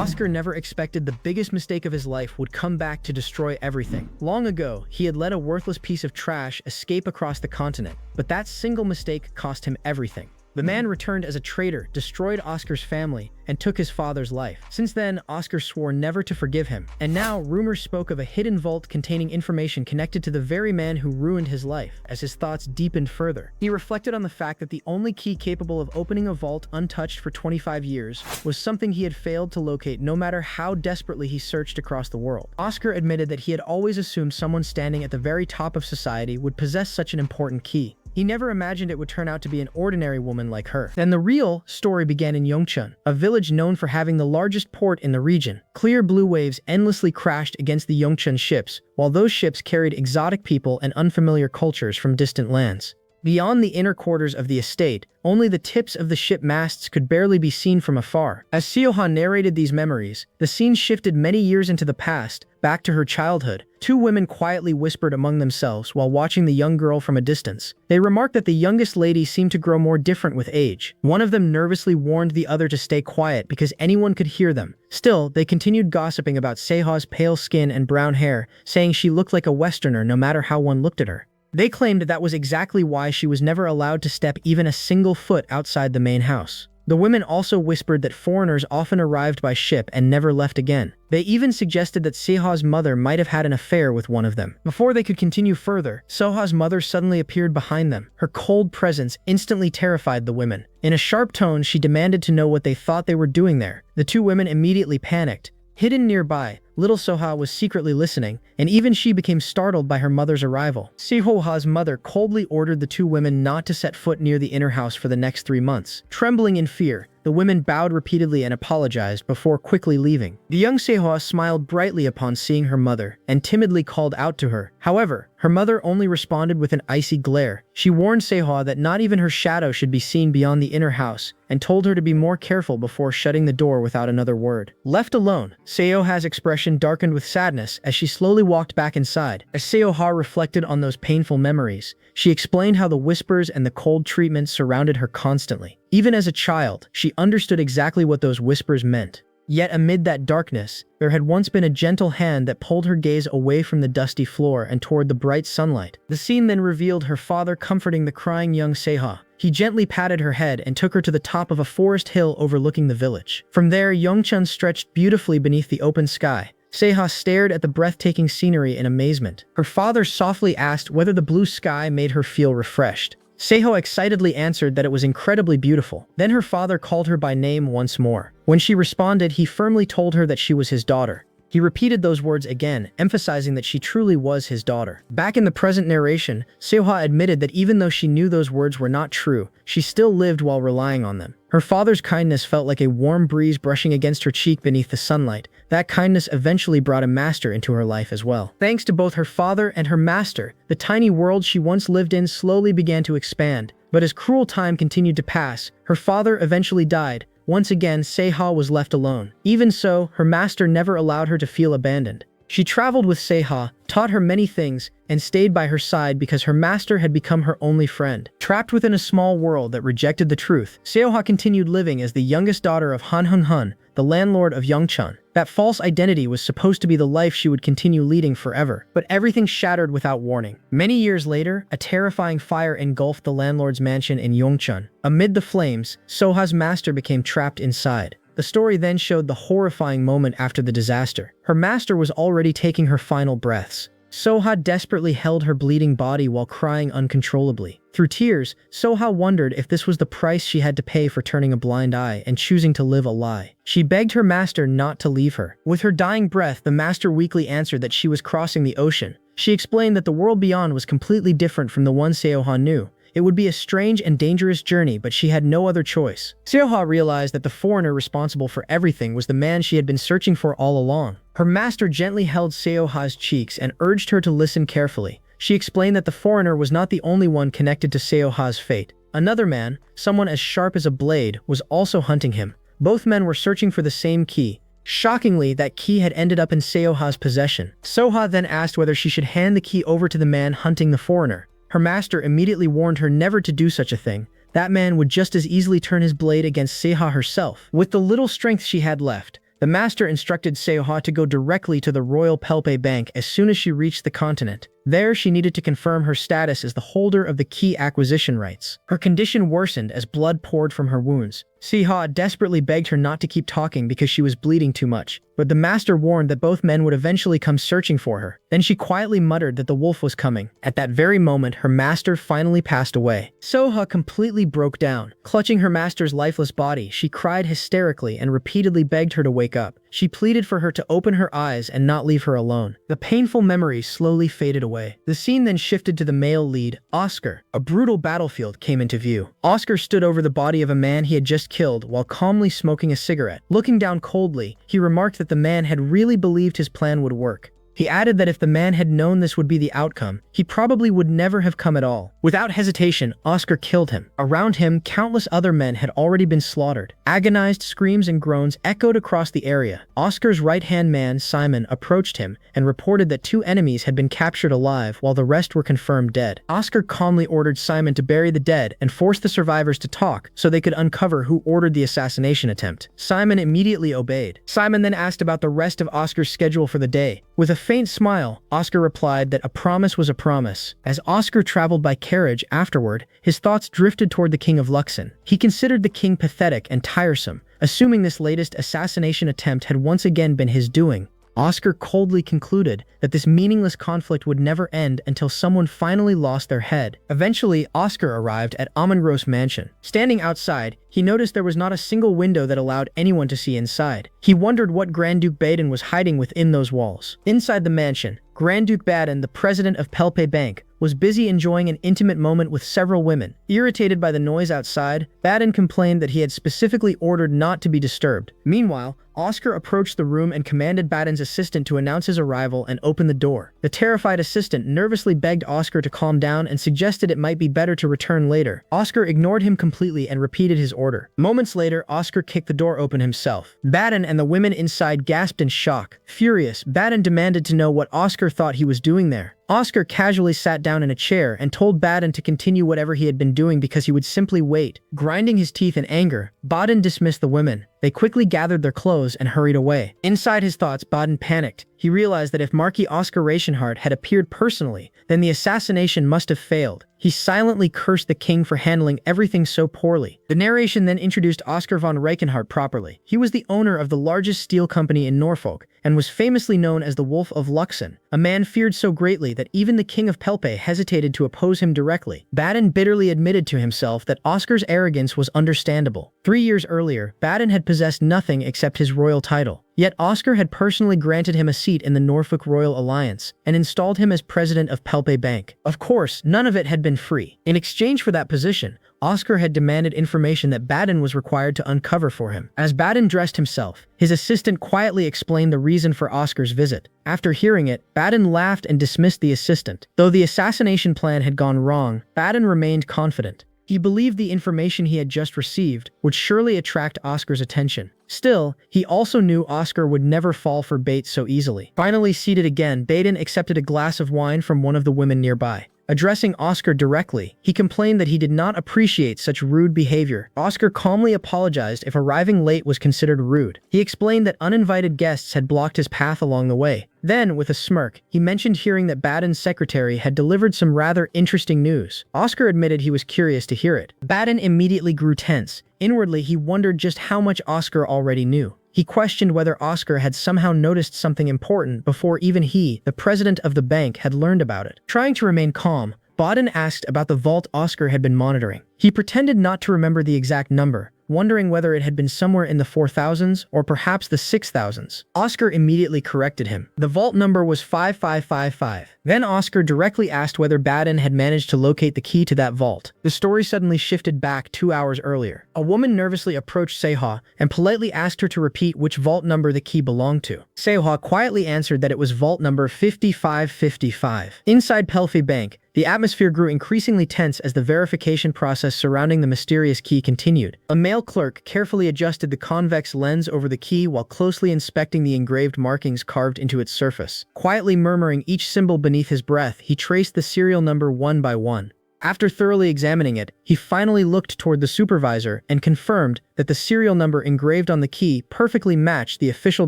Oscar never expected the biggest mistake of his life would come back to destroy everything. Long ago, he had let a worthless piece of trash escape across the continent, but that single mistake cost him everything. The man returned as a traitor, destroyed Oscar's family, and took his father's life. Since then, Oscar swore never to forgive him, and now rumors spoke of a hidden vault containing information connected to the very man who ruined his life. As his thoughts deepened further, he reflected on the fact that the only key capable of opening a vault untouched for 25 years was something he had failed to locate no matter how desperately he searched across the world. Oscar admitted that he had always assumed someone standing at the very top of society would possess such an important key. He never imagined it would turn out to be an ordinary woman like her. Then the real story began in Yongchun, a village known for having the largest port in the region. Clear blue waves endlessly crashed against the Yongchun ships, while those ships carried exotic people and unfamiliar cultures from distant lands. Beyond the inner quarters of the estate, only the tips of the ship masts could barely be seen from afar. As Seo-Ah narrated these memories, the scene shifted many years into the past, back to her childhood. Two women quietly whispered among themselves while watching the young girl from a distance. They remarked that the youngest lady seemed to grow more different with age. One of them nervously warned the other to stay quiet because anyone could hear them. Still, they continued gossiping about Seo-Ah's pale skin and brown hair, saying she looked like a Westerner no matter how one looked at her. They claimed that was exactly why she was never allowed to step even a single foot outside the main house. The women also whispered that foreigners often arrived by ship and never left again. They even suggested that Seo-Ah's mother might have had an affair with one of them. Before they could continue further, Seo-Ah's mother suddenly appeared behind them. Her cold presence instantly terrified the women. In a sharp tone, she demanded to know what they thought they were doing there. The two women immediately panicked. Hidden nearby, little Seo-Ah was secretly listening, and even she became startled by her mother's arrival. Seo-Ah's mother coldly ordered the two women not to set foot near the inner house for the next 3 months. Trembling in fear, the women bowed repeatedly and apologized before quickly leaving. The young Seo-Ah smiled brightly upon seeing her mother and timidly called out to her. However, her mother only responded with an icy glare. She warned Seo-Ah that not even her shadow should be seen beyond the inner house and told her to be more careful before shutting the door without another word. Left alone, Seo-Ah's expression darkened with sadness as she slowly walked back inside. As Seo-Ah reflected on those painful memories, she explained how the whispers and the cold treatment surrounded her constantly. Even as a child, she understood exactly what those whispers meant. Yet amid that darkness, there had once been a gentle hand that pulled her gaze away from the dusty floor and toward the bright sunlight. The scene then revealed her father comforting the crying young Seo-Ah. He gently patted her head and took her to the top of a forest hill overlooking the village. From there, Yongchun stretched beautifully beneath the open sky. Seo-Ah stared at the breathtaking scenery in amazement. Her father softly asked whether the blue sky made her feel refreshed. Seo-Ah excitedly answered that it was incredibly beautiful. Then her father called her by name once more. When she responded, he firmly told her that she was his daughter. He repeated those words again, emphasizing that she truly was his daughter. Back in the present narration, Seo-Ah admitted that even though she knew those words were not true, she still lived while relying on them. Her father's kindness felt like a warm breeze brushing against her cheek beneath the sunlight. That kindness eventually brought a master into her life as well. Thanks to both her father and her master, the tiny world she once lived in slowly began to expand. But as cruel time continued to pass, her father eventually died. Once again, Seo-Ah was left alone. Even so, her master never allowed her to feel abandoned. She traveled with Seo-Ah, taught her many things, and stayed by her side because her master had become her only friend. Trapped within a small world that rejected the truth, Seo-Ah continued living as the youngest daughter of Han Hung-hun, the landlord of Yongchun. That false identity was supposed to be the life she would continue leading forever. But everything shattered without warning. Many years later, a terrifying fire engulfed the landlord's mansion in Yongchun. Amid the flames, Seo-Ah's master became trapped inside. The story then showed the horrifying moment after the disaster. Her master was already taking her final breaths. Seo-Ah desperately held her bleeding body while crying uncontrollably. Through tears, Seo-Ah wondered if this was the price she had to pay for turning a blind eye and choosing to live a lie. She begged her master not to leave her. With her dying breath, the master weakly answered that she was crossing the ocean. She explained that the world beyond was completely different from the one Seo-Ah knew. It would be a strange and dangerous journey, but she had no other choice. Seo-Ah realized that the foreigner responsible for everything was the man she had been searching for all along. Her master gently held Seo-Ah's cheeks and urged her to listen carefully. She explained that the foreigner was not the only one connected to Seo-Ah's fate. Another man, someone as sharp as a blade, was also hunting him. Both men were searching for the same key. Shockingly, that key had ended up in Seo-Ah's possession. Seo-Ah then asked whether she should hand the key over to the man hunting the foreigner. Her master immediately warned her never to do such a thing. That man would just as easily turn his blade against Seo-Ah herself. With the little strength she had left, The master instructed Seo-Ah to go directly to the Royal Pelpe Bank as soon as she reached the continent. There, she needed to confirm her status as the holder of the key acquisition rights. Her condition worsened as blood poured from her wounds. Seo-Ah desperately begged her not to keep talking because she was bleeding too much, but the master warned that both men would eventually come searching for her. Then she quietly muttered that the wolf was coming. At that very moment, her master finally passed away. Seo-Ah completely broke down. Clutching her master's lifeless body, she cried hysterically and repeatedly begged her to wake up. She pleaded for her to open her eyes and not leave her alone. The painful memories slowly faded away. The scene then shifted to the male lead, Oscar. A brutal battlefield came into view. Oscar stood over the body of a man he had just killed while calmly smoking a cigarette. Looking down coldly, he remarked that the man had really believed his plan would work. He added that if the man had known this would be the outcome, he probably would never have come at all. Without hesitation, Oscar killed him. Around him, countless other men had already been slaughtered. Agonized screams and groans echoed across the area. Oscar's right-hand man, Simon, approached him and reported that 2 enemies had been captured alive while the rest were confirmed dead. Oscar calmly ordered Simon to bury the dead and forced the survivors to talk so they could uncover who ordered the assassination attempt. Simon immediately obeyed. Simon then asked about the rest of Oscar's schedule for the day. With a faint smile, Oscar replied that a promise was a promise. As Oscar traveled by carriage afterward, his thoughts drifted toward the King of Luxon. He considered the king pathetic and tiresome, assuming this latest assassination attempt had once again been his doing. Oscar coldly concluded that this meaningless conflict would never end until someone finally lost their head. Eventually, Oscar arrived at Amon-Ro's mansion. Standing outside, he noticed there was not a single window that allowed anyone to see inside. He wondered what Grand Duke Baden was hiding within those walls. Inside the mansion, Grand Duke Baden, the president of Pelpe Bank, was busy enjoying an intimate moment with several women. Irritated by the noise outside, Baden complained that he had specifically ordered not to be disturbed. Meanwhile, Oscar approached the room and commanded Baden's assistant to announce his arrival and open the door. The terrified assistant nervously begged Oscar to calm down and suggested it might be better to return later. Oscar ignored him completely and repeated his order. Moments later, Oscar kicked the door open himself. Baden and the women inside gasped in shock. Furious, Baden demanded to know what Oscar thought he was doing there. Oscar casually sat down in a chair and told Baden to continue whatever he had been doing because he would simply wait. Grinding his teeth in anger, Baden dismissed the women. They quickly gathered their clothes and hurried away. Inside his thoughts, Baden panicked. He realized that if Marquis Oscar Reichinhardt had appeared personally, then the assassination must have failed. He silently cursed the king for handling everything so poorly. The narration then introduced Oscar von Reichinhardt properly. He was the owner of the largest steel company in Norfolk and was famously known as the Wolf of Luxon, a man feared so greatly that even the king of Pelpe hesitated to oppose him directly. Baden bitterly admitted to himself that Oscar's arrogance was understandable. 3 years earlier, Baden had possessed nothing except his royal title. Yet Oscar had personally granted him a seat in the Norfolk Royal Alliance and installed him as president of Pelpe Bank. Of course, none of it had been free. In exchange for that position, Oscar had demanded information that Baden was required to uncover for him. As Baden dressed himself, his assistant quietly explained the reason for Oscar's visit. After hearing it, Baden laughed and dismissed the assistant. Though the assassination plan had gone wrong, Baden remained confident. He believed the information he had just received would surely attract Oscar's attention. Still, he also knew Oscar would never fall for bait so easily. Finally seated again, Baden accepted a glass of wine from one of the women nearby. Addressing Oscar directly, he complained that he did not appreciate such rude behavior. Oscar calmly apologized if arriving late was considered rude. He explained that uninvited guests had blocked his path along the way. Then, with a smirk, he mentioned hearing that Baden's secretary had delivered some rather interesting news. Oscar admitted he was curious to hear it. Baden immediately grew tense. Inwardly, he wondered just how much Oscar already knew. He questioned whether Oscar had somehow noticed something important before even he, the president of the bank, had learned about it. Trying to remain calm, Baden asked about the vault Oscar had been monitoring. He pretended not to remember the exact number, wondering whether it had been somewhere in the 4,000s or perhaps the 6,000s. Oscar immediately corrected him. The vault number was 5555. Then Oscar directly asked whether Baden had managed to locate the key to that vault. The story suddenly shifted back 2 hours earlier. A woman nervously approached Seo-Ah and politely asked her to repeat which vault number the key belonged to. Seo-Ah quietly answered that it was vault number 5555. Inside Pelfe Bank, the atmosphere grew increasingly tense as the verification process surrounding the mysterious key continued. A male clerk carefully adjusted the convex lens over the key while closely inspecting the engraved markings carved into its surface. Quietly murmuring each symbol beneath his breath, he traced the serial number one by one. After thoroughly examining it, he finally looked toward the supervisor and confirmed that the serial number engraved on the key perfectly matched the official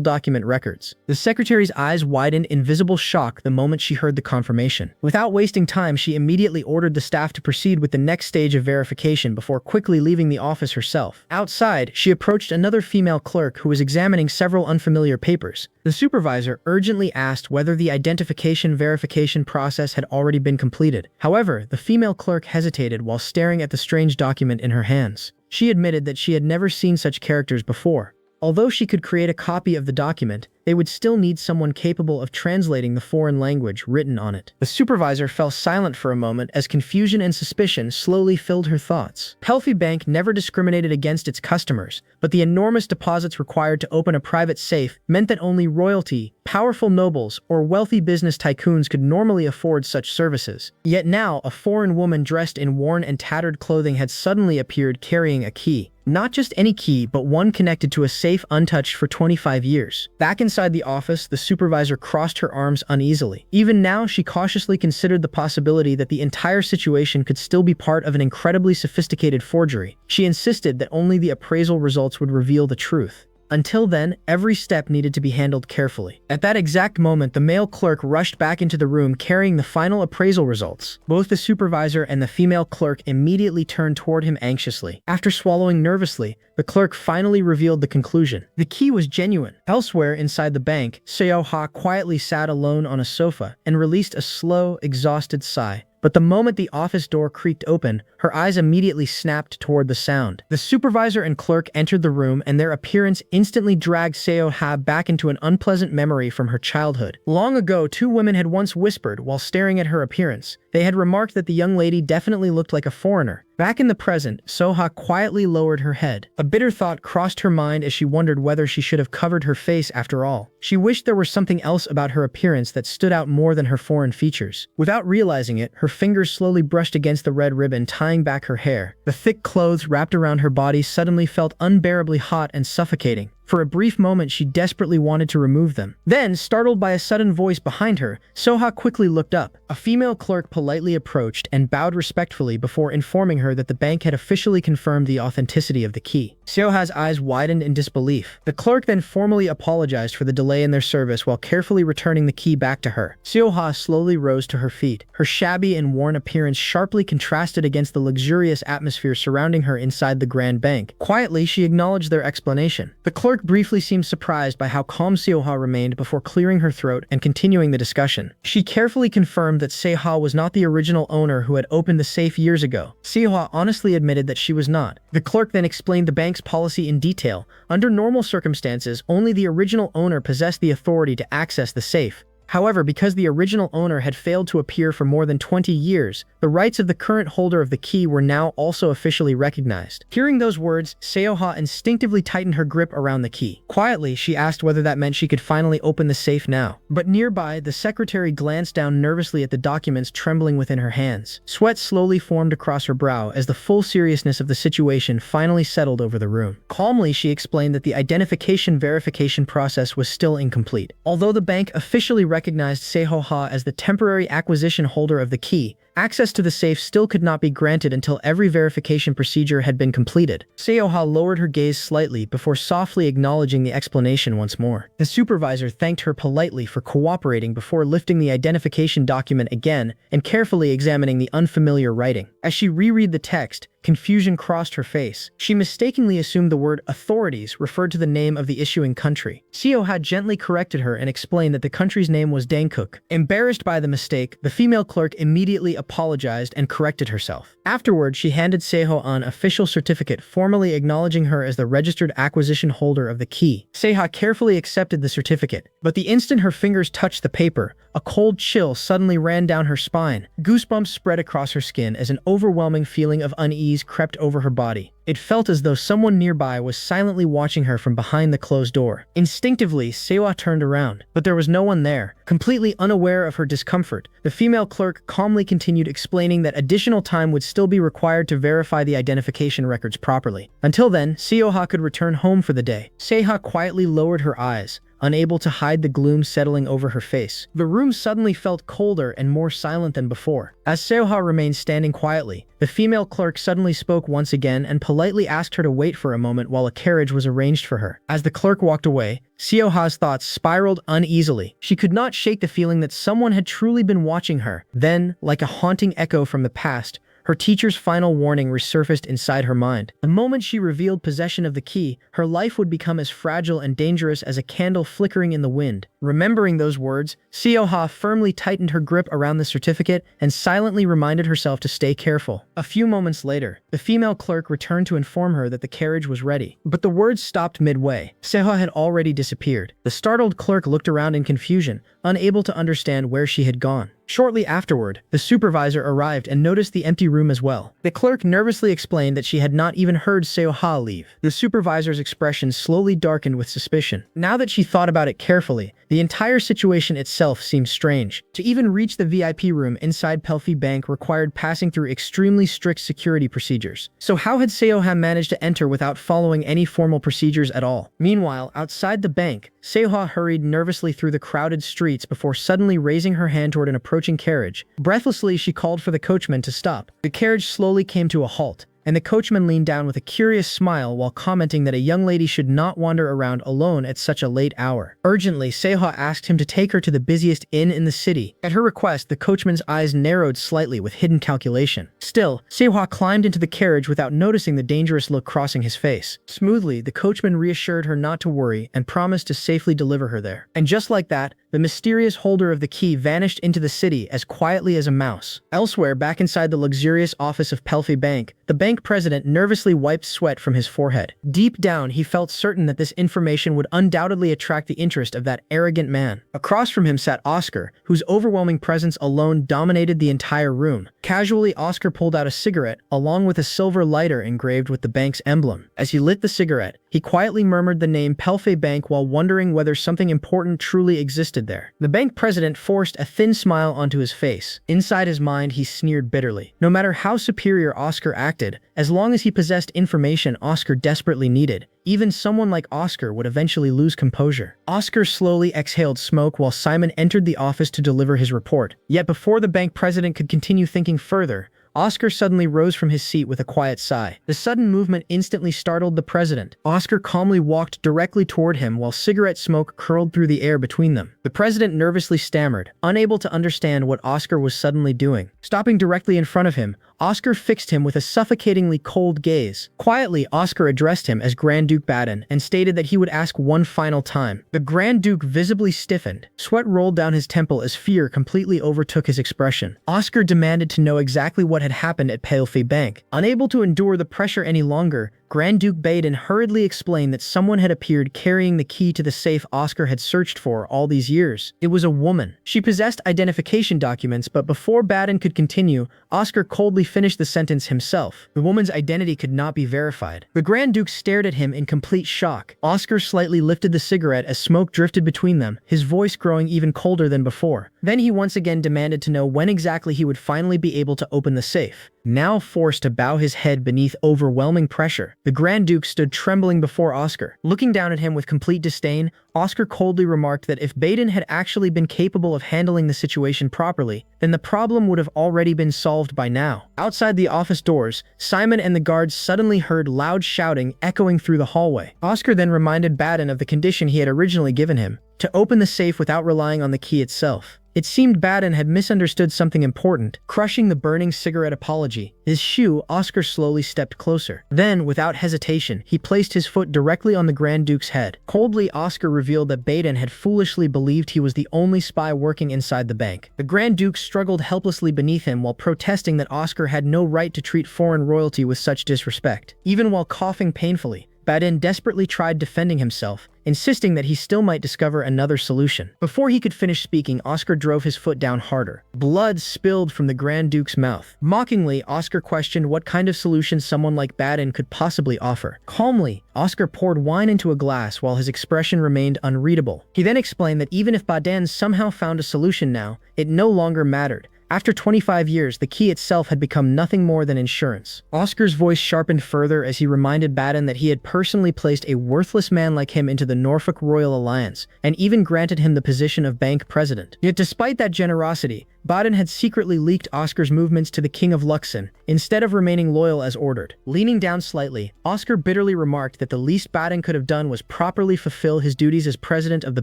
document records. The secretary's eyes widened in visible shock the moment she heard the confirmation. Without wasting time, she immediately ordered the staff to proceed with the next stage of verification before quickly leaving the office herself. Outside, she approached another female clerk who was examining several unfamiliar papers. The supervisor urgently asked whether the identification verification process had already been completed. However, the female clerk hesitated while staring at the strange document in her hands. She admitted that she had never seen such characters before. Although she could create a copy of the document, they would still need someone capable of translating the foreign language written on it. The supervisor fell silent for a moment as confusion and suspicion slowly filled her thoughts. Healthy Bank never discriminated against its customers, but the enormous deposits required to open a private safe meant that only royalty, powerful nobles, or wealthy business tycoons could normally afford such services. Yet now, a foreign woman dressed in worn and tattered clothing had suddenly appeared carrying a key. Not just any key, but one connected to a safe untouched for 25 years. Back inside the office, the supervisor crossed her arms uneasily. Even now, she cautiously considered the possibility that the entire situation could still be part of an incredibly sophisticated forgery. She insisted that only the appraisal results would reveal the truth. Until then, every step needed to be handled carefully. At that exact moment, the male clerk rushed back into the room carrying the final appraisal results. Both the supervisor and the female clerk immediately turned toward him anxiously. After swallowing nervously, the clerk finally revealed the conclusion. The key was genuine. Elsewhere inside the bank, Seo-Ah quietly sat alone on a sofa and released a slow, exhausted sigh. But the moment the office door creaked open, her eyes immediately snapped toward the sound. The supervisor and clerk entered the room, and their appearance instantly dragged Seo-Ah back into an unpleasant memory from her childhood. Long ago, two women had once whispered while staring at her appearance. They had remarked that the young lady definitely looked like a foreigner. Back in the present, Seo-Ah quietly lowered her head. A bitter thought crossed her mind as she wondered whether she should have covered her face after all. She wished there were something else about her appearance that stood out more than her foreign features. Without realizing it, her fingers slowly brushed against the red ribbon tying back her hair. The thick clothes wrapped around her body suddenly felt unbearably hot and suffocating. For a brief moment, she desperately wanted to remove them. Then, startled by a sudden voice behind her, Seo-Ah quickly looked up. A female clerk politely approached and bowed respectfully before informing her that the bank had officially confirmed the authenticity of the key. Seo-Ah's eyes widened in disbelief. The clerk then formally apologized for the delay in their service while carefully returning the key back to her. Seo-Ah slowly rose to her feet. Her shabby and worn appearance sharply contrasted against the luxurious atmosphere surrounding her inside the Grand Bank. Quietly, she acknowledged their explanation. The clerk briefly seemed surprised by how calm Seo-Ah remained before clearing her throat and continuing the discussion. She carefully confirmed that Seo-Ah was not the original owner who had opened the safe years ago. Seo-Ah honestly admitted that she was not. The clerk then explained the bank's policy in detail. Under normal circumstances, only the original owner possessed the authority to access the safe. However, because the original owner had failed to appear for more than 20 years, the rights of the current holder of the key were now also officially recognized. Hearing those words, Seo-Ah instinctively tightened her grip around the key. Quietly, she asked whether that meant she could finally open the safe now. But nearby, the secretary glanced down nervously at the documents trembling within her hands. Sweat slowly formed across her brow as the full seriousness of the situation finally settled over the room. Calmly, she explained that the identification verification process was still incomplete. Although the bank officially recognized Seo-Ah as the temporary acquisition holder of the key, access to the safe still could not be granted until every verification procedure had been completed. Seo-Ah lowered her gaze slightly before softly acknowledging the explanation once more. The supervisor thanked her politely for cooperating before lifting the identification document again and carefully examining the unfamiliar writing. As she reread the text, confusion crossed her face. She mistakenly assumed the word authorities referred to the name of the issuing country. Seo-Ah gently corrected her and explained that the country's name was Dankook. Embarrassed by the mistake, the female clerk immediately apologized and corrected herself. Afterward, she handed Seo-Ah an official certificate formally acknowledging her as the registered acquisition holder of the key. Seo-Ah carefully accepted the certificate, but the instant her fingers touched the paper, a cold chill suddenly ran down her spine. Goosebumps spread across her skin as an overwhelming feeling of unease crept over her body. It felt as though someone nearby was silently watching her from behind the closed door. Instinctively, Seo-Ah turned around, but there was no one there. Completely unaware of her discomfort, the female clerk calmly continued explaining that additional time would still be required to verify the identification records properly. Until then, Seo-Ah could return home for the day. Seo-Ah quietly lowered her eyes, unable to hide the gloom settling over her face. The room suddenly felt colder and more silent than before. As Seo-Ah remained standing quietly, the female clerk suddenly spoke once again and politely asked her to wait for a moment while a carriage was arranged for her. As the clerk walked away, Seo-Ah's thoughts spiraled uneasily. She could not shake the feeling that someone had truly been watching her. Then, like a haunting echo from the past, her teacher's final warning resurfaced inside her mind. The moment she revealed possession of the key, her life would become as fragile and dangerous as a candle flickering in the wind. Remembering those words, Seo-Ah firmly tightened her grip around the certificate and silently reminded herself to stay careful. A few moments later, the female clerk returned to inform her that the carriage was ready. But the words stopped midway. Seo-Ah had already disappeared. The startled clerk looked around in confusion, unable to understand where she had gone. Shortly afterward, the supervisor arrived and noticed the empty room as well. The clerk nervously explained that she had not even heard Seo-Ah leave. The supervisor's expression slowly darkened with suspicion. Now that she thought about it carefully, the entire situation itself seemed strange. To even reach the VIP room inside Pelfi Bank required passing through extremely strict security procedures. So how had Seo-Ah managed to enter without following any formal procedures at all? Meanwhile, outside the bank, Seo-Ah hurried nervously through the crowded streets before suddenly raising her hand toward an approaching carriage. Breathlessly, she called for the coachman to stop. The carriage slowly came to a halt, and the coachman leaned down with a curious smile while commenting that a young lady should not wander around alone at such a late hour. Urgently, Seo-Ah asked him to take her to the busiest inn in the city. At her request, the coachman's eyes narrowed slightly with hidden calculation. Still, Seo-Ah climbed into the carriage without noticing the dangerous look crossing his face. Smoothly, the coachman reassured her not to worry and promised to safely deliver her there. And just like that, the mysterious holder of the key vanished into the city as quietly as a mouse. Elsewhere, back inside the luxurious office of Pelfi Bank, the bank president nervously wiped sweat from his forehead. Deep down, he felt certain that this information would undoubtedly attract the interest of that arrogant man. Across from him sat Oscar, whose overwhelming presence alone dominated the entire room. Casually, Oscar pulled out a cigarette, along with a silver lighter engraved with the bank's emblem. As he lit the cigarette, he quietly murmured the name Pelfi Bank while wondering whether something important truly existed there. The bank president forced a thin smile onto his face. Inside his mind, he sneered bitterly. No matter how superior Oscar acted, as long as he possessed information Oscar desperately needed, even someone like Oscar would eventually lose composure. Oscar slowly exhaled smoke while Simon entered the office to deliver his report. Yet before the bank president could continue thinking further, Oscar suddenly rose from his seat with a quiet sigh. The sudden movement instantly startled the president. Oscar calmly walked directly toward him while cigarette smoke curled through the air between them. The president nervously stammered, unable to understand what Oscar was suddenly doing. Stopping directly in front of him, Oscar fixed him with a suffocatingly cold gaze. Quietly, Oscar addressed him as Grand Duke Baden and stated that he would ask one final time. The Grand Duke visibly stiffened. Sweat rolled down his temple as fear completely overtook his expression. Oscar demanded to know exactly what had happened at Pelfi Bank. Unable to endure the pressure any longer, Grand Duke Baden hurriedly explained that someone had appeared carrying the key to the safe Oscar had searched for all these years. It was a woman. She possessed identification documents, but before Baden could continue, Oscar coldly finished the sentence himself. The woman's identity could not be verified. The Grand Duke stared at him in complete shock. Oscar slightly lifted the cigarette as smoke drifted between them, his voice growing even colder than before. Then he once again demanded to know when exactly he would finally be able to open the safe. Now forced to bow his head beneath overwhelming pressure, the Grand Duke stood trembling before Oscar. Looking down at him with complete disdain, Oscar coldly remarked that if Baden had actually been capable of handling the situation properly, then the problem would have already been solved by now. Outside the office doors, Simon and the guards suddenly heard loud shouting echoing through the hallway. Oscar then reminded Baden of the condition he had originally given him, to open the safe without relying on the key itself. It seemed Baden had misunderstood something important. Crushing the burning cigarette apology, his shoe, Oscar slowly stepped closer. Then, without hesitation, he placed his foot directly on the Grand Duke's head. Coldly, Oscar revealed that Baden had foolishly believed he was the only spy working inside the bank. The Grand Duke struggled helplessly beneath him while protesting that Oscar had no right to treat foreign royalty with such disrespect. Even while coughing painfully, Baden desperately tried defending himself, insisting that he still might discover another solution. Before he could finish speaking, Oscar drove his foot down harder. Blood spilled from the Grand Duke's mouth. Mockingly, Oscar questioned what kind of solution someone like Baden could possibly offer. Calmly, Oscar poured wine into a glass while his expression remained unreadable. He then explained that even if Baden somehow found a solution now, it no longer mattered, After 25 years, the key itself had become nothing more than insurance. Oscar's voice sharpened further as he reminded Baden that he had personally placed a worthless man like him into the Norfolk Royal Alliance, and even granted him the position of bank president. Yet despite that generosity, Baden had secretly leaked Oscar's movements to the King of Luxon, instead of remaining loyal as ordered. Leaning down slightly, Oscar bitterly remarked that the least Baden could have done was properly fulfill his duties as president of the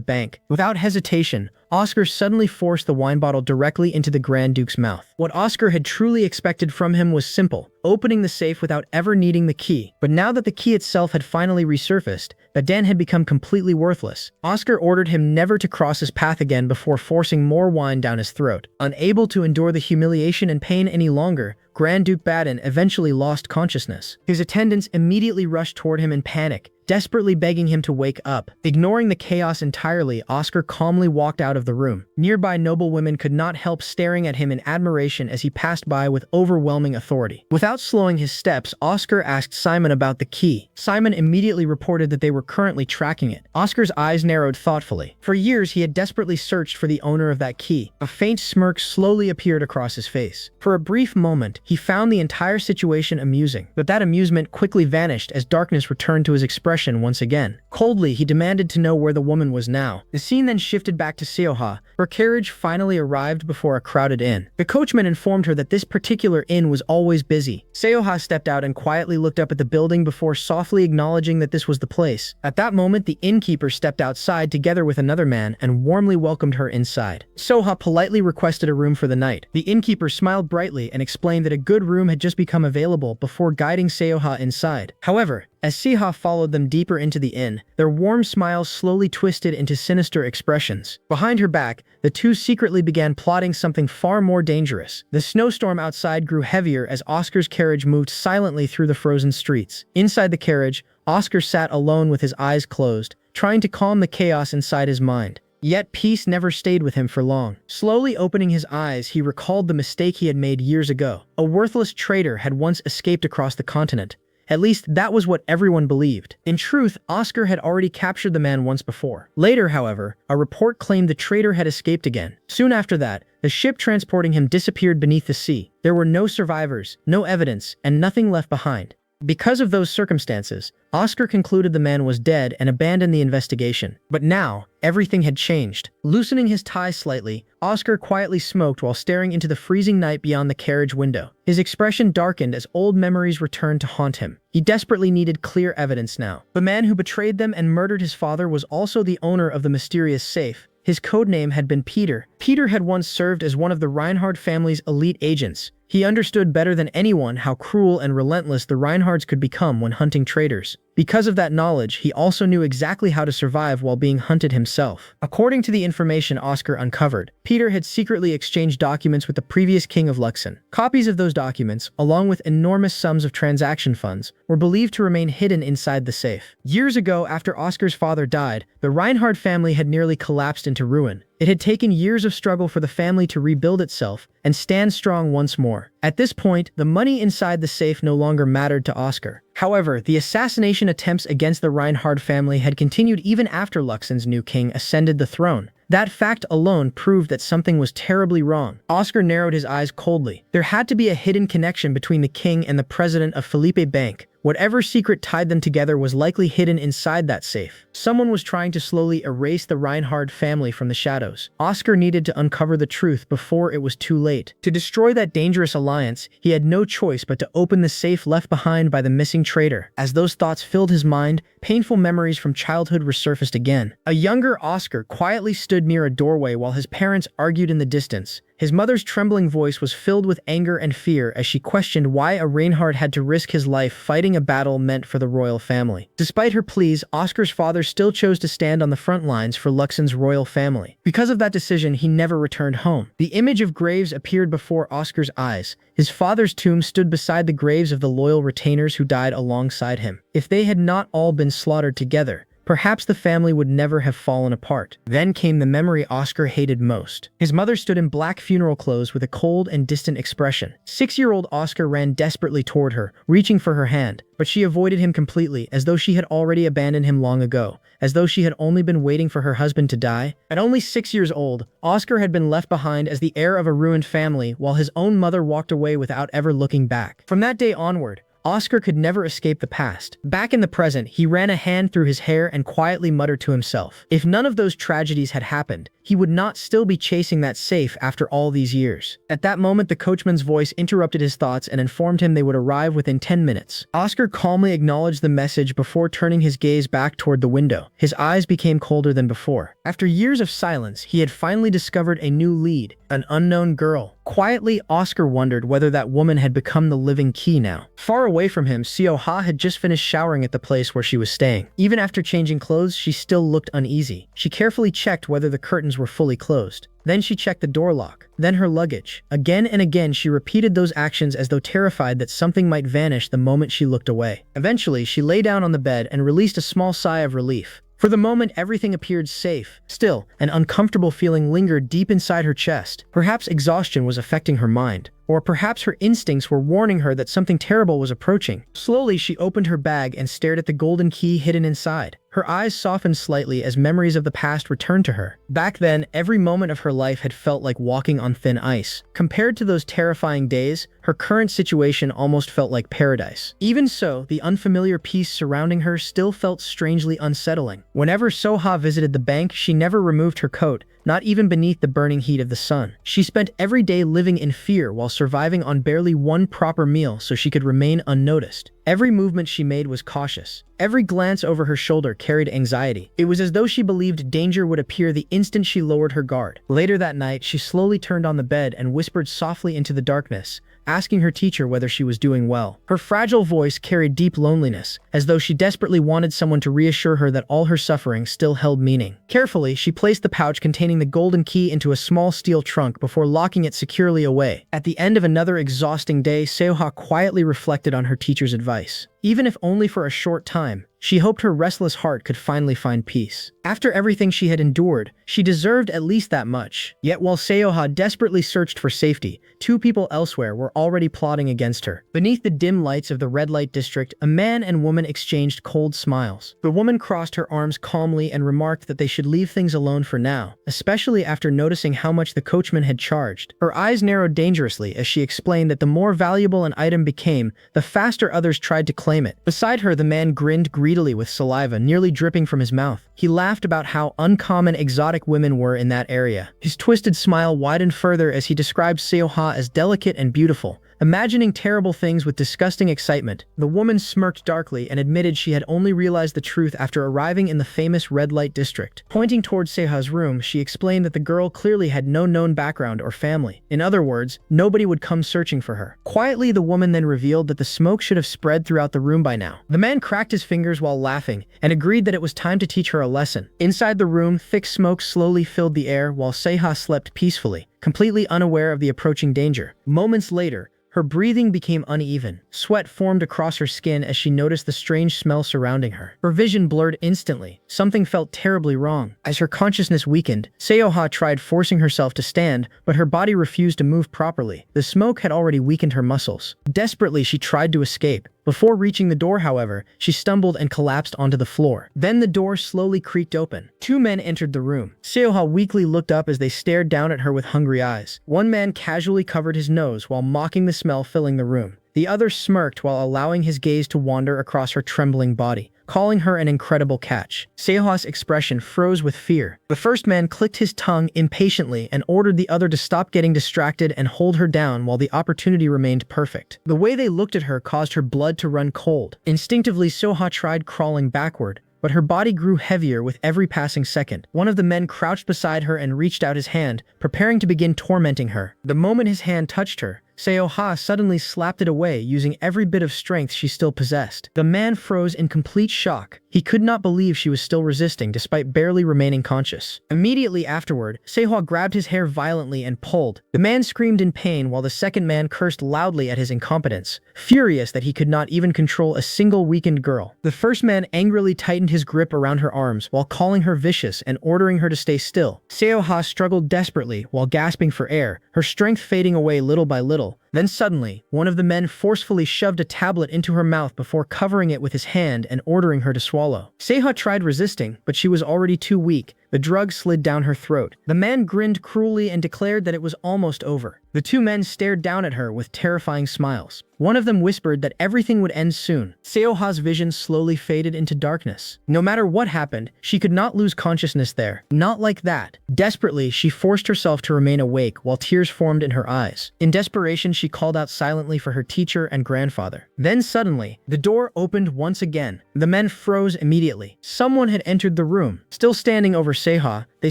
bank. Without hesitation, Oscar suddenly forced the wine bottle directly into the Grand Duke's mouth. What Oscar had truly expected from him was simple, opening the safe without ever needing the key. But now that the key itself had finally resurfaced, Baden had become completely worthless. Oscar ordered him never to cross his path again before forcing more wine down his throat. Unable to endure the humiliation and pain any longer, Grand Duke Baden eventually lost consciousness. His attendants immediately rushed toward him in panic, desperately begging him to wake up. Ignoring the chaos entirely, Oscar calmly walked out of the room. Nearby noblewomen could not help staring at him in admiration as he passed by with overwhelming authority. Without slowing his steps, Oscar asked Simon about the key. Simon immediately reported that they were currently tracking it. Oscar's eyes narrowed thoughtfully. For years, he had desperately searched for the owner of that key. A faint smirk slowly appeared across his face. For a brief moment, he found the entire situation amusing, but that amusement quickly vanished as darkness returned to his expression once again. Coldly, he demanded to know where the woman was now. The scene then shifted back to Seo-Ah. Her carriage finally arrived before a crowded inn. The coachman informed her that this particular inn was always busy. Seo-Ah stepped out and quietly looked up at the building before softly acknowledging that this was the place. At that moment, the innkeeper stepped outside together with another man and warmly welcomed her inside. Seo-Ah politely requested a room for the night. The innkeeper smiled brightly and explained that a good room had just become available before guiding Seo-Ah inside. However, as Seo-Ah followed them deeper into the inn, their warm smiles slowly twisted into sinister expressions. Behind her back, the two secretly began plotting something far more dangerous. The snowstorm outside grew heavier as Oscar's carriage moved silently through the frozen streets. Inside the carriage, Oscar sat alone with his eyes closed, trying to calm the chaos inside his mind. Yet peace never stayed with him for long. Slowly opening his eyes, he recalled the mistake he had made years ago. A worthless traitor had once escaped across the continent. At least that was what everyone believed. In truth, Oscar had already captured the man once before. Later, however, a report claimed the traitor had escaped again. Soon after that, the ship transporting him disappeared beneath the sea. There were no survivors, no evidence, and nothing left behind. Because of those circumstances, Oscar concluded the man was dead and abandoned the investigation. But now, everything had changed. Loosening his tie slightly, Oscar quietly smoked while staring into the freezing night beyond the carriage window. His expression darkened as old memories returned to haunt him. He desperately needed clear evidence now. The man who betrayed them and murdered his father was also the owner of the mysterious safe. His codename had been Peter. Peter had once served as one of the Reinhardt family's elite agents. He understood better than anyone how cruel and relentless the Reinhardts could become when hunting traitors. Because of that knowledge, he also knew exactly how to survive while being hunted himself. According to the information Oscar uncovered, Peter had secretly exchanged documents with the previous king of Luxon. Copies of those documents, along with enormous sums of transaction funds, were believed to remain hidden inside the safe. Years ago, after Oscar's father died, the Reinhardt family had nearly collapsed into ruin. It had taken years of struggle for the family to rebuild itself and stand strong once more. At this point, the money inside the safe no longer mattered to Oscar. However, the assassination attempts against the Reinhardt family had continued even after Luxon's new king ascended the throne. That fact alone proved that something was terribly wrong. Oscar narrowed his eyes coldly. There had to be a hidden connection between the king and the president of Felipe Bank. Whatever secret tied them together was likely hidden inside that safe. Someone was trying to slowly erase the Reinhardt family from the shadows. Oscar needed to uncover the truth before it was too late. To destroy that dangerous alliance, he had no choice but to open the safe left behind by the missing traitor. As those thoughts filled his mind, painful memories from childhood resurfaced again. A younger Oscar quietly stood near a doorway while his parents argued in the distance. His mother's trembling voice was filled with anger and fear as she questioned why a Reinhardt had to risk his life fighting a battle meant for the royal family. Despite her pleas, Oscar's father still chose to stand on the front lines for Luxon's royal family. Because of that decision, he never returned home. The image of graves appeared before Oscar's eyes. His father's tomb stood beside the graves of the loyal retainers who died alongside him. If they had not all been slaughtered together, perhaps the family would never have fallen apart. Then came the memory Oscar hated most. His mother stood in black funeral clothes with a cold and distant expression. 6-year-old Oscar ran desperately toward her, reaching for her hand, but she avoided him completely, as though she had already abandoned him long ago, as though she had only been waiting for her husband to die. At only 6 years old, Oscar had been left behind as the heir of a ruined family, while his own mother walked away without ever looking back. From that day onward, Oscar could never escape the past. Back in the present, he ran a hand through his hair and quietly muttered to himself. If none of those tragedies had happened, he would not still be chasing that safe after all these years. At that moment, the coachman's voice interrupted his thoughts and informed him they would arrive within 10 minutes. Oscar calmly acknowledged the message before turning his gaze back toward the window. His eyes became colder than before. After years of silence, he had finally discovered a new lead, an unknown girl. Quietly, Oscar wondered whether that woman had become the living key now. Far away from him, Seo-Ah had just finished showering at the place where she was staying. Even after changing clothes, she still looked uneasy. She carefully checked whether the curtains were fully closed. Then she checked the door lock, then her luggage. Again and again, she repeated those actions as though terrified that something might vanish the moment she looked away. Eventually, she lay down on the bed and released a small sigh of relief. For the moment, everything appeared safe. Still, an uncomfortable feeling lingered deep inside her chest. Perhaps exhaustion was affecting her mind, or perhaps her instincts were warning her that something terrible was approaching. Slowly, she opened her bag and stared at the golden key hidden inside. Her eyes softened slightly as memories of the past returned to her. Back then, every moment of her life had felt like walking on thin ice. Compared to those terrifying days, her current situation almost felt like paradise. Even so, the unfamiliar peace surrounding her still felt strangely unsettling. Whenever Seo-Ah visited the bank, she never removed her coat, not even beneath the burning heat of the sun. She spent every day living in fear while surviving on barely one proper meal so she could remain unnoticed. Every movement she made was cautious. Every glance over her shoulder carried anxiety. It was as though she believed danger would appear the instant she lowered her guard. Later that night, she slowly turned on the bed and whispered softly into the darkness, asking her teacher whether she was doing well. Her fragile voice carried deep loneliness, as though she desperately wanted someone to reassure her that all her suffering still held meaning. Carefully, she placed the pouch containing the golden key into a small steel trunk before locking it securely away. At the end of another exhausting day, Seo-Ah quietly reflected on her teacher's advice. Even if only for a short time, she hoped her restless heart could finally find peace. After everything she had endured, she deserved at least that much. Yet while Seo-Ah desperately searched for safety, two people elsewhere were already plotting against her. Beneath the dim lights of the red light district, a man and woman exchanged cold smiles. The woman crossed her arms calmly and remarked that they should leave things alone for now, especially after noticing how much the coachman had charged. Her eyes narrowed dangerously as she explained that the more valuable an item became, the faster others tried to claim it. Beside her, the man grinned greedily with saliva nearly dripping from his mouth. He laughed about how uncommon exotic women were in that area. His twisted smile widened further as he described Seo-Ah as delicate and beautiful, imagining terrible things with disgusting excitement. The woman smirked darkly and admitted she had only realized the truth after arriving in the famous red light district. Pointing towards Seo-Ah's room, she explained that the girl clearly had no known background or family. In other words, nobody would come searching for her. Quietly, the woman then revealed that the smoke should have spread throughout the room by now. The man cracked his fingers while laughing and agreed that it was time to teach her a lesson. Inside the room, thick smoke slowly filled the air while Seo-Ah slept peacefully, completely unaware of the approaching danger. Moments later, her breathing became uneven. Sweat formed across her skin as she noticed the strange smell surrounding her. Her vision blurred instantly. Something felt terribly wrong. As her consciousness weakened, Seo-Ah tried forcing herself to stand, but her body refused to move properly. The smoke had already weakened her muscles. Desperately, she tried to escape. Before reaching the door, however, she stumbled and collapsed onto the floor. Then the door slowly creaked open. Two men entered the room. Seo-Ah weakly looked up as they stared down at her with hungry eyes. One man casually covered his nose while mocking the smell filling the room. The other smirked while allowing his gaze to wander across her trembling body, calling her an incredible catch. Seo-Ah's expression froze with fear. The first man clicked his tongue impatiently and ordered the other to stop getting distracted and hold her down while the opportunity remained perfect. The way they looked at her caused her blood to run cold. Instinctively, Seo-Ah tried crawling backward, but her body grew heavier with every passing second. One of the men crouched beside her and reached out his hand, preparing to begin tormenting her. The moment his hand touched her, Seo-Ah suddenly slapped it away, using every bit of strength she still possessed. The man froze in complete shock. He could not believe she was still resisting despite barely remaining conscious. Immediately afterward, Seo-Ah grabbed his hair violently and pulled. The man screamed in pain while the second man cursed loudly at his incompetence, furious that he could not even control a single weakened girl. The first man angrily tightened his grip around her arms while calling her vicious and ordering her to stay still. Seo-Ah struggled desperately while gasping for air, her strength fading away little by little. Then suddenly, one of the men forcefully shoved a tablet into her mouth before covering it with his hand and ordering her to swallow. Seo-Ah tried resisting, but she was already too weak. The drug slid down her throat. The man grinned cruelly and declared that it was almost over. The two men stared down at her with terrifying smiles. One of them whispered that everything would end soon. Seo-Ah's vision slowly faded into darkness. No matter what happened, she could not lose consciousness there. Not like that. Desperately, she forced herself to remain awake while tears formed in her eyes. In desperation, she called out silently for her teacher and grandfather. Then suddenly, the door opened once again. The men froze immediately. Someone had entered the room. Still standing over Seo-Ah, they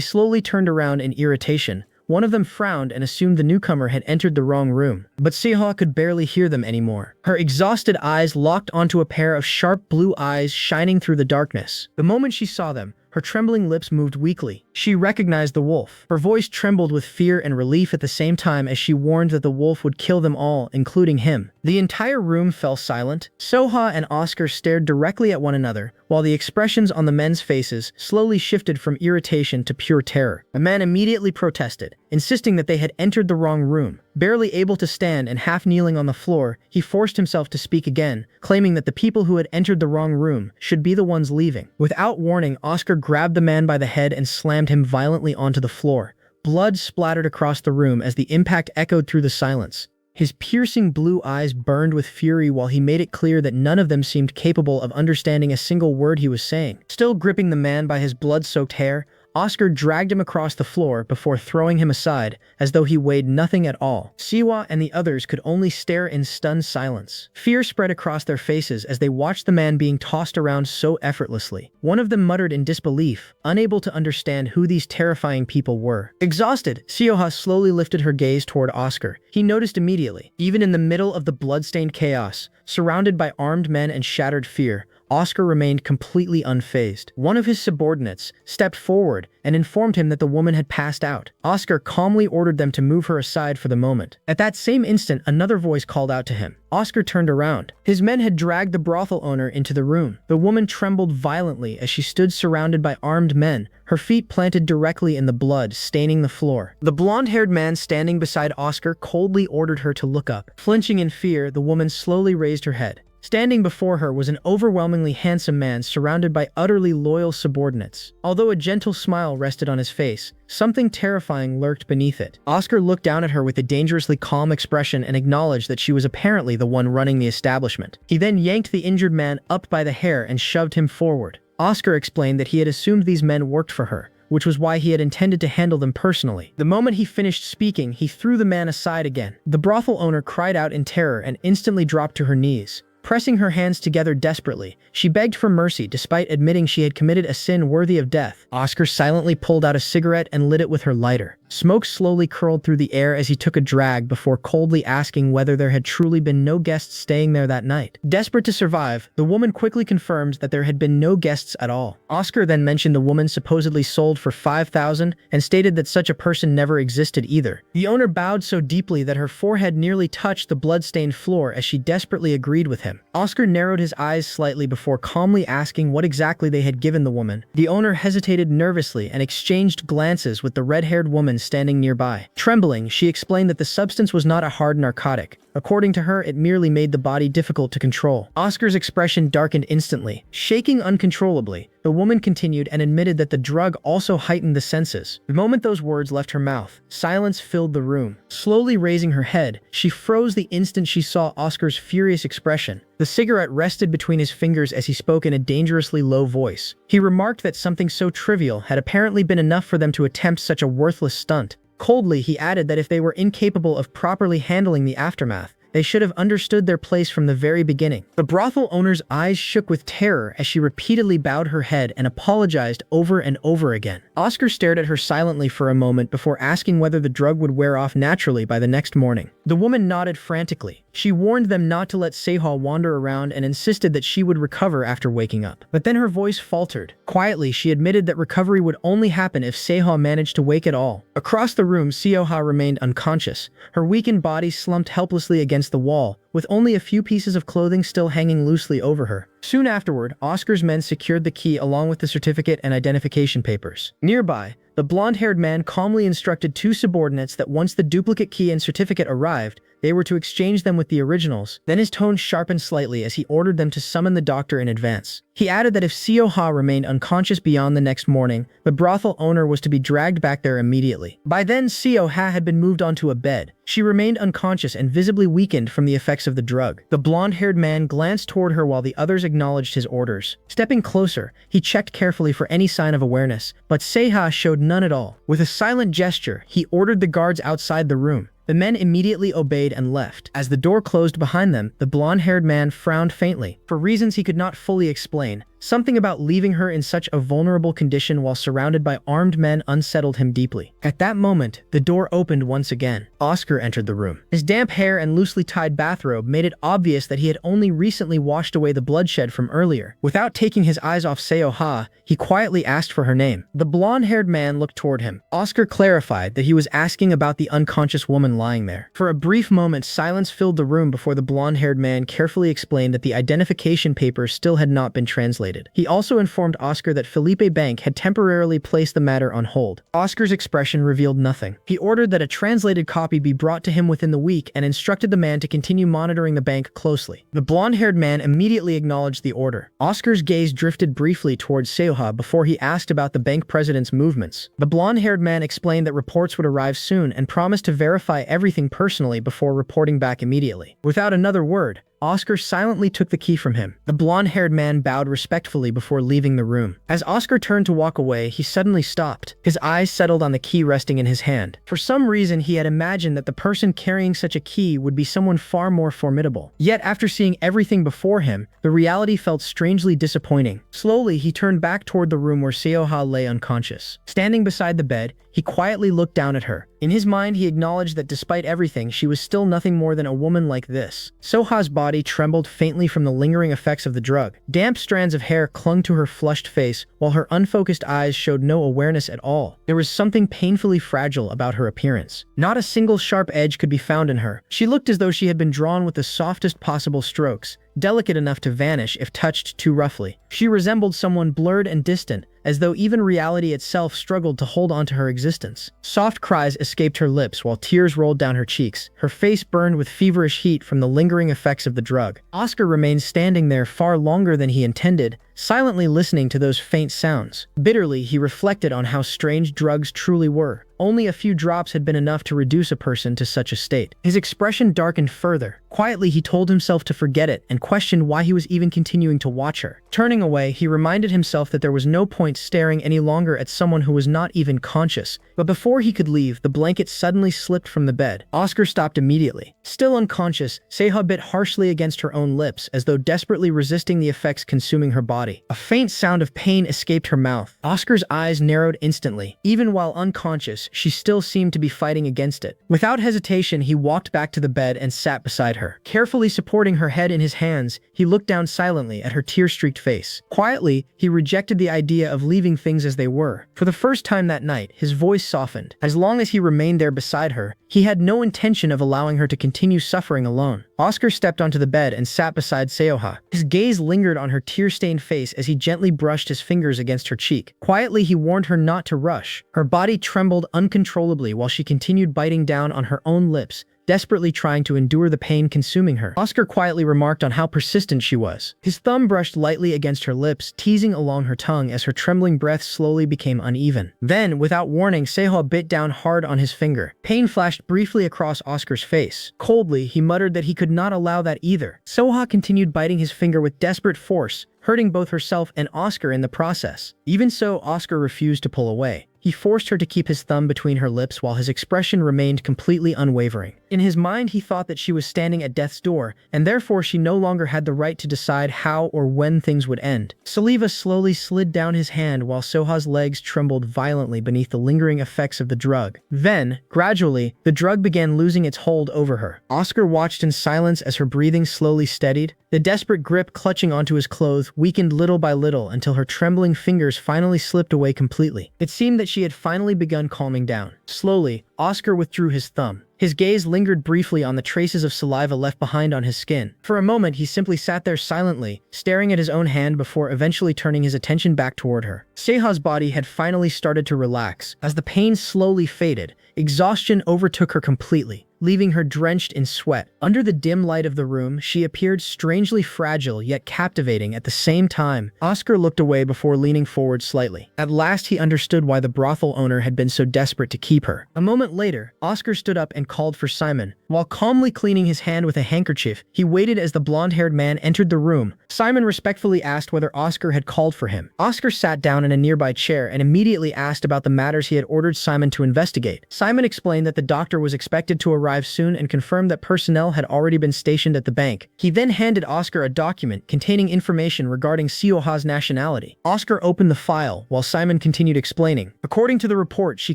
slowly turned around in irritation. One of them frowned and assumed the newcomer had entered the wrong room. But Seo-Ah could barely hear them anymore. Her exhausted eyes locked onto a pair of sharp blue eyes shining through the darkness. The moment she saw them, her trembling lips moved weakly. She recognized the wolf. Her voice trembled with fear and relief at the same time as she warned that the wolf would kill them all, including him. The entire room fell silent. Seo-Ah and Oscar stared directly at one another, while the expressions on the men's faces slowly shifted from irritation to pure terror. A man immediately protested, insisting that they had entered the wrong room. Barely able to stand and half kneeling on the floor, he forced himself to speak again, claiming that the people who had entered the wrong room should be the ones leaving. Without warning, Oscar grabbed the man by the head and slammed him violently onto the floor. Blood splattered across the room as the impact echoed through the silence. His piercing blue eyes burned with fury while he made it clear that none of them seemed capable of understanding a single word he was saying. Still gripping the man by his blood-soaked hair, Oscar dragged him across the floor before throwing him aside, as though he weighed nothing at all. Seo-Ah and the others could only stare in stunned silence. Fear spread across their faces as they watched the man being tossed around so effortlessly. One of them muttered in disbelief, unable to understand who these terrifying people were. Exhausted, Seo-Ah slowly lifted her gaze toward Oscar. He noticed immediately, even in the middle of the blood-stained chaos, surrounded by armed men and shattered fear, Oscar remained completely unfazed. One of his subordinates stepped forward and informed him that the woman had passed out. Oscar calmly ordered them to move her aside for the moment. At that same instant, another voice called out to him. Oscar turned around. His men had dragged the brothel owner into the room. The woman trembled violently as she stood surrounded by armed men, her feet planted directly in the blood staining the floor. The blonde-haired man standing beside Oscar coldly ordered her to look up. Flinching in fear, the woman slowly raised her head. Standing before her was an overwhelmingly handsome man surrounded by utterly loyal subordinates. Although a gentle smile rested on his face, something terrifying lurked beneath it. Oscar looked down at her with a dangerously calm expression and acknowledged that she was apparently the one running the establishment. He then yanked the injured man up by the hair and shoved him forward. Oscar explained that he had assumed these men worked for her, which was why he had intended to handle them personally. The moment he finished speaking, he threw the man aside again. The brothel owner cried out in terror and instantly dropped to her knees. Pressing her hands together desperately, she begged for mercy despite admitting she had committed a sin worthy of death. Oscar silently pulled out a cigarette and lit it with her lighter. Smoke slowly curled through the air as he took a drag before coldly asking whether there had truly been no guests staying there that night. Desperate to survive, the woman quickly confirmed that there had been no guests at all. Oscar then mentioned the woman supposedly sold for $5,000 and stated that such a person never existed either. The owner bowed so deeply that her forehead nearly touched the blood-stained floor as she desperately agreed with him. Oscar narrowed his eyes slightly before calmly asking what exactly they had given the woman. The owner hesitated nervously and exchanged glances with the red-haired woman standing nearby. Trembling, she explained that the substance was not a hard narcotic. According to her, it merely made the body difficult to control. Oscar's expression darkened instantly. Shaking uncontrollably, the woman continued and admitted that the drug also heightened the senses. The moment those words left her mouth, silence filled the room. Slowly raising her head, she froze the instant she saw Oscar's furious expression. The cigarette rested between his fingers as he spoke in a dangerously low voice. He remarked that something so trivial had apparently been enough for them to attempt such a worthless stunt. Coldly, he added that if they were incapable of properly handling the aftermath, they should have understood their place from the very beginning. The brothel owner's eyes shook with terror as she repeatedly bowed her head and apologized over and over again. Oscar stared at her silently for a moment before asking whether the drug would wear off naturally by the next morning. The woman nodded frantically. She warned them not to let Seo-Ah wander around and insisted that she would recover after waking up. But then her voice faltered. Quietly, she admitted that recovery would only happen if Seo-Ah managed to wake at all. Across the room, Seo-Ah remained unconscious. Her weakened body slumped helplessly against the wall, with only a few pieces of clothing still hanging loosely over her. Soon afterward, Oscar's men secured the key along with the certificate and identification papers. Nearby, the blonde-haired man calmly instructed two subordinates that once the duplicate key and certificate arrived, they were to exchange them with the originals. Then his tone sharpened slightly as he ordered them to summon the doctor in advance. He added that if Seo-Ah remained unconscious beyond the next morning, the brothel owner was to be dragged back there immediately. By then, Seo-Ah had been moved onto a bed. She remained unconscious and visibly weakened from the effects of the drug. The blonde-haired man glanced toward her while the others acknowledged his orders. Stepping closer, he checked carefully for any sign of awareness, but Seo-Ah showed none at all. With a silent gesture, he ordered the guards outside the room. The men immediately obeyed and left. As the door closed behind them, the blonde-haired man frowned faintly. For reasons he could not fully explain, something about leaving her in such a vulnerable condition while surrounded by armed men unsettled him deeply. At that moment, the door opened once again. Oscar entered the room. His damp hair and loosely tied bathrobe made it obvious that he had only recently washed away the bloodshed from earlier. Without taking his eyes off Seo-Ah, he quietly asked for her name. The blonde-haired man looked toward him. Oscar clarified that he was asking about the unconscious woman lying there. For a brief moment, silence filled the room before the blonde-haired man carefully explained that the identification papers still had not been translated. He also informed Oscar that Felipe Bank had temporarily placed the matter on hold. Oscar's expression revealed nothing. He ordered that a translated copy be brought to him within the week and instructed the man to continue monitoring the bank closely. The blonde-haired man immediately acknowledged the order. Oscar's gaze drifted briefly towards Seo-Ah before he asked about the bank president's movements. The blonde-haired man explained that reports would arrive soon and promised to verify everything personally before reporting back immediately. Without another word, Oscar silently took the key from him. The blonde-haired man bowed respectfully before leaving the room. As Oscar turned to walk away, he suddenly stopped. His eyes settled on the key resting in his hand. For some reason, he had imagined that the person carrying such a key would be someone far more formidable. Yet, after seeing everything before him, the reality felt strangely disappointing. Slowly, he turned back toward the room where Seo-Ah lay unconscious. Standing beside the bed, he quietly looked down at her. In his mind, he acknowledged that despite everything, she was still nothing more than a woman like this. Seo-Ah's body trembled faintly from the lingering effects of the drug. Damp strands of hair clung to her flushed face, while her unfocused eyes showed no awareness at all. There was something painfully fragile about her appearance. Not a single sharp edge could be found in her. She looked as though she had been drawn with the softest possible strokes, delicate enough to vanish if touched too roughly. She resembled someone blurred and distant, as though even reality itself struggled to hold on to her existence. Soft cries escaped her lips while tears rolled down her cheeks. Her face burned with feverish heat from the lingering effects of the drug. Oscar remained standing there far longer than he intended, silently listening to those faint sounds. Bitterly, he reflected on how strange drugs truly were. Only a few drops had been enough to reduce a person to such a state. His expression darkened further. Quietly, he told himself to forget it and questioned why he was even continuing to watch her. Turning away, he reminded himself that there was no point staring any longer at someone who was not even conscious. But before he could leave, the blanket suddenly slipped from the bed. Oscar stopped immediately. Still unconscious, Seo-Ah bit harshly against her own lips, as though desperately resisting the effects consuming her body. A faint sound of pain escaped her mouth. Oscar's eyes narrowed instantly. Even while unconscious, she still seemed to be fighting against it. Without hesitation, he walked back to the bed and sat beside her. Carefully supporting her head in his hands, he looked down silently at her tear-streaked face. Quietly, he rejected the idea of leaving things as they were. For the first time that night, his voice softened. As long as he remained there beside her, he had no intention of allowing her to continue suffering alone. Oscar stepped onto the bed and sat beside Seo-Ah. His gaze lingered on her tear-stained face as he gently brushed his fingers against her cheek. Quietly, he warned her not to rush. Her body trembled uncontrollably while she continued biting down on her own lips, desperately trying to endure the pain consuming her. Oscar quietly remarked on how persistent she was. His thumb brushed lightly against her lips, teasing along her tongue as her trembling breath slowly became uneven. Then, without warning, Seo-Ah bit down hard on his finger. Pain flashed briefly across Oscar's face. Coldly, he muttered that he could not allow that either. Seo-Ah continued biting his finger with desperate force, hurting both herself and Oscar in the process. Even so, Oscar refused to pull away. He forced her to keep his thumb between her lips while his expression remained completely unwavering. In his mind, he thought that she was standing at death's door, and therefore she no longer had the right to decide how or when things would end. Saliva slowly slid down his hand while Seo-Ah's legs trembled violently beneath the lingering effects of the drug. Then, gradually, the drug began losing its hold over her. Oscar watched in silence as her breathing slowly steadied. The desperate grip clutching onto his clothes weakened little by little until her trembling fingers finally slipped away completely. It seemed that she had finally begun calming down. Slowly, Oscar withdrew his thumb. His gaze lingered briefly on the traces of saliva left behind on his skin. For a moment, he simply sat there silently, staring at his own hand before eventually turning his attention back toward her. Seo-Ah's body had finally started to relax. As the pain slowly faded, exhaustion overtook her completely, leaving her drenched in sweat. Under the dim light of the room, she appeared strangely fragile yet captivating at the same time. Oscar looked away before leaning forward slightly. At last, he understood why the brothel owner had been so desperate to keep her. A moment later, Oscar stood up and called for Simon. While calmly cleaning his hand with a handkerchief, he waited as the blonde-haired man entered the room. Simon respectfully asked whether Oscar had called for him. Oscar sat down in a nearby chair and immediately asked about the matters he had ordered Simon to investigate. Simon explained that the doctor was expected to arrive soon and confirmed that personnel had already been stationed at the bank. He then handed Oscar a document containing information regarding Seo-Ah's nationality. Oscar opened the file while Simon continued explaining. According to the report, she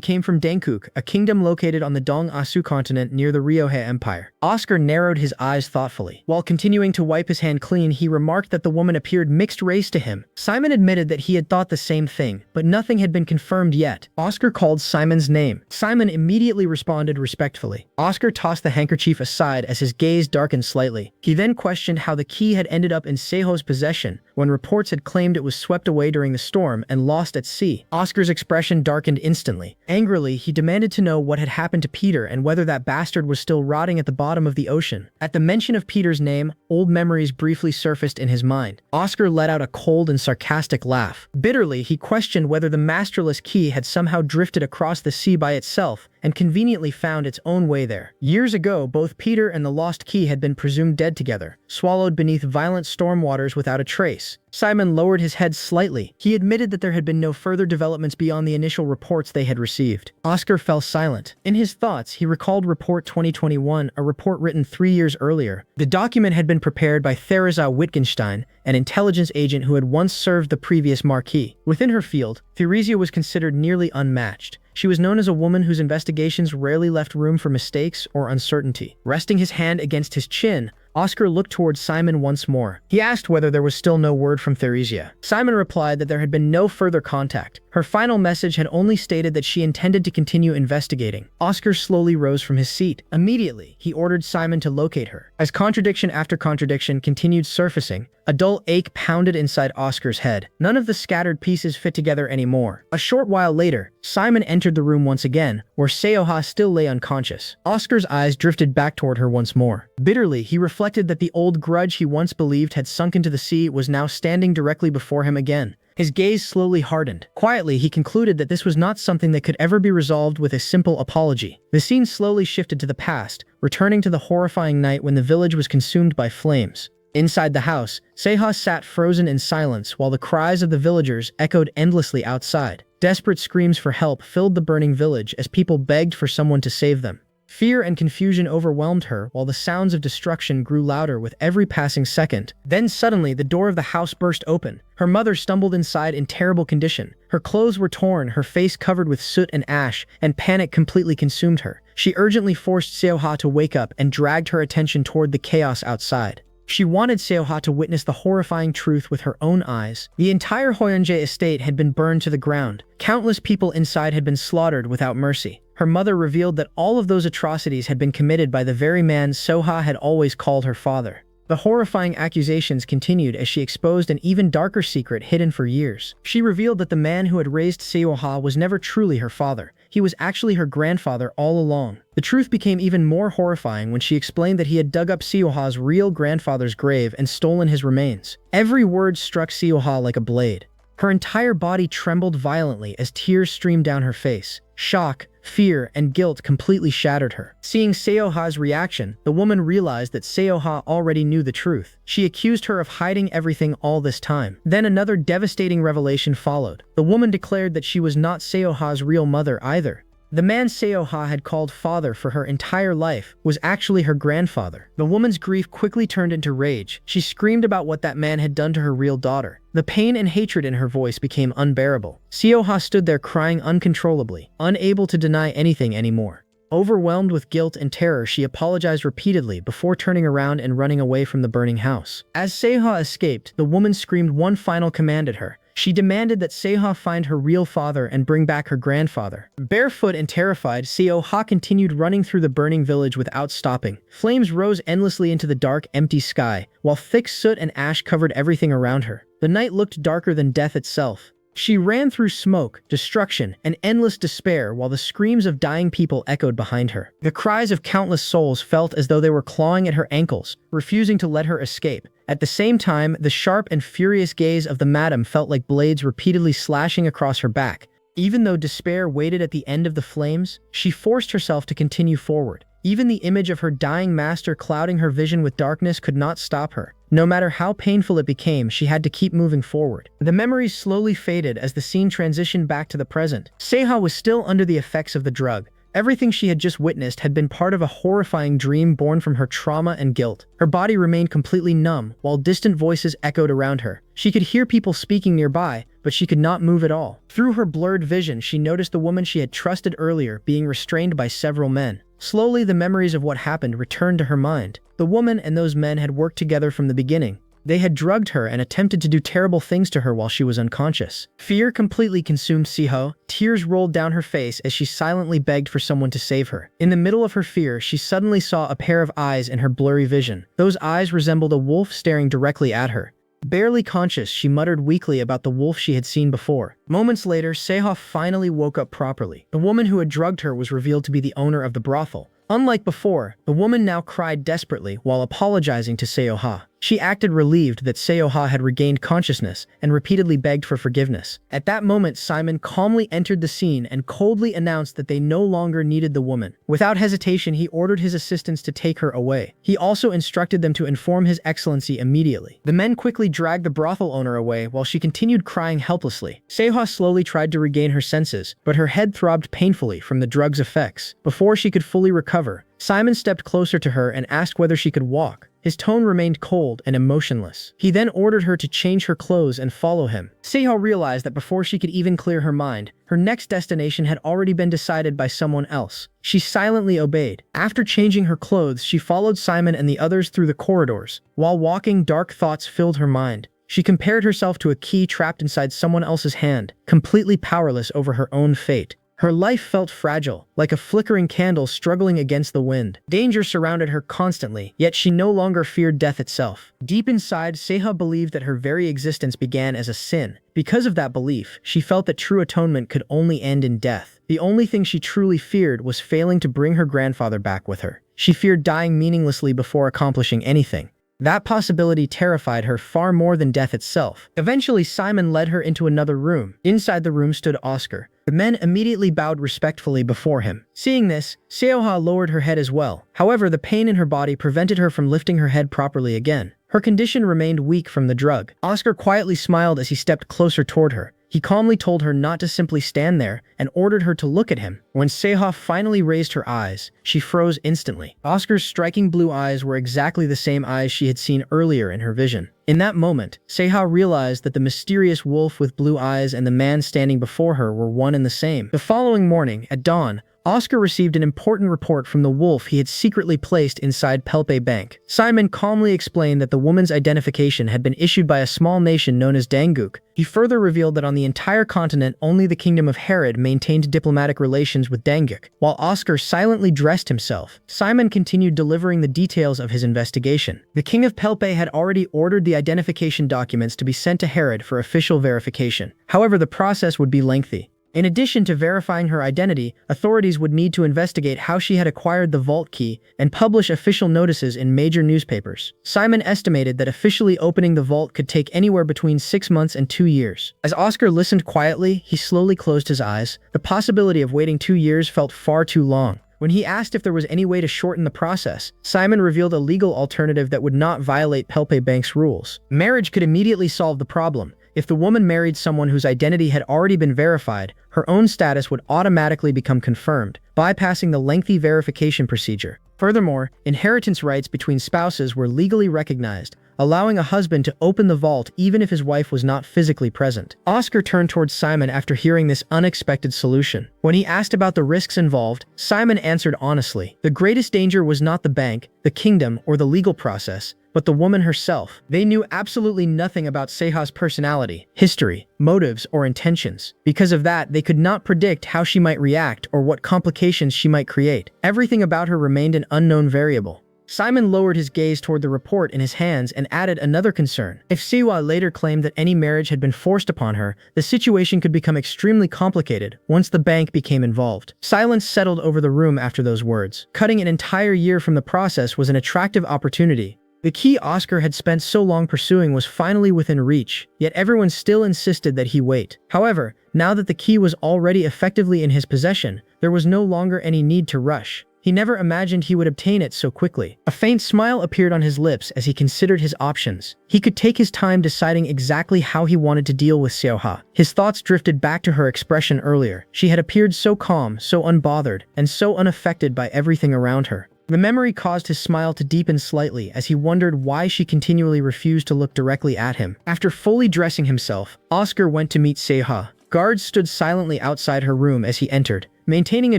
came from Dankuk, a kingdom located on the Dong-Asu continent near the Ryohe Empire. Oscar narrowed his eyes thoughtfully. While continuing to wipe his hand clean, he remarked that the woman appeared mixed race to him. Simon admitted that he had thought the same thing, but nothing had been confirmed yet. Oscar called Simon's name. Simon immediately responded respectfully. Oscar tossed the handkerchief aside as his gaze darkened slightly. He then questioned how the key had ended up in Seo-Ah's possession when reports had claimed it was swept away during the storm and lost at sea. Oscar's expression darkened instantly. Angrily, he demanded to know what had happened to Peter and whether that bastard was still rotting at the bottom of the ocean. At the mention of Peter's name, old memories briefly surfaced in his mind. Oscar let out a cold and sarcastic laugh. Bitterly, he questioned whether the masterless key had somehow drifted across the sea by itself and conveniently found its own way there. Years ago, both Peter and the lost key had been presumed dead together, swallowed beneath violent storm waters without a trace. Simon lowered his head slightly. He admitted that there had been no further developments beyond the initial reports they had received. Oscar fell silent. In his thoughts, he recalled Report 2021, a report written 3 years earlier. The document had been prepared by Theresa Wittgenstein, an intelligence agent who had once served the previous Marquis. Within her field, Theresia was considered nearly unmatched. She was known as a woman whose investigations rarely left room for mistakes or uncertainty. Resting his hand against his chin, Oscar looked towards Simon once more. He asked whether there was still no word from Theresia. Simon replied that there had been no further contact. Her final message had only stated that she intended to continue investigating. Oscar slowly rose from his seat. Immediately, he ordered Simon to locate her. As contradiction after contradiction continued surfacing, a dull ache pounded inside Oscar's head. None of the scattered pieces fit together anymore. A short while later, Simon entered the room once again, where Seo-Ah still lay unconscious. Oscar's eyes drifted back toward her once more. Bitterly, he reflected that the old grudge he once believed had sunk into the sea was now standing directly before him again. His gaze slowly hardened. Quietly, he concluded that this was not something that could ever be resolved with a simple apology. The scene slowly shifted to the past, returning to the horrifying night when the village was consumed by flames. Inside the house, Seo-Ah sat frozen in silence while the cries of the villagers echoed endlessly outside. Desperate screams for help filled the burning village as people begged for someone to save them. Fear and confusion overwhelmed her while the sounds of destruction grew louder with every passing second. Then suddenly, the door of the house burst open. Her mother stumbled inside in terrible condition. Her clothes were torn, her face covered with soot and ash, and panic completely consumed her. She urgently forced Seo-Ah to wake up and dragged her attention toward the chaos outside. She wanted Seo-Ah to witness the horrifying truth with her own eyes. The entire Hoyeonjae estate had been burned to the ground. Countless people inside had been slaughtered without mercy. Her mother revealed that all of those atrocities had been committed by the very man Seo-Ah had always called her father. The horrifying accusations continued as she exposed an even darker secret hidden for years. She revealed that the man who had raised Seo-Ah was never truly her father. He was actually her grandfather all along. The truth became even more horrifying when she explained that he had dug up Seo-Ah's real grandfather's grave and stolen his remains. Every word struck Seo-Ah like a blade. Her entire body trembled violently as tears streamed down her face. Shock, fear, and guilt completely shattered her. Seeing Seo-Ah's reaction, the woman realized that Seo-Ah already knew the truth. She accused her of hiding everything all this time. Then another devastating revelation followed. The woman declared that she was not Seo-Ah's real mother either. The man Seo-Ah had called father for her entire life was actually her grandfather. The woman's grief quickly turned into rage. She screamed about what that man had done to her real daughter. The pain and hatred in her voice became unbearable. Seo-Ah stood there crying uncontrollably, unable to deny anything anymore. Overwhelmed with guilt and terror, she apologized repeatedly before turning around and running away from the burning house. As Seo-Ah escaped, the woman screamed one final command at her. She demanded that Seo-Ah find her real father and bring back her grandfather. Barefoot and terrified, Seo-Ah continued running through the burning village without stopping. Flames rose endlessly into the dark, empty sky, while thick soot and ash covered everything around her. The night looked darker than death itself. She ran through smoke, destruction, and endless despair while the screams of dying people echoed behind her. The cries of countless souls felt as though they were clawing at her ankles, refusing to let her escape. At the same time, the sharp and furious gaze of the madam felt like blades repeatedly slashing across her back. Even though despair waited at the end of the flames, she forced herself to continue forward. Even the image of her dying master clouding her vision with darkness could not stop her. No matter how painful it became, she had to keep moving forward. The memories slowly faded as the scene transitioned back to the present. Seo-Ah was still under the effects of the drug. Everything she had just witnessed had been part of a horrifying dream born from her trauma and guilt. Her body remained completely numb, while distant voices echoed around her. She could hear people speaking nearby, but she could not move at all. Through her blurred vision, she noticed the woman she had trusted earlier being restrained by several men. Slowly, the memories of what happened returned to her mind. The woman and those men had worked together from the beginning. They had drugged her and attempted to do terrible things to her while she was unconscious. Fear completely consumed Seo-Ah. Tears rolled down her face as she silently begged for someone to save her. In the middle of her fear, she suddenly saw a pair of eyes in her blurry vision. Those eyes resembled a wolf staring directly at her. Barely conscious, she muttered weakly about the wolf she had seen before. Moments later, Seo-Ah finally woke up properly. The woman who had drugged her was revealed to be the owner of the brothel. Unlike before, the woman now cried desperately while apologizing to Seo-Ah. She acted relieved that Seo-Ah had regained consciousness and repeatedly begged for forgiveness. At that moment, Simon calmly entered the scene and coldly announced that they no longer needed the woman. Without hesitation, he ordered his assistants to take her away. He also instructed them to inform His Excellency immediately. The men quickly dragged the brothel owner away while she continued crying helplessly. Seo-Ah slowly tried to regain her senses, but her head throbbed painfully from the drug's effects. Before she could fully recover, Simon stepped closer to her and asked whether she could walk. His tone remained cold and emotionless. He then ordered her to change her clothes and follow him. Seo-Ah realized that before she could even clear her mind, her next destination had already been decided by someone else. She silently obeyed. After changing her clothes, she followed Simon and the others through the corridors. While walking, dark thoughts filled her mind. She compared herself to a key trapped inside someone else's hand, completely powerless over her own fate. Her life felt fragile, like a flickering candle struggling against the wind. Danger surrounded her constantly, yet she no longer feared death itself. Deep inside, Seo-Ah believed that her very existence began as a sin. Because of that belief, she felt that true atonement could only end in death. The only thing she truly feared was failing to bring her grandfather back with her. She feared dying meaninglessly before accomplishing anything. That possibility terrified her far more than death itself. Eventually, Simon led her into another room. Inside the room stood Oscar. The men immediately bowed respectfully before him. Seeing this, Seo-Ah lowered her head as well. However, the pain in her body prevented her from lifting her head properly again. Her condition remained weak from the drug. Oscar quietly smiled as he stepped closer toward her. He calmly told her not to simply stand there and ordered her to look at him. When Seo-Ah finally raised her eyes, she froze instantly. Oscar's striking blue eyes were exactly the same eyes she had seen earlier in her vision. In that moment, Seo-Ah realized that the mysterious wolf with blue eyes and the man standing before her were one and the same. The following morning, at dawn, Oscar received an important report from the wolf he had secretly placed inside Pelpe Bank. Simon calmly explained that the woman's identification had been issued by a small nation known as Danguk. He further revealed that on the entire continent, only the kingdom of Herod maintained diplomatic relations with Danguk. While Oscar silently dressed himself, Simon continued delivering the details of his investigation. The king of Pelpe had already ordered the identification documents to be sent to Herod for official verification. However, the process would be lengthy. In addition to verifying her identity, authorities would need to investigate how she had acquired the vault key and publish official notices in major newspapers. Simon estimated that officially opening the vault could take anywhere between 6 months and 2 years. As Oscar listened quietly, he slowly closed his eyes. The possibility of waiting 2 years felt far too long. When he asked if there was any way to shorten the process, Simon revealed a legal alternative that would not violate Pelpe Bank's rules. Marriage could immediately solve the problem, if the woman married someone whose identity had already been verified, her own status would automatically become confirmed, bypassing the lengthy verification procedure. Furthermore, inheritance rights between spouses were legally recognized, allowing a husband to open the vault even if his wife was not physically present. Oscar turned towards Simon after hearing this unexpected solution. When he asked about the risks involved, Simon answered honestly. The greatest danger was not the bank, the kingdom, or the legal process, but the woman herself. They knew absolutely nothing about Seo-Ah's personality, history, motives, or intentions. Because of that, they could not predict how she might react or what complications she might create. Everything about her remained an unknown variable. Simon lowered his gaze toward the report in his hands and added another concern. If Seo-Ah later claimed that any marriage had been forced upon her, the situation could become extremely complicated once the bank became involved. Silence settled over the room after those words. Cutting an entire year from the process was an attractive opportunity. The key Oscar had spent so long pursuing was finally within reach, yet everyone still insisted that he wait. However, now that the key was already effectively in his possession, there was no longer any need to rush. He never imagined he would obtain it so quickly. A faint smile appeared on his lips as he considered his options. He could take his time deciding exactly how he wanted to deal with Seo-Ah. His thoughts drifted back to her expression earlier. She had appeared so calm, so unbothered, and so unaffected by everything around her. The memory caused his smile to deepen slightly as he wondered why she continually refused to look directly at him. After fully dressing himself, Oscar went to meet Seo-Ah. Guards stood silently outside her room as he entered. Maintaining a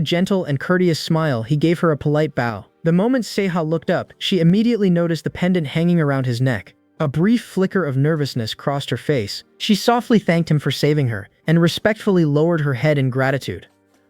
gentle and courteous smile, he gave her a polite bow. The moment Seo-Ah looked up, she immediately noticed the pendant hanging around his neck. A brief flicker of nervousness crossed her face. She softly thanked him for saving her, and respectfully lowered her head in gratitude.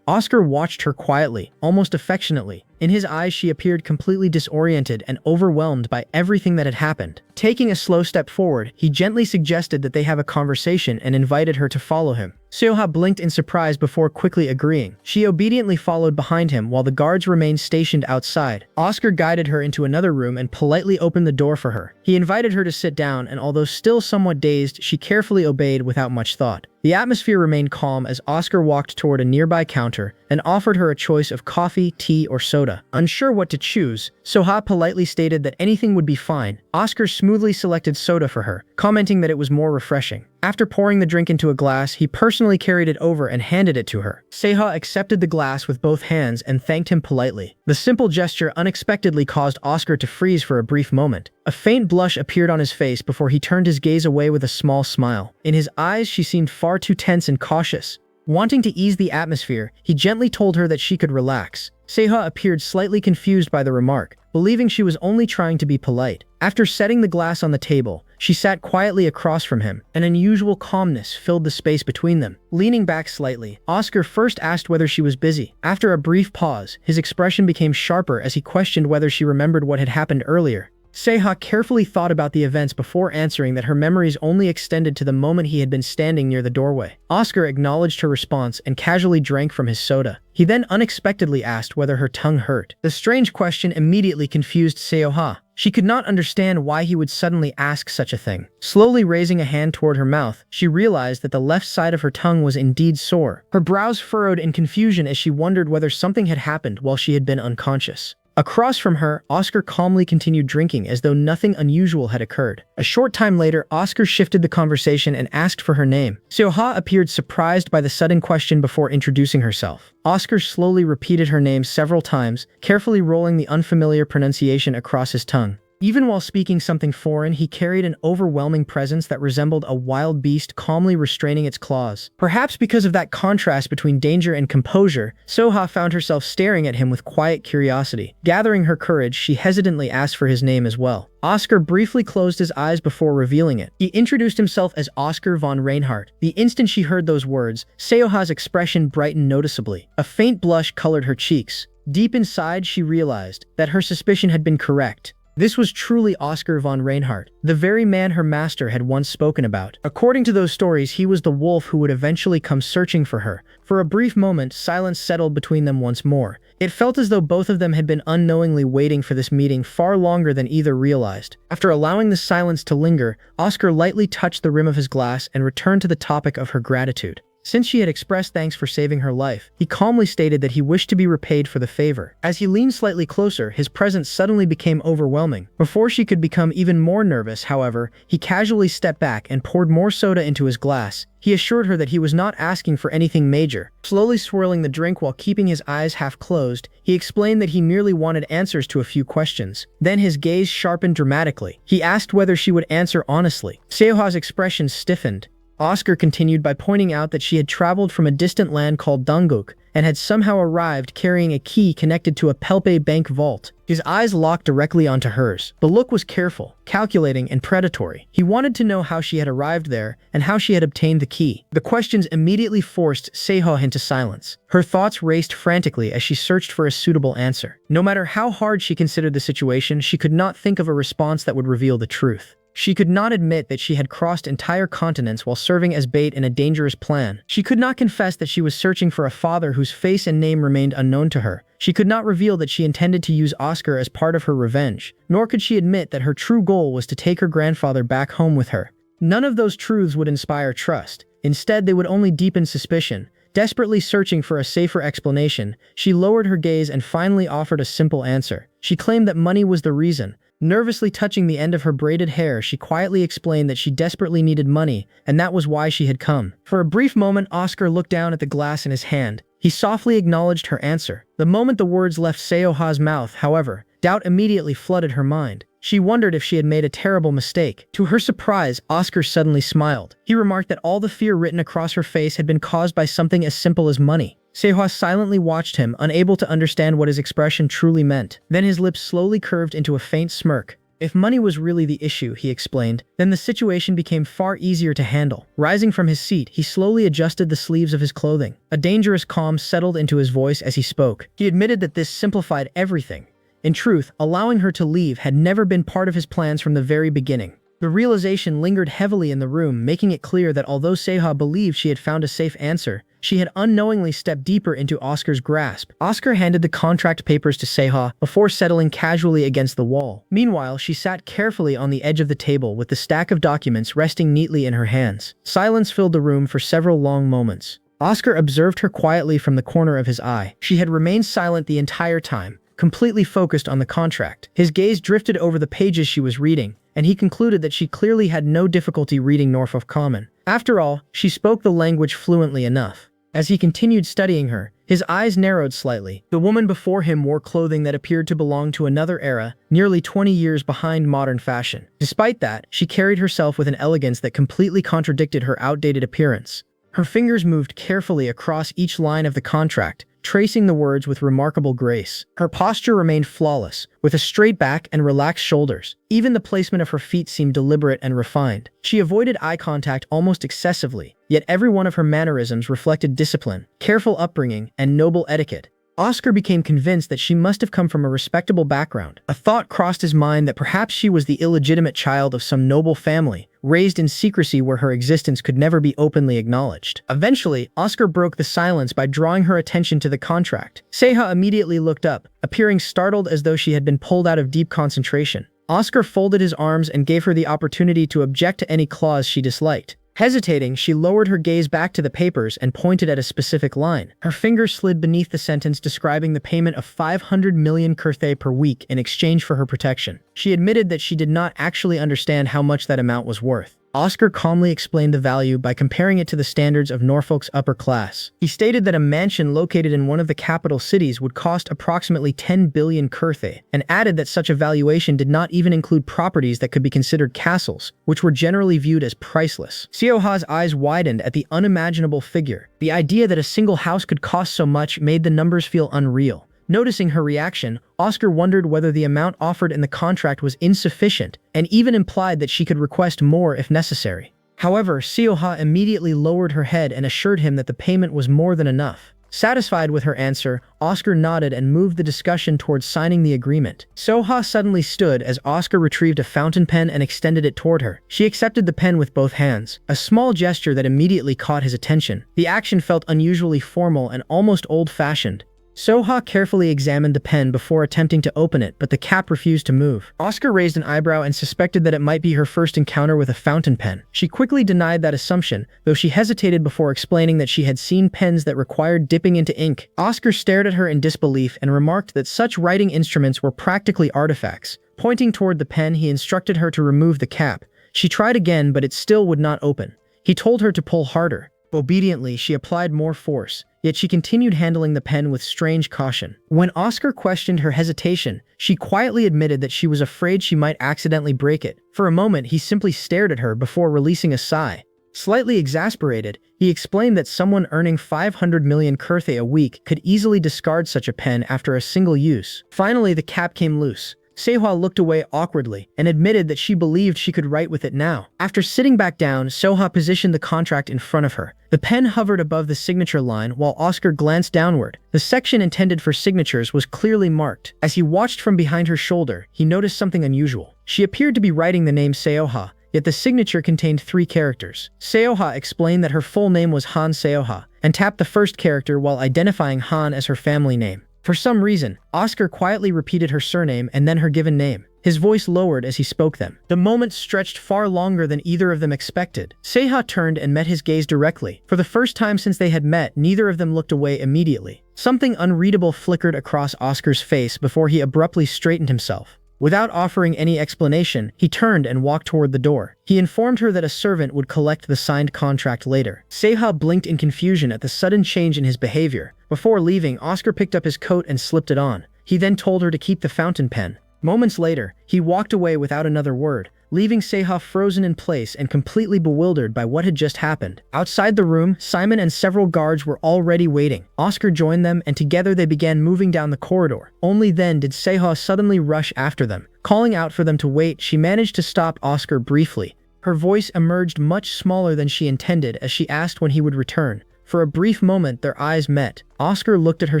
Oscar watched her quietly, almost affectionately. In his eyes, she appeared completely disoriented and overwhelmed by everything that had happened. Taking a slow step forward, he gently suggested that they have a conversation and invited her to follow him. Seo-Ah blinked in surprise before quickly agreeing. She obediently followed behind him while the guards remained stationed outside. Oscar guided her into another room and politely opened the door for her. He invited her to sit down, and although still somewhat dazed, she carefully obeyed without much thought. The atmosphere remained calm as Oscar walked toward a nearby counter and offered her a choice of coffee, tea, or soda. Unsure what to choose, Seo-Ah politely stated that anything would be fine. Oscar smoothly selected soda for her, commenting that it was more refreshing. After pouring the drink into a glass, he personally carried it over and handed it to her. Seo-Ah accepted the glass with both hands and thanked him politely. The simple gesture unexpectedly caused Oscar to freeze for a brief moment. A faint blush appeared on his face before he turned his gaze away with a small smile. In his eyes, she seemed far too tense and cautious. Wanting to ease the atmosphere, he gently told her that she could relax. Seo-Ah appeared slightly confused by the remark, believing she was only trying to be polite. After setting the glass on the table, she sat quietly across from him. An unusual calmness filled the space between them. Leaning back slightly, Oscar first asked whether she was busy. After a brief pause, his expression became sharper as he questioned whether she remembered what had happened earlier. Seo-Ah carefully thought about the events before answering that her memories only extended to the moment he had been standing near the doorway. Oscar acknowledged her response and casually drank from his soda. He then unexpectedly asked whether her tongue hurt. The strange question immediately confused Seo-Ah. She could not understand why he would suddenly ask such a thing. Slowly raising a hand toward her mouth, she realized that the left side of her tongue was indeed sore. Her brows furrowed in confusion as she wondered whether something had happened while she had been unconscious. Across from her, Oscar calmly continued drinking as though nothing unusual had occurred. A short time later, Oscar shifted the conversation and asked for her name. Seo-Ah appeared surprised by the sudden question before introducing herself. Oscar slowly repeated her name several times, carefully rolling the unfamiliar pronunciation across his tongue. Even while speaking something foreign, he carried an overwhelming presence that resembled a wild beast calmly restraining its claws. Perhaps because of that contrast between danger and composure, Seo-Ah found herself staring at him with quiet curiosity. Gathering her courage, she hesitantly asked for his name as well. Oscar briefly closed his eyes before revealing it. He introduced himself as Oscar von Reichinhardt. The instant she heard those words, Seo-Ah's expression brightened noticeably. A faint blush colored her cheeks. Deep inside, she realized that her suspicion had been correct. This was truly Oscar von Reichinhardt, the very man her master had once spoken about. According to those stories, he was the wolf who would eventually come searching for her. For a brief moment, silence settled between them once more. It felt as though both of them had been unknowingly waiting for this meeting far longer than either realized. After allowing the silence to linger, Oscar lightly touched the rim of his glass and returned to the topic of her gratitude. Since she had expressed thanks for saving her life, he calmly stated that he wished to be repaid for the favor. As he leaned slightly closer, his presence suddenly became overwhelming. Before she could become even more nervous, however, he casually stepped back and poured more soda into his glass. He assured her that he was not asking for anything major. Slowly swirling the drink while keeping his eyes half closed, he explained that he merely wanted answers to a few questions. Then his gaze sharpened dramatically. He asked whether she would answer honestly. Seo-Ah's expression stiffened. Oscar continued by pointing out that she had traveled from a distant land called Dongguk and had somehow arrived carrying a key connected to a Pelpe bank vault. His eyes locked directly onto hers. The look was careful, calculating, and predatory. He wanted to know how she had arrived there and how she had obtained the key. The questions immediately forced Seo-Ah into silence. Her thoughts raced frantically as she searched for a suitable answer. No matter how hard she considered the situation, she could not think of a response that would reveal the truth. She could not admit that she had crossed entire continents while serving as bait in a dangerous plan. She could not confess that she was searching for a father whose face and name remained unknown to her. She could not reveal that she intended to use Oscar as part of her revenge, nor could she admit that her true goal was to take her grandfather back home with her. None of those truths would inspire trust. Instead, they would only deepen suspicion. Desperately searching for a safer explanation, she lowered her gaze and finally offered a simple answer. She claimed that money was the reason. Nervously touching the end of her braided hair, she quietly explained that she desperately needed money, and that was why she had come. For a brief moment, Oscar looked down at the glass in his hand. He softly acknowledged her answer. The moment the words left Seo-Ah's mouth, however, doubt immediately flooded her mind. She wondered if she had made a terrible mistake. To her surprise, Oscar suddenly smiled. He remarked that all the fear written across her face had been caused by something as simple as money. Seo-Ah silently watched him, unable to understand what his expression truly meant. Then his lips slowly curved into a faint smirk. If money was really the issue, he explained, then the situation became far easier to handle. Rising from his seat, he slowly adjusted the sleeves of his clothing. A dangerous calm settled into his voice as he spoke. He admitted that this simplified everything. In truth, allowing her to leave had never been part of his plans from the very beginning. The realization lingered heavily in the room, making it clear that although Seo-Ah believed she had found a safe answer, she had unknowingly stepped deeper into Oscar's grasp. Oscar handed the contract papers to Seo-Ah before settling casually against the wall. Meanwhile, she sat carefully on the edge of the table with the stack of documents resting neatly in her hands. Silence filled the room for several long moments. Oscar observed her quietly from the corner of his eye. She had remained silent the entire time, completely focused on the contract. His gaze drifted over the pages she was reading, and he concluded that she clearly had no difficulty reading Norfolk Common. After all, she spoke the language fluently enough. As he continued studying her, his eyes narrowed slightly. The woman before him wore clothing that appeared to belong to another era, nearly 20 years behind modern fashion. Despite that, she carried herself with an elegance that completely contradicted her outdated appearance. Her fingers moved carefully across each line of the contract, tracing the words with remarkable grace. Her posture remained flawless, with a straight back and relaxed shoulders. Even the placement of her feet seemed deliberate and refined. She avoided eye contact almost excessively, yet every one of her mannerisms reflected discipline, careful upbringing, and noble etiquette. Oscar became convinced that she must have come from a respectable background. A thought crossed his mind that perhaps she was the illegitimate child of some noble family, raised in secrecy where her existence could never be openly acknowledged. Eventually, Oscar broke the silence by drawing her attention to the contract. Seo-Ah immediately looked up, appearing startled as though she had been pulled out of deep concentration. Oscar folded his arms and gave her the opportunity to object to any clause she disliked. Hesitating, she lowered her gaze back to the papers and pointed at a specific line. Her finger slid beneath the sentence describing the payment of 500 million kurthe per week in exchange for her protection. She admitted that she did not actually understand how much that amount was worth. Oscar calmly explained the value by comparing it to the standards of Norfolk's upper class. He stated that a mansion located in one of the capital cities would cost approximately 10 billion kurthe, and added that such a valuation did not even include properties that could be considered castles, which were generally viewed as priceless. Seo-Ah's eyes widened at the unimaginable figure. The idea that a single house could cost so much made the numbers feel unreal. Noticing her reaction, Oscar wondered whether the amount offered in the contract was insufficient, and even implied that she could request more if necessary. However, Seo-Ah immediately lowered her head and assured him that the payment was more than enough. Satisfied with her answer, Oscar nodded and moved the discussion towards signing the agreement. Seo-Ah suddenly stood as Oscar retrieved a fountain pen and extended it toward her. She accepted the pen with both hands, a small gesture that immediately caught his attention. The action felt unusually formal and almost old-fashioned. Seo-Ah carefully examined the pen before attempting to open it, but the cap refused to move. Oscar raised an eyebrow and suspected that it might be her first encounter with a fountain pen. She quickly denied that assumption, though she hesitated before explaining that she had seen pens that required dipping into ink. Oscar stared at her in disbelief and remarked that such writing instruments were practically artifacts. Pointing toward the pen, he instructed her to remove the cap. She tried again, but it still would not open. He told her to pull harder. Obediently, she applied more force, yet she continued handling the pen with strange caution. When Oscar questioned her hesitation, she quietly admitted that she was afraid she might accidentally break it. For a moment, he simply stared at her before releasing a sigh. Slightly exasperated, he explained that someone earning 500 million kurthe a week could easily discard such a pen after a single use. Finally, the cap came loose. Seo-Ah looked away awkwardly and admitted that she believed she could write with it now. After sitting back down, Seo-Ah positioned the contract in front of her. The pen hovered above the signature line while Oscar glanced downward. The section intended for signatures was clearly marked. As he watched from behind her shoulder, he noticed something unusual. She appeared to be writing the name Seo-Ah, yet the signature contained 3 characters. Seo-Ah explained that her full name was Han Seo-Ah and tapped the first character while identifying Han as her family name. For some reason, Oscar quietly repeated her surname and then her given name. His voice lowered as he spoke them. The moment stretched far longer than either of them expected. Seo-Ah turned and met his gaze directly. For the first time since they had met, neither of them looked away immediately. Something unreadable flickered across Oscar's face before he abruptly straightened himself. Without offering any explanation, he turned and walked toward the door. He informed her that a servant would collect the signed contract later. Seo-Ah blinked in confusion at the sudden change in his behavior. Before leaving, Oscar picked up his coat and slipped it on. He then told her to keep the fountain pen. Moments later, he walked away without another word, leaving Seo-Ah frozen in place and completely bewildered by what had just happened. Outside the room, Simon and several guards were already waiting. Oscar joined them, and together they began moving down the corridor. Only then did Seo-Ah suddenly rush after them. Calling out for them to wait, she managed to stop Oscar briefly. Her voice emerged much smaller than she intended as she asked when he would return. For a brief moment, their eyes met. Oscar looked at her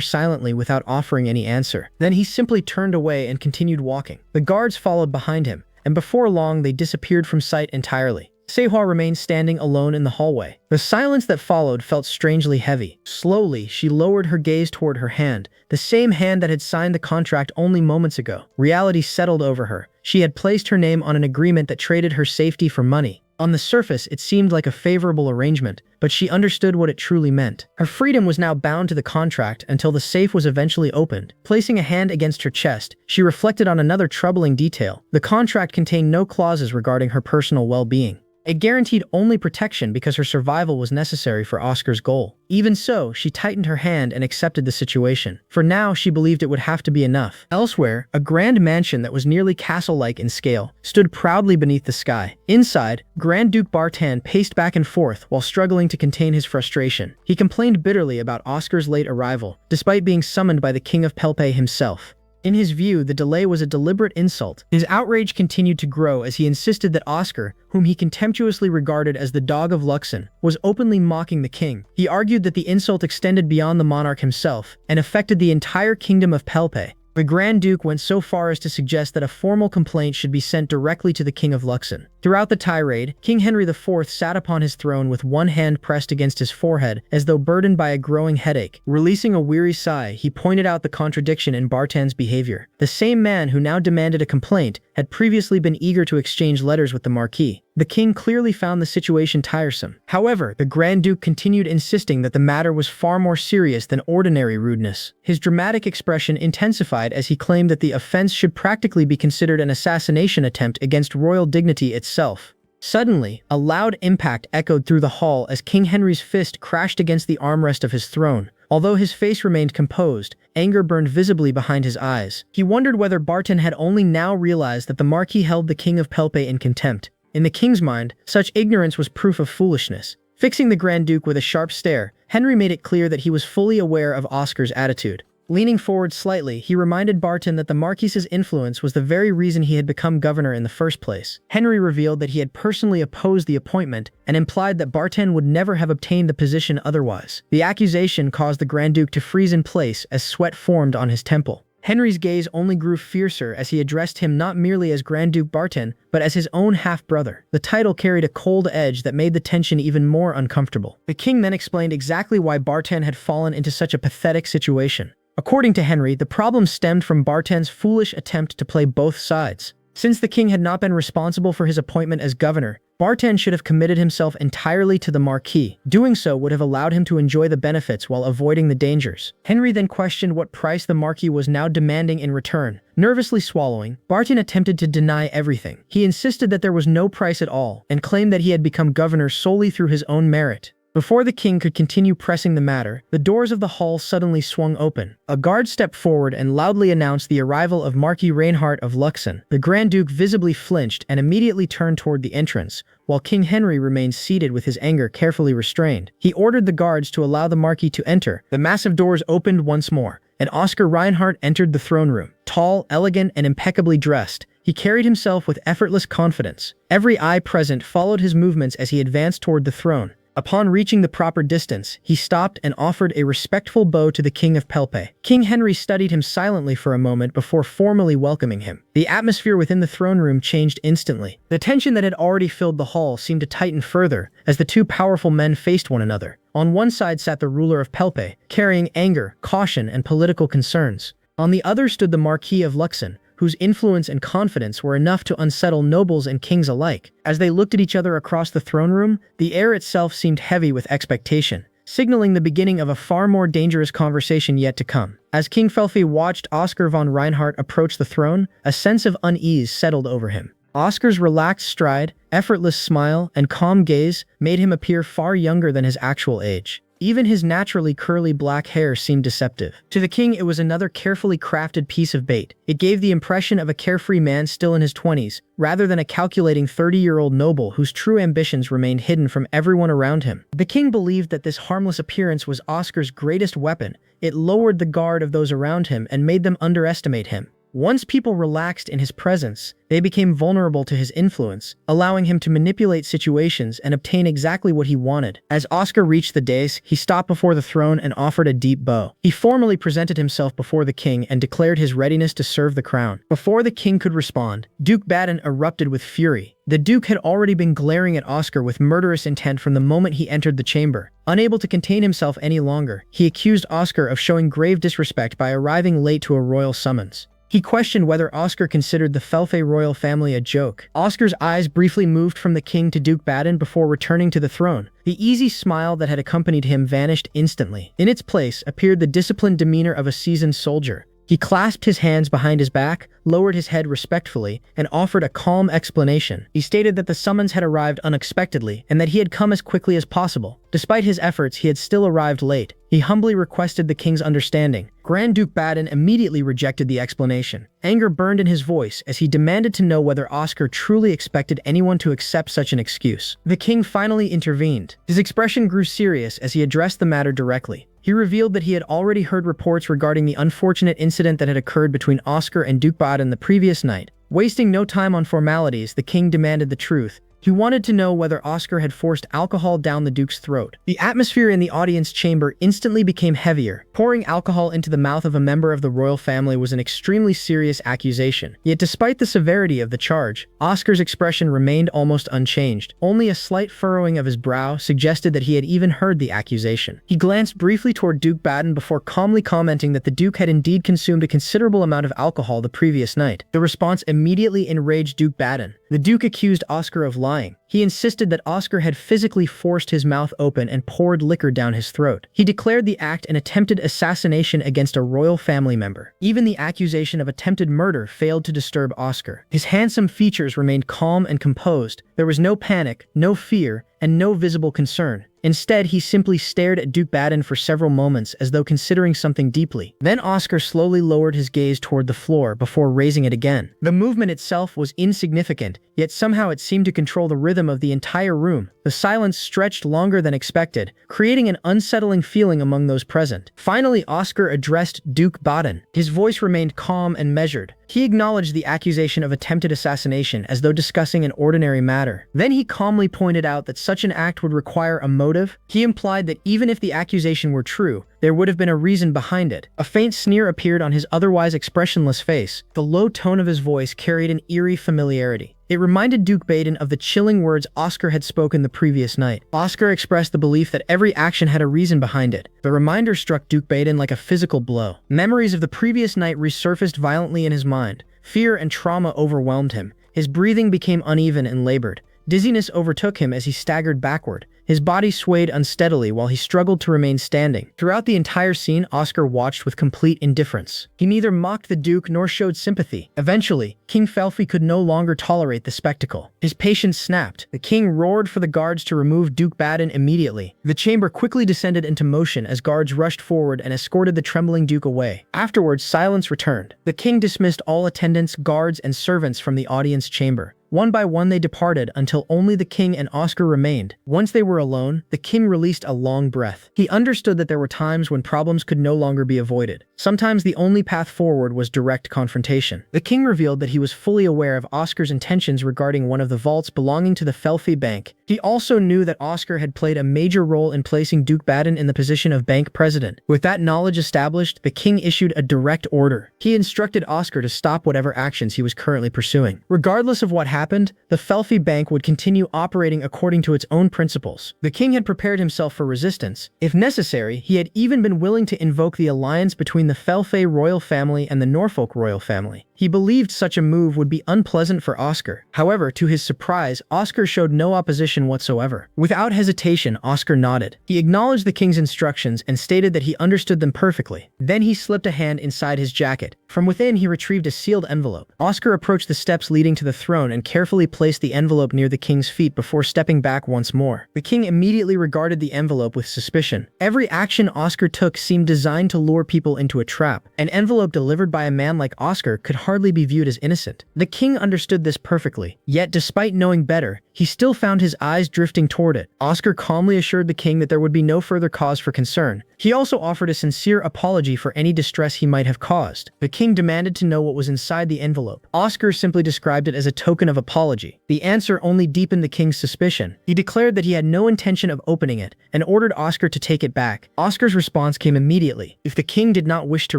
silently without offering any answer. Then he simply turned away and continued walking. The guards followed behind him, and before long they disappeared from sight entirely. Seo-Ah remained standing alone in the hallway. The silence that followed felt strangely heavy. Slowly, she lowered her gaze toward her hand, the same hand that had signed the contract only moments ago. Reality settled over her. She had placed her name on an agreement that traded her safety for money. On the surface, it seemed like a favorable arrangement, but she understood what it truly meant. Her freedom was now bound to the contract until the safe was eventually opened. Placing a hand against her chest, she reflected on another troubling detail. The contract contained no clauses regarding her personal well-being. It guaranteed only protection because her survival was necessary for Oscar's goal. Even so, she tightened her hand and accepted the situation. For now, she believed it would have to be enough. Elsewhere, a grand mansion that was nearly castle-like in scale stood proudly beneath the sky. Inside, Grand Duke Bartan paced back and forth while struggling to contain his frustration. He complained bitterly about Oscar's late arrival, despite being summoned by the King of Pelpe himself. In his view, the delay was a deliberate insult. His outrage continued to grow as he insisted that Oscar, whom he contemptuously regarded as the dog of Luxon, was openly mocking the king. He argued that the insult extended beyond the monarch himself and affected the entire kingdom of Pelpe. The Grand Duke went so far as to suggest that a formal complaint should be sent directly to the King of Luxon. Throughout the tirade, King Henry IV sat upon his throne with one hand pressed against his forehead as though burdened by a growing headache. Releasing a weary sigh, he pointed out the contradiction in Bartan's behavior. The same man who now demanded a complaint had previously been eager to exchange letters with the Marquis. The king clearly found the situation tiresome. However, the Grand Duke continued insisting that the matter was far more serious than ordinary rudeness. His dramatic expression intensified as he claimed that the offense should practically be considered an assassination attempt against royal dignity itself. Suddenly, a loud impact echoed through the hall as King Henry's fist crashed against the armrest of his throne. Although his face remained composed, anger burned visibly behind his eyes. He wondered whether Bartan had only now realized that the Marquis held the King of Pelpe in contempt. In the king's mind, such ignorance was proof of foolishness. Fixing the Grand Duke with a sharp stare, Henry made it clear that he was fully aware of Oscar's attitude. Leaning forward slightly, he reminded Bartan that the Marquis's influence was the very reason he had become governor in the first place. Henry revealed that he had personally opposed the appointment and implied that Bartan would never have obtained the position otherwise. The accusation caused the Grand Duke to freeze in place as sweat formed on his temple. Henry's gaze only grew fiercer as he addressed him not merely as Grand Duke Bartan, but as his own half-brother. The title carried a cold edge that made the tension even more uncomfortable. The king then explained exactly why Bartan had fallen into such a pathetic situation. According to Henry, the problem stemmed from Barton's foolish attempt to play both sides. Since the king had not been responsible for his appointment as governor, Barton should have committed himself entirely to the Marquis. Doing so would have allowed him to enjoy the benefits while avoiding the dangers. Henry then questioned what price the Marquis was now demanding in return. Nervously swallowing, Barton attempted to deny everything. He insisted that there was no price at all, and claimed that he had become governor solely through his own merit. Before the king could continue pressing the matter, the doors of the hall suddenly swung open. A guard stepped forward and loudly announced the arrival of Marquis Reichinhardt of Luxon. The Grand Duke visibly flinched and immediately turned toward the entrance, while King Henry remained seated with his anger carefully restrained. He ordered the guards to allow the Marquis to enter. The massive doors opened once more, and Oscar Reichinhardt entered the throne room. Tall, elegant, and impeccably dressed, he carried himself with effortless confidence. Every eye present followed his movements as he advanced toward the throne. Upon reaching the proper distance, he stopped and offered a respectful bow to the King of Pelpe. King Henry studied him silently for a moment before formally welcoming him. The atmosphere within the throne room changed instantly. The tension that had already filled the hall seemed to tighten further as the two powerful men faced one another. On one side sat the ruler of Pelpe, carrying anger, caution, and political concerns. On the other stood the Marquis of Luxon, whose influence and confidence were enough to unsettle nobles and kings alike. As they looked at each other across the throne room, the air itself seemed heavy with expectation, signaling the beginning of a far more dangerous conversation yet to come. As King Felfe watched Oscar von Reichinhardt approach the throne, a sense of unease settled over him. Oscar's relaxed stride, effortless smile, and calm gaze made him appear far younger than his actual age. Even his naturally curly black hair seemed deceptive. To the king, it was another carefully crafted piece of bait. It gave the impression of a carefree man still in his 20s, rather than a calculating 30-year-old noble whose true ambitions remained hidden from everyone around him. The king believed that this harmless appearance was Oscar's greatest weapon. It lowered the guard of those around him and made them underestimate him. Once people relaxed in his presence, they became vulnerable to his influence, allowing him to manipulate situations and obtain exactly what he wanted. As Oscar reached the dais, he stopped before the throne and offered a deep bow. He formally presented himself before the king and declared his readiness to serve the crown. Before the king could respond, Duke Baden erupted with fury. The Duke had already been glaring at Oscar with murderous intent from the moment he entered the chamber. Unable to contain himself any longer, he accused Oscar of showing grave disrespect by arriving late to a royal summons. He questioned whether Oscar considered the Felfe royal family a joke. Oscar's eyes briefly moved from the king to Duke Baden before returning to the throne. The easy smile that had accompanied him vanished instantly. In its place appeared the disciplined demeanor of a seasoned soldier. He clasped his hands behind his back, lowered his head respectfully, and offered a calm explanation. He stated that the summons had arrived unexpectedly and that he had come as quickly as possible. Despite his efforts, he had still arrived late. He humbly requested the king's understanding. Grand Duke Baden immediately rejected the explanation. Anger burned in his voice as he demanded to know whether Oscar truly expected anyone to accept such an excuse. The king finally intervened. His expression grew serious as he addressed the matter directly. He revealed that he had already heard reports regarding the unfortunate incident that had occurred between Oscar and Duke Baden the previous night. Wasting no time on formalities, the king demanded the truth. He wanted to know whether Oscar had forced alcohol down the Duke's throat. The atmosphere in the audience chamber instantly became heavier. Pouring alcohol into the mouth of a member of the royal family was an extremely serious accusation. Yet despite the severity of the charge, Oscar's expression remained almost unchanged. Only a slight furrowing of his brow suggested that he had even heard the accusation. He glanced briefly toward Duke Baden before calmly commenting that the Duke had indeed consumed a considerable amount of alcohol the previous night. The response immediately enraged Duke Baden. The Duke accused Oscar of lying. He insisted that Oscar had physically forced his mouth open and poured liquor down his throat. He declared the act an attempted assassination against a royal family member. Even the accusation of attempted murder failed to disturb Oscar. His handsome features remained calm and composed. There was no panic, no fear, and no visible concern. Instead, he simply stared at Duke Baden for several moments as though considering something deeply. Then Oscar slowly lowered his gaze toward the floor before raising it again. The movement itself was insignificant, yet somehow it seemed to control the rhythm of the entire room. The silence stretched longer than expected, creating an unsettling feeling among those present. Finally, Oscar addressed Duke Baden. His voice remained calm and measured. He acknowledged the accusation of attempted assassination as though discussing an ordinary matter. Then he calmly pointed out that such an act would require a motive. He implied that even if the accusation were true, there would have been a reason behind it. A faint sneer appeared on his otherwise expressionless face. The low tone of his voice carried an eerie familiarity. It reminded Duke Baden of the chilling words Oscar had spoken the previous night. Oscar expressed the belief that every action had a reason behind it. The reminder struck Duke Baden like a physical blow. Memories of the previous night resurfaced violently in his mind. Fear and trauma overwhelmed him. His breathing became uneven and labored. Dizziness overtook him as he staggered backward. His body swayed unsteadily while he struggled to remain standing. Throughout the entire scene, Oscar watched with complete indifference. He neither mocked the Duke nor showed sympathy. Eventually, King Felfie could no longer tolerate the spectacle. His patience snapped. The king roared for the guards to remove Duke Baden immediately. The chamber quickly descended into motion as guards rushed forward and escorted the trembling Duke away. Afterwards, silence returned. The king dismissed all attendants, guards, and servants from the audience chamber. One by one they departed until only the king and Oscar remained. Once they were alone, the king released a long breath. He understood that there were times when problems could no longer be avoided. Sometimes the only path forward was direct confrontation. The king revealed that he was fully aware of Oscar's intentions regarding one of the vaults belonging to the Felfie Bank. He also knew that Oscar had played a major role in placing Duke Baden in the position of bank president. With that knowledge established, the king issued a direct order. He instructed Oscar to stop whatever actions he was currently pursuing. Regardless of what happened, the Felfie Bank would continue operating according to its own principles. The king had prepared himself for resistance. If necessary, he had even been willing to invoke the alliance between the Felfie royal family and the Norfolk royal family. He believed such a move would be unpleasant for Oscar. However, to his surprise, Oscar showed no opposition whatsoever. Without hesitation, Oscar nodded. He acknowledged the king's instructions and stated that he understood them perfectly. Then he slipped a hand inside his jacket. From within, he retrieved a sealed envelope. Oscar approached the steps leading to the throne and carefully placed the envelope near the king's feet before stepping back once more. The king immediately regarded the envelope with suspicion. Every action Oscar took seemed designed to lure people into a trap. An envelope delivered by a man like Oscar could hardly be viewed as innocent. The king understood this perfectly. Yet, despite knowing better, he still found his eyes drifting toward it. Oscar calmly assured the king that there would be no further cause for concern. He also offered a sincere apology for any distress he might have caused. The king demanded to know what was inside the envelope. Oscar simply described it as a token of apology. The answer only deepened the king's suspicion. He declared that he had no intention of opening it and ordered Oscar to take it back. Oscar's response came immediately. If the king did not wish to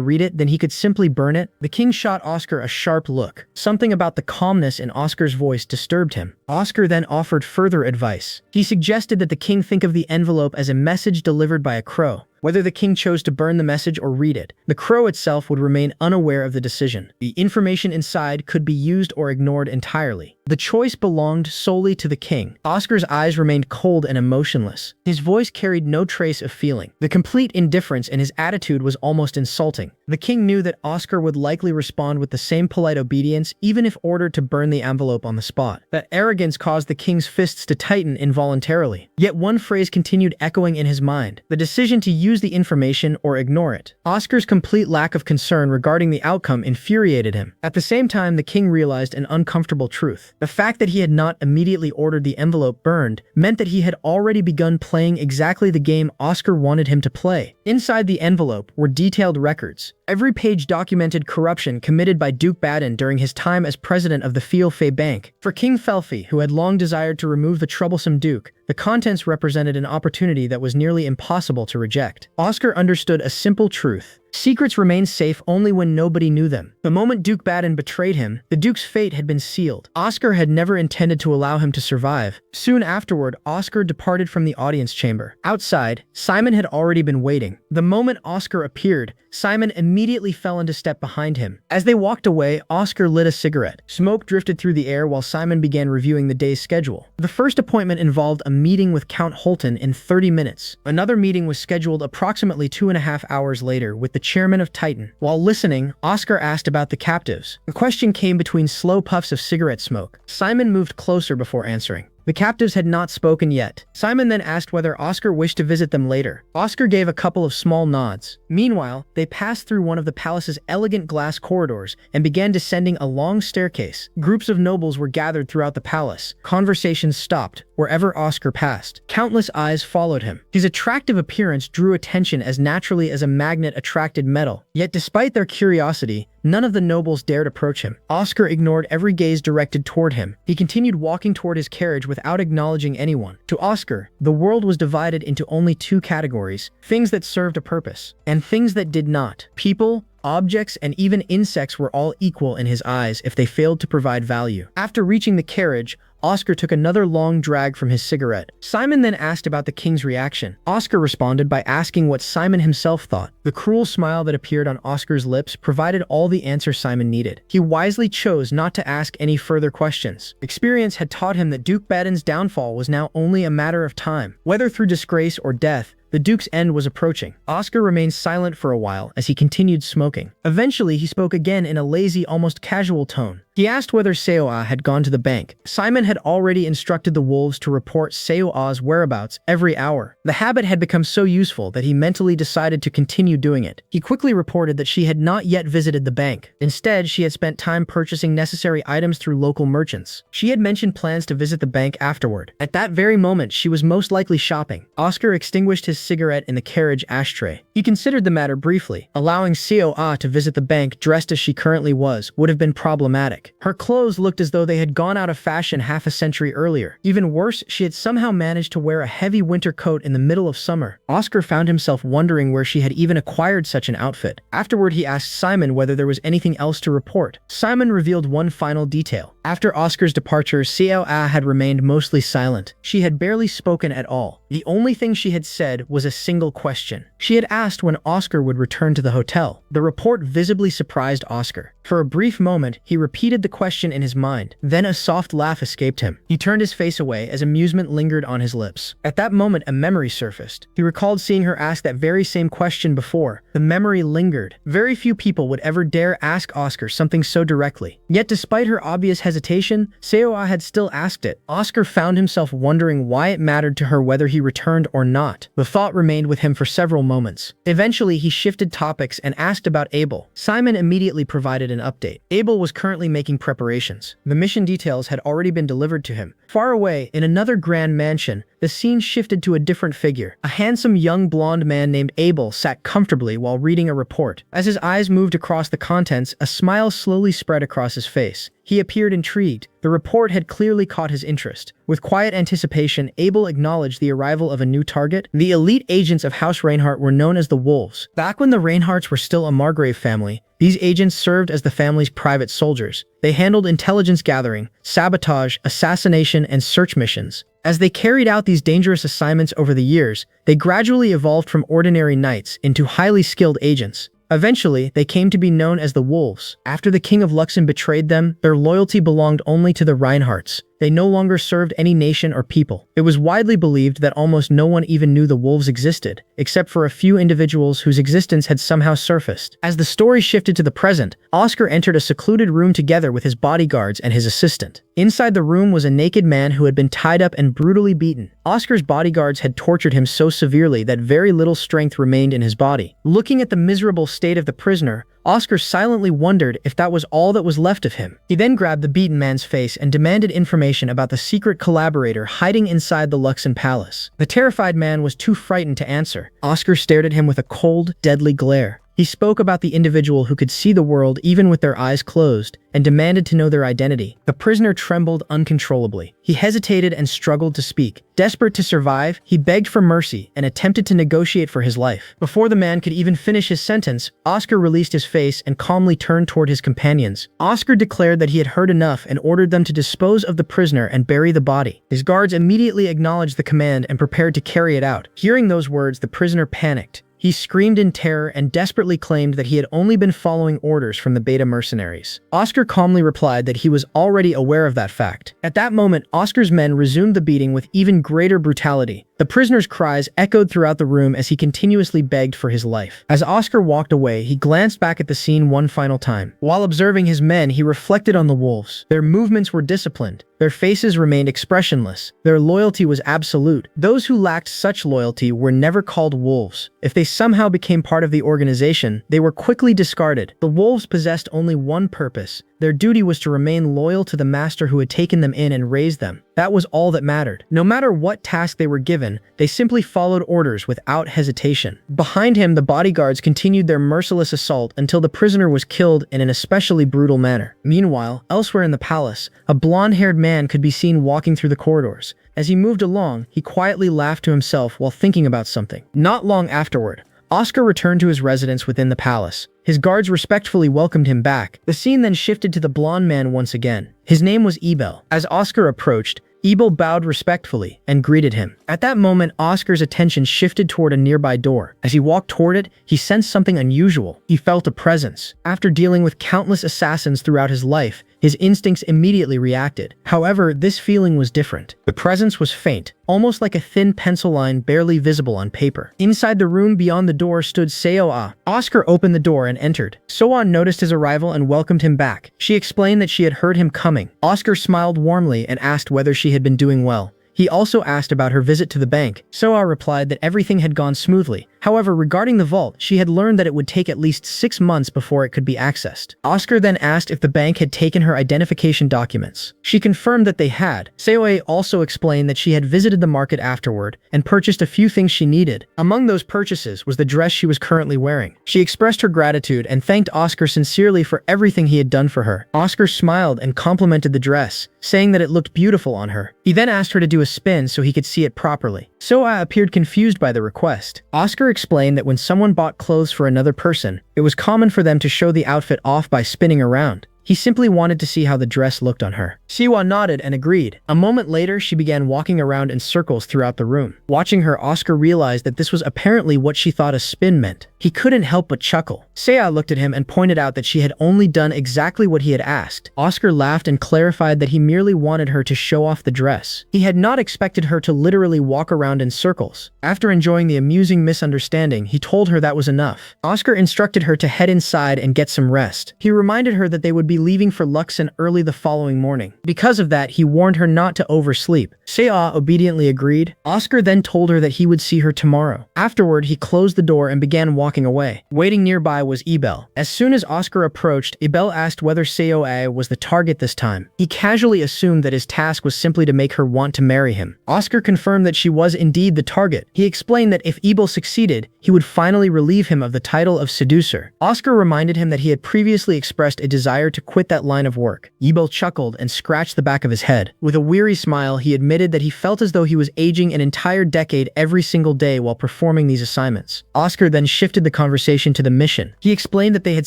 read it, then he could simply burn it. The king shot Oscar a sharp look. Something about the calmness in Oscar's voice disturbed him. Oscar then offered further advice. He suggested that the king think of the envelope as a message delivered by a crow. Whether the king chose to burn the message or read it, the crow itself would remain unaware of the decision. The information inside could be used or ignored entirely. The choice belonged solely to the king. Oscar's eyes remained cold and emotionless. His voice carried no trace of feeling. The complete indifference in his attitude was almost insulting. The king knew that Oscar would likely respond with the same polite obedience even if ordered to burn the envelope on the spot. That arrogance caused the king's fists to tighten involuntarily. Yet one phrase continued echoing in his mind: the decision to use the information or ignore it. Oscar's complete lack of concern regarding the outcome infuriated him. At the same time, the king realized an uncomfortable truth. The fact that he had not immediately ordered the envelope burned meant that he had already begun playing exactly the game Oscar wanted him to play. Inside the envelope were detailed records. Every page documented corruption committed by Duke Baden during his time as president of the Felfie Bank. For King Felfie, who had long desired to remove the troublesome Duke, the contents represented an opportunity that was nearly impossible to reject. Oscar understood a simple truth. Secrets remain safe only when nobody knew them. The moment Duke Baden betrayed him, the Duke's fate had been sealed. Oscar had never intended to allow him to survive. Soon afterward, Oscar departed from the audience chamber. Outside, Simon had already been waiting. The moment Oscar appeared, Simon immediately fell into step behind him. As they walked away, Oscar lit a cigarette. Smoke drifted through the air while Simon began reviewing the day's schedule. The first appointment involved a meeting with Count Holton in 30 minutes. Another meeting was scheduled approximately 2.5 hours later with the chairman of Titan. While listening, Oscar asked about the captives. The question came between slow puffs of cigarette smoke. Simon moved closer before answering. The captives had not spoken yet. Simon then asked whether Oscar wished to visit them later. Oscar gave a couple of small nods. Meanwhile, they passed through one of the palace's elegant glass corridors and began descending a long staircase. Groups of nobles were gathered throughout the palace. Conversations stopped wherever Oscar passed. Countless eyes followed him. His attractive appearance drew attention as naturally as a magnet attracted metal. Yet despite their curiosity, none of the nobles dared approach him. Oscar ignored every gaze directed toward him. He continued walking toward his carriage without acknowledging anyone. To Oscar, the world was divided into only two categories: things that served a purpose and things that did not. People Objects and even insects were all equal in his eyes if they failed to provide value. After reaching the carriage, Oscar took another long drag from his cigarette. Simon then asked about the king's reaction. Oscar responded by asking what Simon himself thought. The cruel smile that appeared on Oscar's lips provided all the answers Simon needed. He wisely chose not to ask any further questions. Experience had taught him that Duke Baden's downfall was now only a matter of time. Whether through disgrace or death, the Duke's end was approaching. Oscar remained silent for a while as he continued smoking. Eventually, he spoke again in a lazy, almost casual tone. He asked whether Seo-Ah had gone to the bank. Simon had already instructed the wolves to report Seo-Ah's whereabouts every hour. The habit had become so useful that he mentally decided to continue doing it. He quickly reported that she had not yet visited the bank. Instead, she had spent time purchasing necessary items through local merchants. She had mentioned plans to visit the bank afterward. At that very moment, she was most likely shopping. Oscar extinguished his cigarette in the carriage ashtray. He considered the matter briefly. Allowing Seo-Ah to visit the bank dressed as she currently was would have been problematic. Her clothes looked as though they had gone out of fashion half a century earlier. Even worse, she had somehow managed to wear a heavy winter coat in the middle of summer. Oscar found himself wondering where she had even acquired such an outfit. Afterward, he asked Simon whether there was anything else to report. Simon revealed one final detail. After Oscar's departure, Seo-Ah had remained mostly silent. She had barely spoken at all. The only thing she had said was a single question. She had asked when Oscar would return to the hotel. The report visibly surprised Oscar. For a brief moment, he repeated the question in his mind. Then a soft laugh escaped him. He turned his face away as amusement lingered on his lips. At that moment, a memory surfaced. He recalled seeing her ask that very same question before. The memory lingered. Very few people would ever dare ask Oscar something so directly. Yet despite her obvious hesitation, Seo-Ah had still asked it. Oscar found himself wondering why it mattered to her whether he returned or not. The thought remained with him for several moments. Eventually, he shifted topics and asked about Abel. Simon immediately provided an update. Abel was currently making preparations. The mission details had already been delivered to him. Far away, in another grand mansion, the scene shifted to a different figure. A handsome young blonde man named Abel sat comfortably while reading a report. As his eyes moved across the contents, a smile slowly spread across his face. He appeared intrigued. The report had clearly caught his interest. With quiet anticipation, Abel acknowledged the arrival of a new target. The elite agents of House Reichinhardt were known as the Wolves. Back when the Reinhardts were still a Margrave family, these agents served as the family's private soldiers. They handled intelligence gathering, sabotage, assassination, and search missions. As they carried out these dangerous assignments over the years, they gradually evolved from ordinary knights into highly skilled agents. Eventually, they came to be known as the Wolves. After the King of Luxon betrayed them, their loyalty belonged only to the Reinhardts. They no longer served any nation or people. It was widely believed that almost no one even knew the wolves existed, except for a few individuals whose existence had somehow surfaced. As the story shifted to the present, Oscar entered a secluded room together with his bodyguards and his assistant. Inside the room was a naked man who had been tied up and brutally beaten. Oscar's bodyguards had tortured him so severely that very little strength remained in his body. Looking at the miserable state of the prisoner, Oscar silently wondered if that was all that was left of him. He then grabbed the beaten man's face and demanded information about the secret collaborator hiding inside the Luxon Palace. The terrified man was too frightened to answer. Oscar stared at him with a cold, deadly glare. He spoke about the individual who could see the world even with their eyes closed, and demanded to know their identity. The prisoner trembled uncontrollably. He hesitated and struggled to speak. Desperate to survive, he begged for mercy and attempted to negotiate for his life. Before the man could even finish his sentence, Oscar released his face and calmly turned toward his companions. Oscar declared that he had heard enough and ordered them to dispose of the prisoner and bury the body. His guards immediately acknowledged the command and prepared to carry it out. Hearing those words, the prisoner panicked. He screamed in terror and desperately claimed that he had only been following orders from the beta mercenaries. Oscar calmly replied that he was already aware of that fact. At that moment, Oscar's men resumed the beating with even greater brutality. The prisoner's cries echoed throughout the room as he continuously begged for his life. As Oscar walked away, he glanced back at the scene one final time. While observing his men, he reflected on the wolves. Their movements were disciplined. Their faces remained expressionless. Their loyalty was absolute. Those who lacked such loyalty were never called wolves. If they somehow became part of the organization, they were quickly discarded. The wolves possessed only one purpose. Their duty was to remain loyal to the master who had taken them in and raised them. That was all that mattered. No matter what task they were given, they simply followed orders without hesitation. Behind him, the bodyguards continued their merciless assault until the prisoner was killed in an especially brutal manner. Meanwhile, elsewhere in the palace, a blonde-haired man could be seen walking through the corridors. As he moved along, he quietly laughed to himself while thinking about something. Not long afterward, Oscar returned to his residence within the palace. His guards respectfully welcomed him back. The scene then shifted to the blonde man once again. His name was Ebel. As Oscar approached, Ebel bowed respectfully and greeted him. At that moment, Oscar's attention shifted toward a nearby door. As he walked toward it, he sensed something unusual. He felt a presence. After dealing with countless assassins throughout his life, his instincts immediately reacted. However, this feeling was different. The presence was faint, almost like a thin pencil line barely visible on paper. Inside the room beyond the door stood Seo-Ah. Oscar opened the door and entered. Seo-Ah noticed his arrival and welcomed him back. She explained that she had heard him coming. Oscar smiled warmly and asked whether she had been doing well. He also asked about her visit to the bank. Seo-Ah replied that everything had gone smoothly. However, regarding the vault, she had learned that it would take at least 6 months before it could be accessed. Oscar then asked if the bank had taken her identification documents. She confirmed that they had. Seo-Ah also explained that she had visited the market afterward and purchased a few things she needed. Among those purchases was the dress she was currently wearing. She expressed her gratitude and thanked Oscar sincerely for everything he had done for her. Oscar smiled and complimented the dress, saying that it looked beautiful on her. He then asked her to do a spin so he could see it properly. Seo-Ah appeared confused by the request. Oscar explained that when someone bought clothes for another person, it was common for them to show the outfit off by spinning around. He simply wanted to see how the dress looked on her. Seo-Ah nodded and agreed. A moment later, she began walking around in circles throughout the room. Watching her, Oscar realized that this was apparently what she thought a spin meant. He couldn't help but chuckle. Seo-Ah looked at him and pointed out that she had only done exactly what he had asked. Oscar laughed and clarified that he merely wanted her to show off the dress. He had not expected her to literally walk around in circles. After enjoying the amusing misunderstanding, he told her that was enough. Oscar instructed her to head inside and get some rest. He reminded her that they would be leaving for Luxon early the following morning. Because of that, he warned her not to oversleep. Seo-Ah obediently agreed. Oscar then told her that he would see her tomorrow. Afterward, he closed the door and began walking away. Waiting nearby was Ebel. As soon as Oscar approached, Ebel asked whether Seo-Ah was the target this time. He casually assumed that his task was simply to make her want to marry him. Oscar confirmed that she was indeed the target. He explained that if Ebel succeeded, he would finally relieve him of the title of seducer. Oscar reminded him that he had previously expressed a desire to quit that line of work. Ebel chuckled and scratched the back of his head. With a weary smile, he admitted that he felt as though he was aging an entire decade every single day while performing these assignments. Oscar then shifted the conversation to the mission. He explained that they had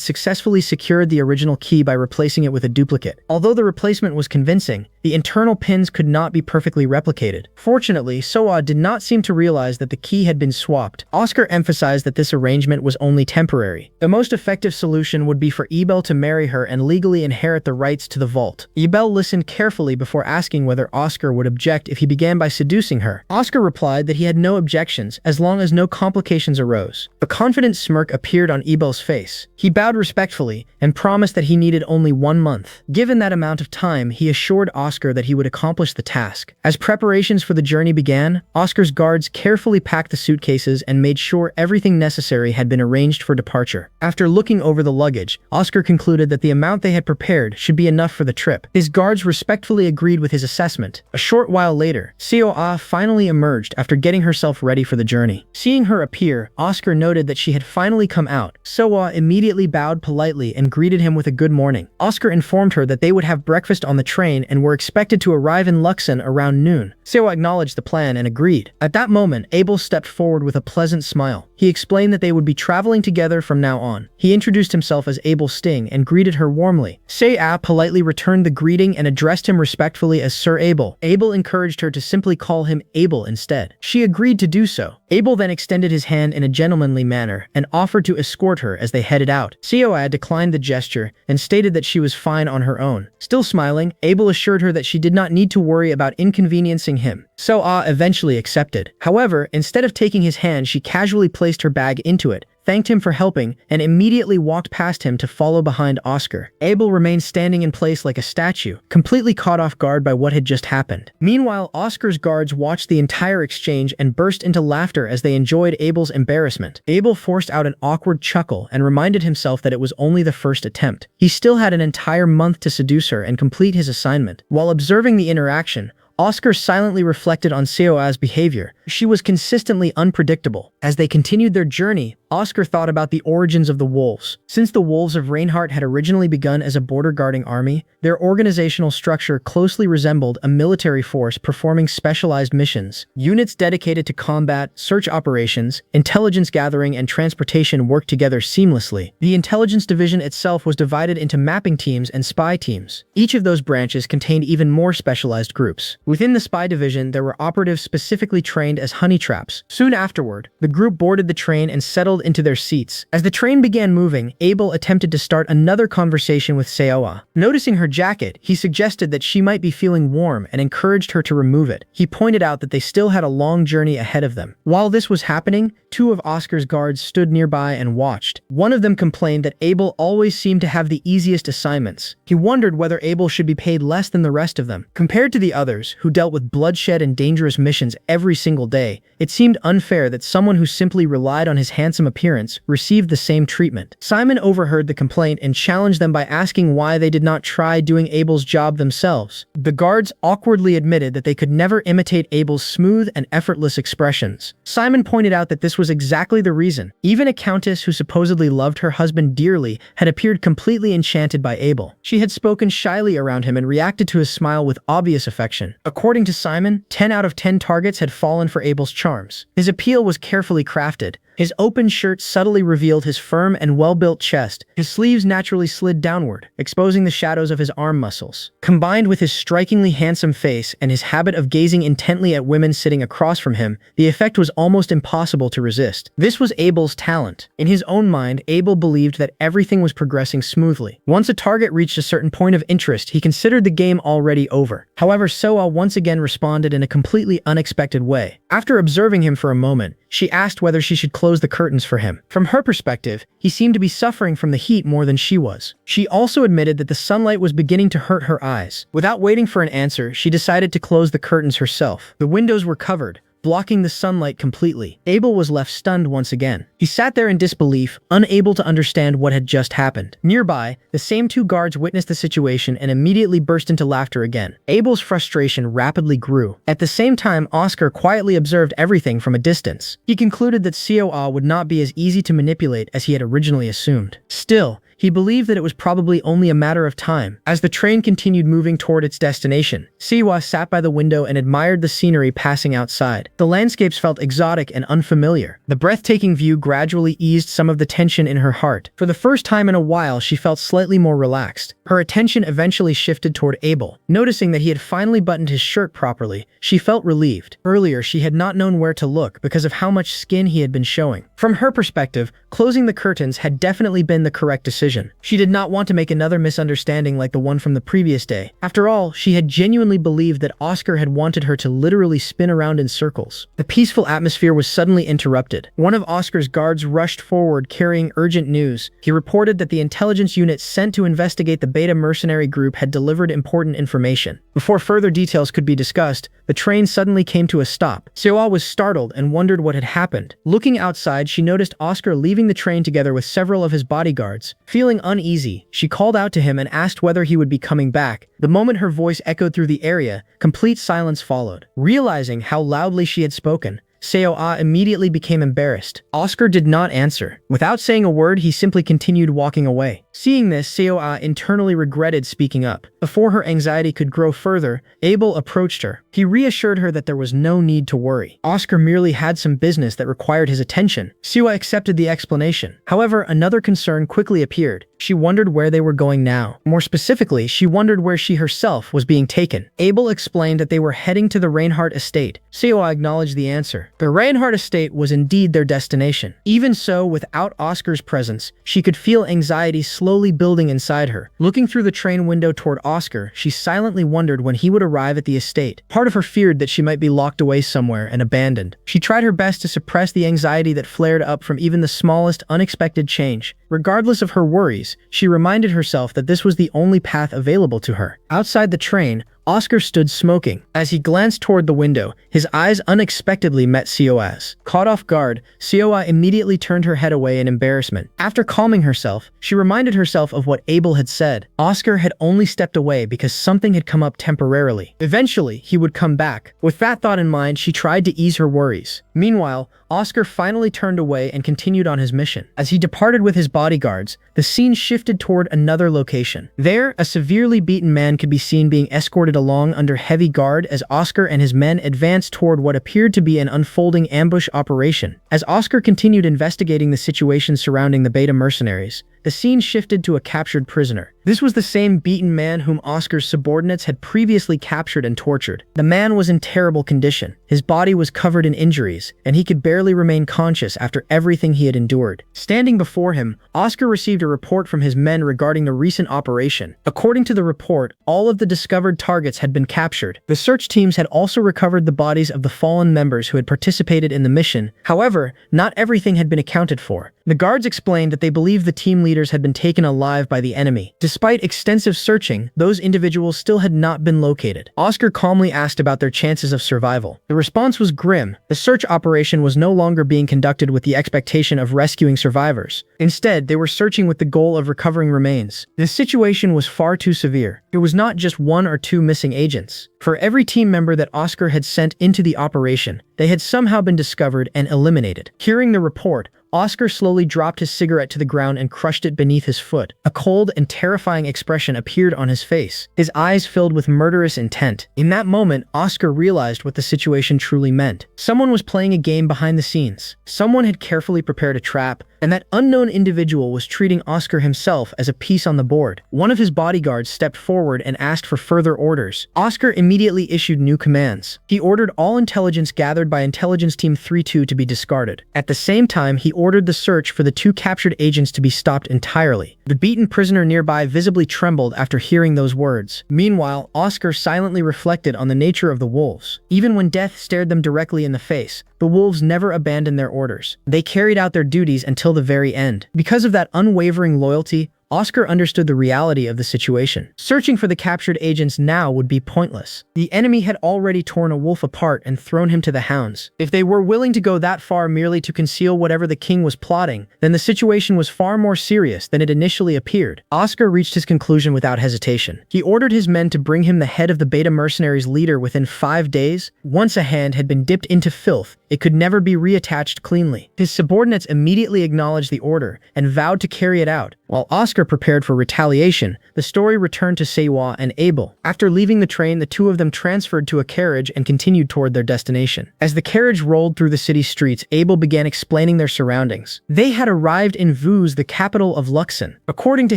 successfully secured the original key by replacing it with a duplicate. Although the replacement was convincing, the internal pins could not be perfectly replicated. Fortunately, Seo-Ah did not seem to realize that the key had been swapped. Oscar emphasized that this arrangement was only temporary. The most effective solution would be for Ebel to marry her and legally inherit the rights to the vault. Ebel listened carefully before asking whether Oscar would object if he began by seducing her. Oscar replied that he had no objections as long as no complications arose. A confident smirk appeared on Ebel's face. He bowed respectfully and promised that he needed only 1 month. Given that amount of time, he assured Oscar that he would accomplish the task. As preparations for the journey began, Oscar's guards carefully packed the suitcases and made sure everything necessary had been arranged for departure. After looking over the luggage, Oscar concluded that the amount they had prepared should be enough for the trip. His guards respectfully agreed with his assessment. A short while later, Seo-Ah finally emerged after getting herself ready for the journey. Seeing her appear, Oscar noted that she had finally come out. Seo-Ah immediately bowed politely and greeted him with a good morning. Oscar informed her that they would have breakfast on the train and were expected to arrive in Luxon around noon. Seo-Ah acknowledged the plan and agreed. At that moment, Abel stepped forward with a pleasant smile. He explained that they would be traveling together from now on. He introduced himself as Abel Sting and greeted her warmly. Seo-Ah politely returned the greeting and addressed him respectfully as Sir Abel. Abel encouraged her to simply call him Abel instead. She agreed to do so. Abel then extended his hand in a gentlemanly manner and offered to escort her as they headed out. Seo-Ah declined the gesture and stated that she was fine on her own. Still smiling, Abel assured her that she did not need to worry about inconveniencing him. Seo-Ah eventually accepted. However, instead of taking his hand, she casually placed her bag into it, thanked him for helping, and immediately walked past him to follow behind Oscar. Abel remained standing in place like a statue, completely caught off guard by what had just happened. Meanwhile, Oscar's guards watched the entire exchange and burst into laughter as they enjoyed Abel's embarrassment. Abel forced out an awkward chuckle and reminded himself that it was only the first attempt. He still had an entire month to seduce her and complete his assignment. While observing the interaction, Oscar silently reflected on Seo-Ah's behavior, She was consistently unpredictable. As they continued their journey, Oscar thought about the origins of the wolves. Since the Wolves of Reinhardt had originally begun as a border-guarding army, their organizational structure closely resembled a military force performing specialized missions. Units dedicated to combat, search operations, intelligence gathering, and transportation worked together seamlessly. The intelligence division itself was divided into mapping teams and spy teams. Each of those branches contained even more specialized groups. Within the spy division, there were operatives specifically trained as honey traps. Soon afterward, the group boarded the train and settled into their seats. As the train began moving, Abel attempted to start another conversation with Seo-Ah. Noticing her jacket, he suggested that she might be feeling warm and encouraged her to remove it. He pointed out that they still had a long journey ahead of them. While this was happening, two of Oscar's guards stood nearby and watched. One of them complained that Abel always seemed to have the easiest assignments. He wondered whether Abel should be paid less than the rest of them. Compared to the others, who dealt with bloodshed and dangerous missions every single day, it seemed unfair that someone who simply relied on his handsome appearance received the same treatment. Simon overheard the complaint and challenged them by asking why they did not try doing Abel's job themselves. The guards awkwardly admitted that they could never imitate Abel's smooth and effortless expressions. Simon pointed out that this was exactly the reason. Even a countess who supposedly loved her husband dearly had appeared completely enchanted by Abel. She had spoken shyly around him and reacted to his smile with obvious affection. According to Simon, 10 out of 10 targets had fallen for Abel's charms. His appeal was carefully crafted. His open shirt subtly revealed his firm and well-built chest. His sleeves naturally slid downward, exposing the shadows of his arm muscles. Combined with his strikingly handsome face and his habit of gazing intently at women sitting across from him, the effect was almost impossible to resist. This was Abel's talent. In his own mind, Abel believed that everything was progressing smoothly. Once a target reached a certain point of interest, he considered the game already over. However, Seo-Ah once again responded in a completely unexpected way. After observing him for a moment, she asked whether she should close the curtains for him. From her perspective, he seemed to be suffering from the heat more than she was. She also admitted that the sunlight was beginning to hurt her eyes. Without waiting for an answer, she decided to close the curtains herself. The windows were covered, blocking the sunlight completely. Abel was left stunned once again. He sat there in disbelief, unable to understand what had just happened. Nearby, the same two guards witnessed the situation and immediately burst into laughter again. Abel's frustration rapidly grew. At the same time, Oscar quietly observed everything from a distance. He concluded that Seo-Ah would not be as easy to manipulate as he had originally assumed. Still, he believed that it was probably only a matter of time. As the train continued moving toward its destination, Seo-Ah sat by the window and admired the scenery passing outside. The landscapes felt exotic and unfamiliar. The breathtaking view gradually eased some of the tension in her heart. For the first time in a while, she felt slightly more relaxed. Her attention eventually shifted toward Abel. Noticing that he had finally buttoned his shirt properly, she felt relieved. Earlier, she had not known where to look because of how much skin he had been showing. From her perspective, closing the curtains had definitely been the correct decision. She did not want to make another misunderstanding like the one from the previous day. After all, she had genuinely believed that Oscar had wanted her to literally spin around in circles. The peaceful atmosphere was suddenly interrupted. One of Oscar's guards rushed forward carrying urgent news. He reported that the intelligence unit sent to investigate the Beta mercenary group had delivered important information. Before further details could be discussed, the train suddenly came to a stop. Seo-Ah was startled and wondered what had happened. Looking outside, she noticed Oscar leaving the train together with several of his bodyguards. Feeling uneasy, she called out to him and asked whether he would be coming back. The moment her voice echoed through the area, complete silence followed. Realizing how loudly she had spoken, Seo-Ah immediately became embarrassed. Oscar did not answer. Without saying a word, he simply continued walking away. Seeing this, Seo-Ah internally regretted speaking up. Before her anxiety could grow further, Abel approached her. He reassured her that there was no need to worry. Oscar merely had some business that required his attention. Seo-Ah accepted the explanation. However, another concern quickly appeared. She wondered where they were going now. More specifically, she wondered where she herself was being taken. Abel explained that they were heading to the Reinhardt estate. Seo-Ah acknowledged the answer. The Reinhardt estate was indeed their destination. Even so, without Oscar's presence, she could feel anxiety slowly building inside her. Looking through the train window toward Oscar, she silently wondered when he would arrive at the estate. Part of her feared that she might be locked away somewhere and abandoned. She tried her best to suppress the anxiety that flared up from even the smallest unexpected change. Regardless of her worries, she reminded herself that this was the only path available to her. Outside the train, Oscar stood smoking. As he glanced toward the window, his eyes unexpectedly met Seo-Ah's. Caught off guard, Seo-Ah immediately turned her head away in embarrassment. After calming herself, she reminded herself of what Abel had said. Oscar had only stepped away because something had come up temporarily. Eventually, he would come back. With that thought in mind, she tried to ease her worries. Meanwhile, Oscar finally turned away and continued on his mission. As he departed with his bodyguards, the scene shifted toward another location. There, a severely beaten man could be seen being escorted along under heavy guard as Oscar and his men advanced toward what appeared to be an unfolding ambush operation. As Oscar continued investigating the situation surrounding the beta mercenaries, the scene shifted to a captured prisoner. This was the same beaten man whom Oscar's subordinates had previously captured and tortured. The man was in terrible condition. His body was covered in injuries, and he could barely remain conscious after everything he had endured. Standing before him, Oscar received a report from his men regarding the recent operation. According to the report, all of the discovered targets had been captured. The search teams had also recovered the bodies of the fallen members who had participated in the mission. However, not everything had been accounted for. The guards explained that they believed the team leaders had been taken alive by the enemy. Despite extensive searching, those individuals still had not been located. Oscar calmly asked about their chances of survival. The response was grim. The search operation was no longer being conducted with the expectation of rescuing survivors. Instead, they were searching with the goal of recovering remains. The situation was far too severe. It was not just one or two missing agents. For every team member that Oscar had sent into the operation, they had somehow been discovered and eliminated. Hearing the report, Oscar slowly dropped his cigarette to the ground and crushed it beneath his foot. A cold and terrifying expression appeared on his face, his eyes filled with murderous intent. In that moment, Oscar realized what the situation truly meant. Someone was playing a game behind the scenes. Someone had carefully prepared a trap, and that unknown individual was treating Oscar himself as a piece on the board. One of his bodyguards stepped forward and asked for further orders. Oscar immediately issued new commands. He ordered all intelligence gathered by Intelligence Team 32 to be discarded. At the same time, he ordered the search for the two captured agents to be stopped entirely. The beaten prisoner nearby visibly trembled after hearing those words. Meanwhile, Oscar silently reflected on the nature of the wolves. Even when death stared them directly in the face, the wolves never abandoned their orders. They carried out their duties until the very end. Because of that unwavering loyalty, Oscar understood the reality of the situation. Searching for the captured agents now would be pointless. The enemy had already torn a wolf apart and thrown him to the hounds. If they were willing to go that far merely to conceal whatever the king was plotting, then the situation was far more serious than it initially appeared. Oscar reached his conclusion without hesitation. He ordered his men to bring him the head of the beta mercenaries leader within 5 days. Once a hand had been dipped into filth, it could never be reattached cleanly. His subordinates immediately acknowledged the order and vowed to carry it out. While Oscar prepared for retaliation, the story returned to Seo-Ah and Abel. After leaving the train, the two of them transferred to a carriage and continued toward their destination. As the carriage rolled through the city streets, Abel began explaining their surroundings. They had arrived in Vuz, the capital of Luxon. According to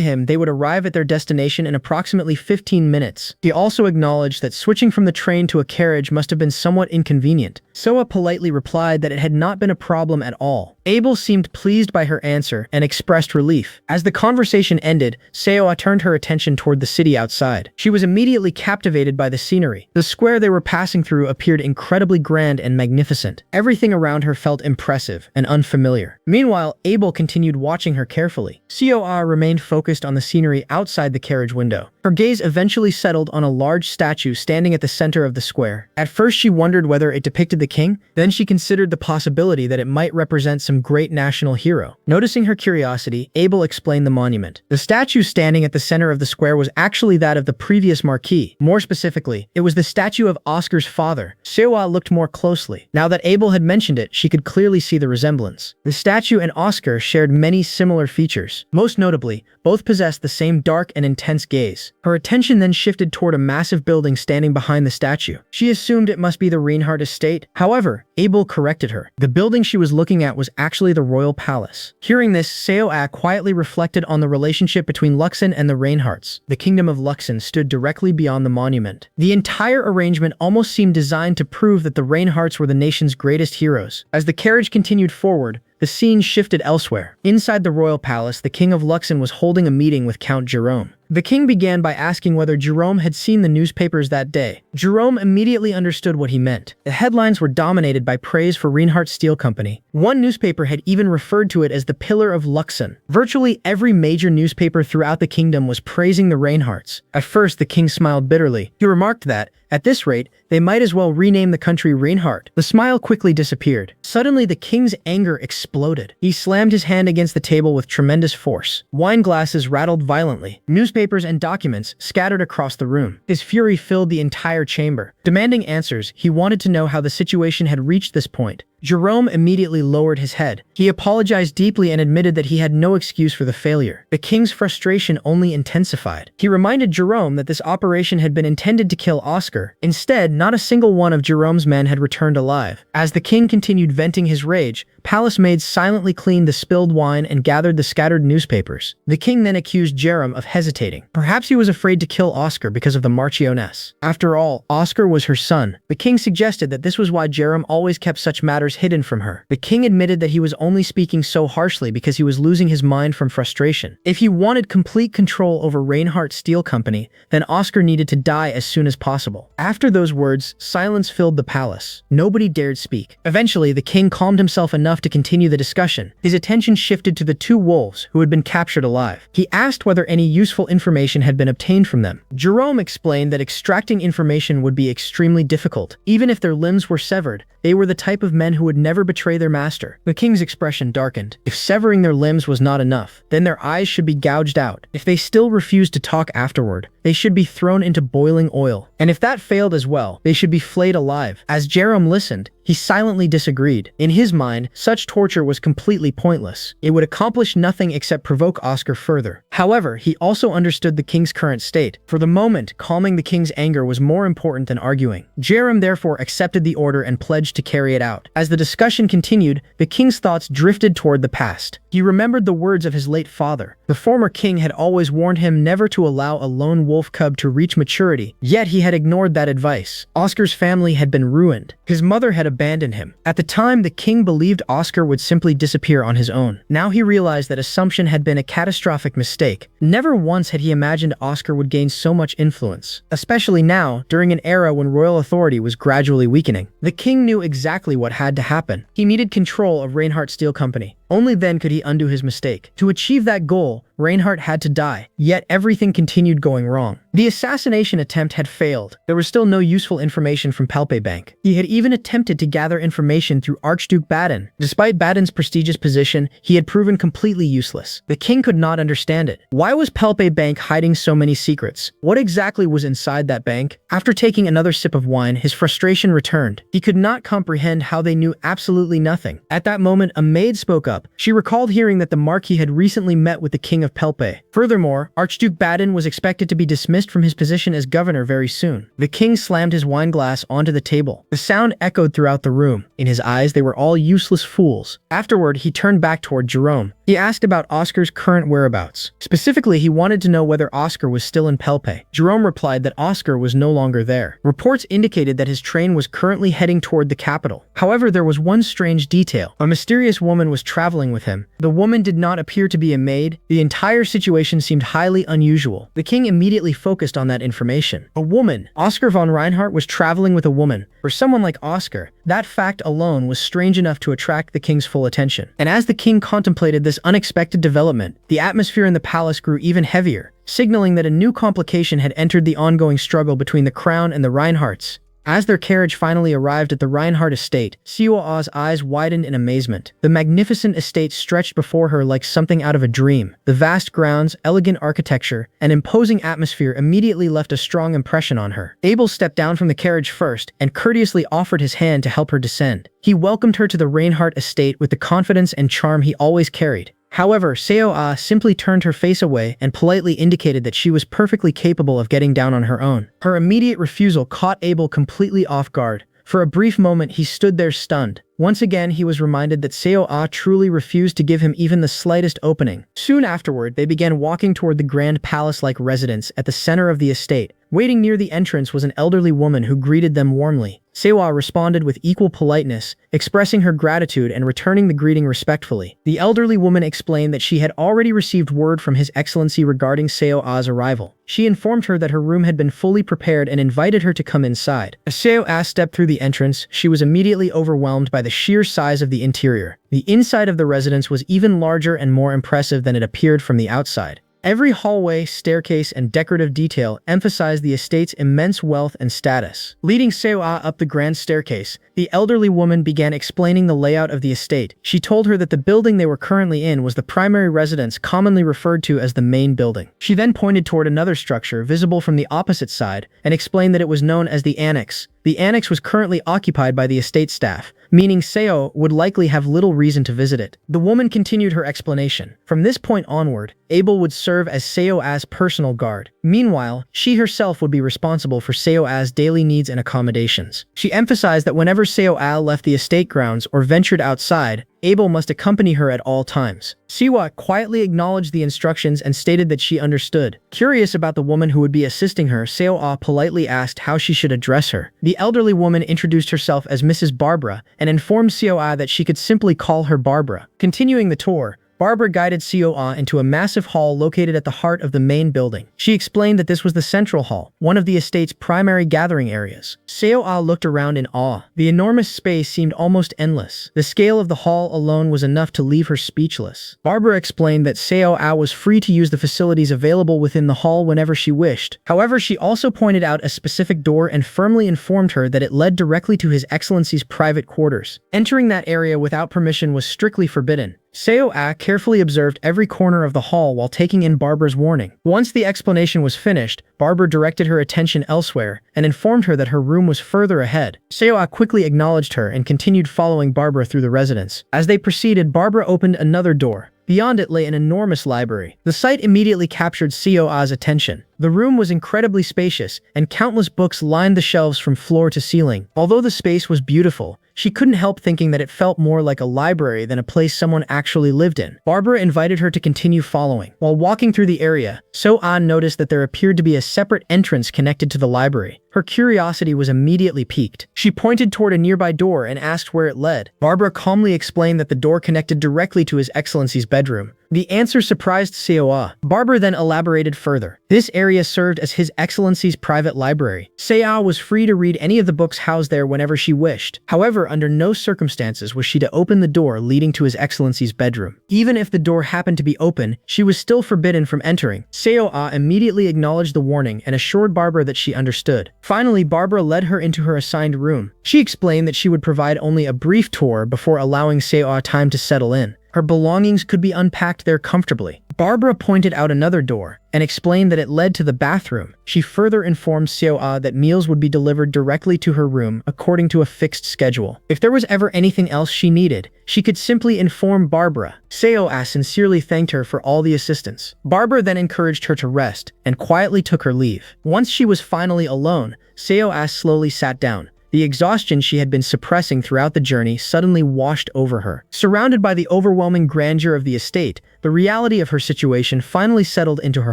him, they would arrive at their destination in approximately 15 minutes. He also acknowledged that switching from the train to a carriage must have been somewhat inconvenient. Seo-Ah politely replied that it had not been a problem at all. Abel seemed pleased by her answer and expressed relief. As the conversation ended, Seo-Ah turned her attention toward the city outside. She was immediately captivated by the scenery. The square they were passing through appeared incredibly grand and magnificent. Everything around her felt impressive and unfamiliar. Meanwhile, Abel continued watching her carefully. Seo-Ah remained focused on the scenery outside the carriage window. Her gaze eventually settled on a large statue standing at the center of the square. At first she wondered whether it depicted the king, then she considered the possibility that it might represent some great national hero. Noticing her curiosity, Abel explained the monument. The statue standing at the center of the square was actually that of the previous marquis. More specifically, it was the statue of Oscar's father. Seo-Ah looked more closely. Now that Abel had mentioned it, she could clearly see the resemblance. The statue and Oscar shared many similar features. Most notably, both possessed the same dark and intense gaze. Her attention then shifted toward a massive building standing behind the statue. She assumed it must be the Reichinhardt estate. However, Abel corrected her. The building she was looking at was actually the royal palace. Hearing this, Seo-Ah quietly reflected on the relationship between Luxon and the Reinhardts. The kingdom of Luxon stood directly beyond the monument. The entire arrangement almost seemed designed to prove that the Reinhardts were the nation's greatest heroes. As the carriage continued forward, the scene shifted elsewhere. Inside the royal palace, the king of Luxon was holding a meeting with Count Jerome. The king began by asking whether Jerome had seen the newspapers that day. Jerome immediately understood what he meant. The headlines were dominated by praise for Reinhardt Steel Company. One newspaper had even referred to it as the Pillar of Luxon. Virtually every major newspaper throughout the kingdom was praising the Reinhardts. At first, the king smiled bitterly. He remarked that, at this rate, they might as well rename the country Reinhardt. The smile quickly disappeared. Suddenly, the king's anger exploded. He slammed his hand against the table with tremendous force. Wine glasses rattled violently. Newspapers and documents scattered across the room. His fury filled the entire chamber. Demanding answers, he wanted to know how the situation had reached this point. Jerome immediately lowered his head. He apologized deeply and admitted that he had no excuse for the failure. The king's frustration only intensified. He reminded Jerome that this operation had been intended to kill Oscar. Instead, not a single one of Jerome's men had returned alive. As the king continued venting his rage, palace maids silently cleaned the spilled wine and gathered the scattered newspapers. The king then accused Jerome of hesitating. Perhaps he was afraid to kill Oscar because of the Marchioness. After all, Oscar was her son. The king suggested that this was why Jerome always kept such matters hidden from her. The king admitted that he was only speaking so harshly because he was losing his mind from frustration. If he wanted complete control over Reinhardt Steel Company, then Oscar needed to die as soon as possible. After those words, silence filled the palace. Nobody dared speak. Eventually, the king calmed himself enough to continue the discussion. His attention shifted to the two wolves who had been captured alive. He asked whether any useful information had been obtained from them. Jerome explained that extracting information would be extremely difficult. Even if their limbs were severed, they were the type of men who would never betray their master. The king's expression darkened. If severing their limbs was not enough, then their eyes should be gouged out. If they still refused to talk afterward, they should be thrown into boiling oil. And if that failed as well, they should be flayed alive. As Jerome listened, he silently disagreed. In his mind, such torture was completely pointless. It would accomplish nothing except provoke Oscar further. However, he also understood the king's current state. For the moment, calming the king's anger was more important than arguing. Jerome therefore accepted the order and pledged to carry it out. As the discussion continued, the king's thoughts drifted toward the past. He remembered the words of his late father. The former king had always warned him never to allow a lone wolf cub to reach maturity, yet he had ignored that advice. Oscar's family had been ruined. His mother had abandoned him. At the time, the king believed Oscar would simply disappear on his own. Now he realized that assumption had been a catastrophic mistake. Never once had he imagined Oscar would gain so much influence, especially now, during an era when royal authority was gradually weakening. The king knew exactly what had to happen. He needed control of Reinhardt Steel Company. Only then could he undo his mistake. To achieve that goal, Reinhardt had to die, yet everything continued going wrong. The assassination attempt had failed. There was still no useful information from Palpe Bank. He had even attempted to gather information through Archduke Baden. Despite Baden's prestigious position, he had proven completely useless. The king could not understand it. Why was Palpe Bank hiding so many secrets? What exactly was inside that bank? After taking another sip of wine, his frustration returned. He could not comprehend how they knew absolutely nothing. At that moment, a maid spoke up. She recalled hearing that the Marquis had recently met with the King of Pelpe. Furthermore, Archduke Baden was expected to be dismissed from his position as governor very soon. The king slammed his wine glass onto the table. The sound echoed throughout the room. In his eyes, they were all useless fools. Afterward, he turned back toward Jerome. He asked about Oscar's current whereabouts. Specifically, he wanted to know whether Oscar was still in Pelpe. Jerome replied that Oscar was no longer there. Reports indicated that his train was currently heading toward the capital. However, there was one strange detail. A mysterious woman was traveling with him. The woman did not appear to be a maid. The entire situation seemed highly unusual. The king immediately focused on that information. A woman. Oscar von Reinhardt was traveling with a woman. For someone like Oscar, that fact alone was strange enough to attract the king's full attention. And as the king contemplated this unexpected development, the atmosphere in the palace grew even heavier, signaling that a new complication had entered the ongoing struggle between the crown and the Reinhardts. As their carriage finally arrived at the Reinhardt estate, Seo-Ah's eyes widened in amazement. The magnificent estate stretched before her like something out of a dream. The vast grounds, elegant architecture, and imposing atmosphere immediately left a strong impression on her. Abel stepped down from the carriage first and courteously offered his hand to help her descend. He welcomed her to the Reinhardt estate with the confidence and charm he always carried. However, Seo-Ah simply turned her face away and politely indicated that she was perfectly capable of getting down on her own. Her immediate refusal caught Abel completely off guard. For a brief moment, he stood there stunned. Once again, he was reminded that Seo-Ah truly refused to give him even the slightest opening. Soon afterward, they began walking toward the grand palace-like residence at the center of the estate. Waiting near the entrance was an elderly woman who greeted them warmly. Seo-Ah responded with equal politeness, expressing her gratitude and returning the greeting respectfully. The elderly woman explained that she had already received word from His Excellency regarding Seo-Ah's arrival. She informed her that her room had been fully prepared and invited her to come inside. As Seo-Ah stepped through the entrance, she was immediately overwhelmed by the sheer size of the interior. The inside of the residence was even larger and more impressive than it appeared from the outside. Every hallway, staircase, and decorative detail emphasized the estate's immense wealth and status. Leading Seo-Ah up the grand staircase, the elderly woman began explaining the layout of the estate. She told her that the building they were currently in was the primary residence, commonly referred to as the main building. She then pointed toward another structure visible from the opposite side and explained that it was known as the annex. The annex was currently occupied by the estate staff, meaning Seo would likely have little reason to visit it. The woman continued her explanation. From this point onward, Abel would serve as Seo-Ah's personal guard. Meanwhile, she herself would be responsible for Seo-Ah's daily needs and accommodations. She emphasized that whenever Seo-Ah left the estate grounds or ventured outside, Abel must accompany her at all times. Seo-Ah quietly acknowledged the instructions and stated that she understood. Curious about the woman who would be assisting her, Seo-Ah politely asked how she should address her. The elderly woman introduced herself as Mrs. Barbara and informed Seo-Ah that she could simply call her Barbara. Continuing the tour, Barbara guided Seo-Ah into a massive hall located at the heart of the main building. She explained that this was the central hall, one of the estate's primary gathering areas. Seo-Ah looked around in awe. The enormous space seemed almost endless. The scale of the hall alone was enough to leave her speechless. Barbara explained that Seo-Ah was free to use the facilities available within the hall whenever she wished. However, she also pointed out a specific door and firmly informed her that it led directly to His Excellency's private quarters. Entering that area without permission was strictly forbidden. Seo-Ah carefully observed every corner of the hall while taking in Barbara's warning. Once the explanation was finished, Barbara directed her attention elsewhere and informed her that her room was further ahead. Seo-Ah quickly acknowledged her and continued following Barbara through the residence. As they proceeded, Barbara opened another door. Beyond it lay an enormous library. The sight immediately captured Seo-Ah's attention. The room was incredibly spacious, and countless books lined the shelves from floor to ceiling. Although the space was beautiful, she couldn't help thinking that it felt more like a library than a place someone actually lived in. Barbara invited her to continue following. While walking through the area, Seo-Ah noticed that there appeared to be a separate entrance connected to the library. Her curiosity was immediately piqued. She pointed toward a nearby door and asked where it led. Barbara calmly explained that the door connected directly to His Excellency's bedroom. The answer surprised Seo-Ah. Barbara then elaborated further. This area served as His Excellency's private library. Seo-Ah was free to read any of the books housed there whenever she wished. However, under no circumstances was she to open the door leading to His Excellency's bedroom. Even if the door happened to be open, she was still forbidden from entering. Seo-Ah immediately acknowledged the warning and assured Barbara that she understood. Finally, Barbara led her into her assigned room. She explained that she would provide only a brief tour before allowing Seo-Ah time to settle in. Her belongings could be unpacked there comfortably. Barbara pointed out another door and explained that it led to the bathroom. She further informed Seo-Ah that meals would be delivered directly to her room according to a fixed schedule. If there was ever anything else she needed, she could simply inform Barbara. Seo-Ah sincerely thanked her for all the assistance. Barbara then encouraged her to rest and quietly took her leave. Once she was finally alone, Seo-Ah slowly sat down. The exhaustion she had been suppressing throughout the journey suddenly washed over her. Surrounded by the overwhelming grandeur of the estate, the reality of her situation finally settled into her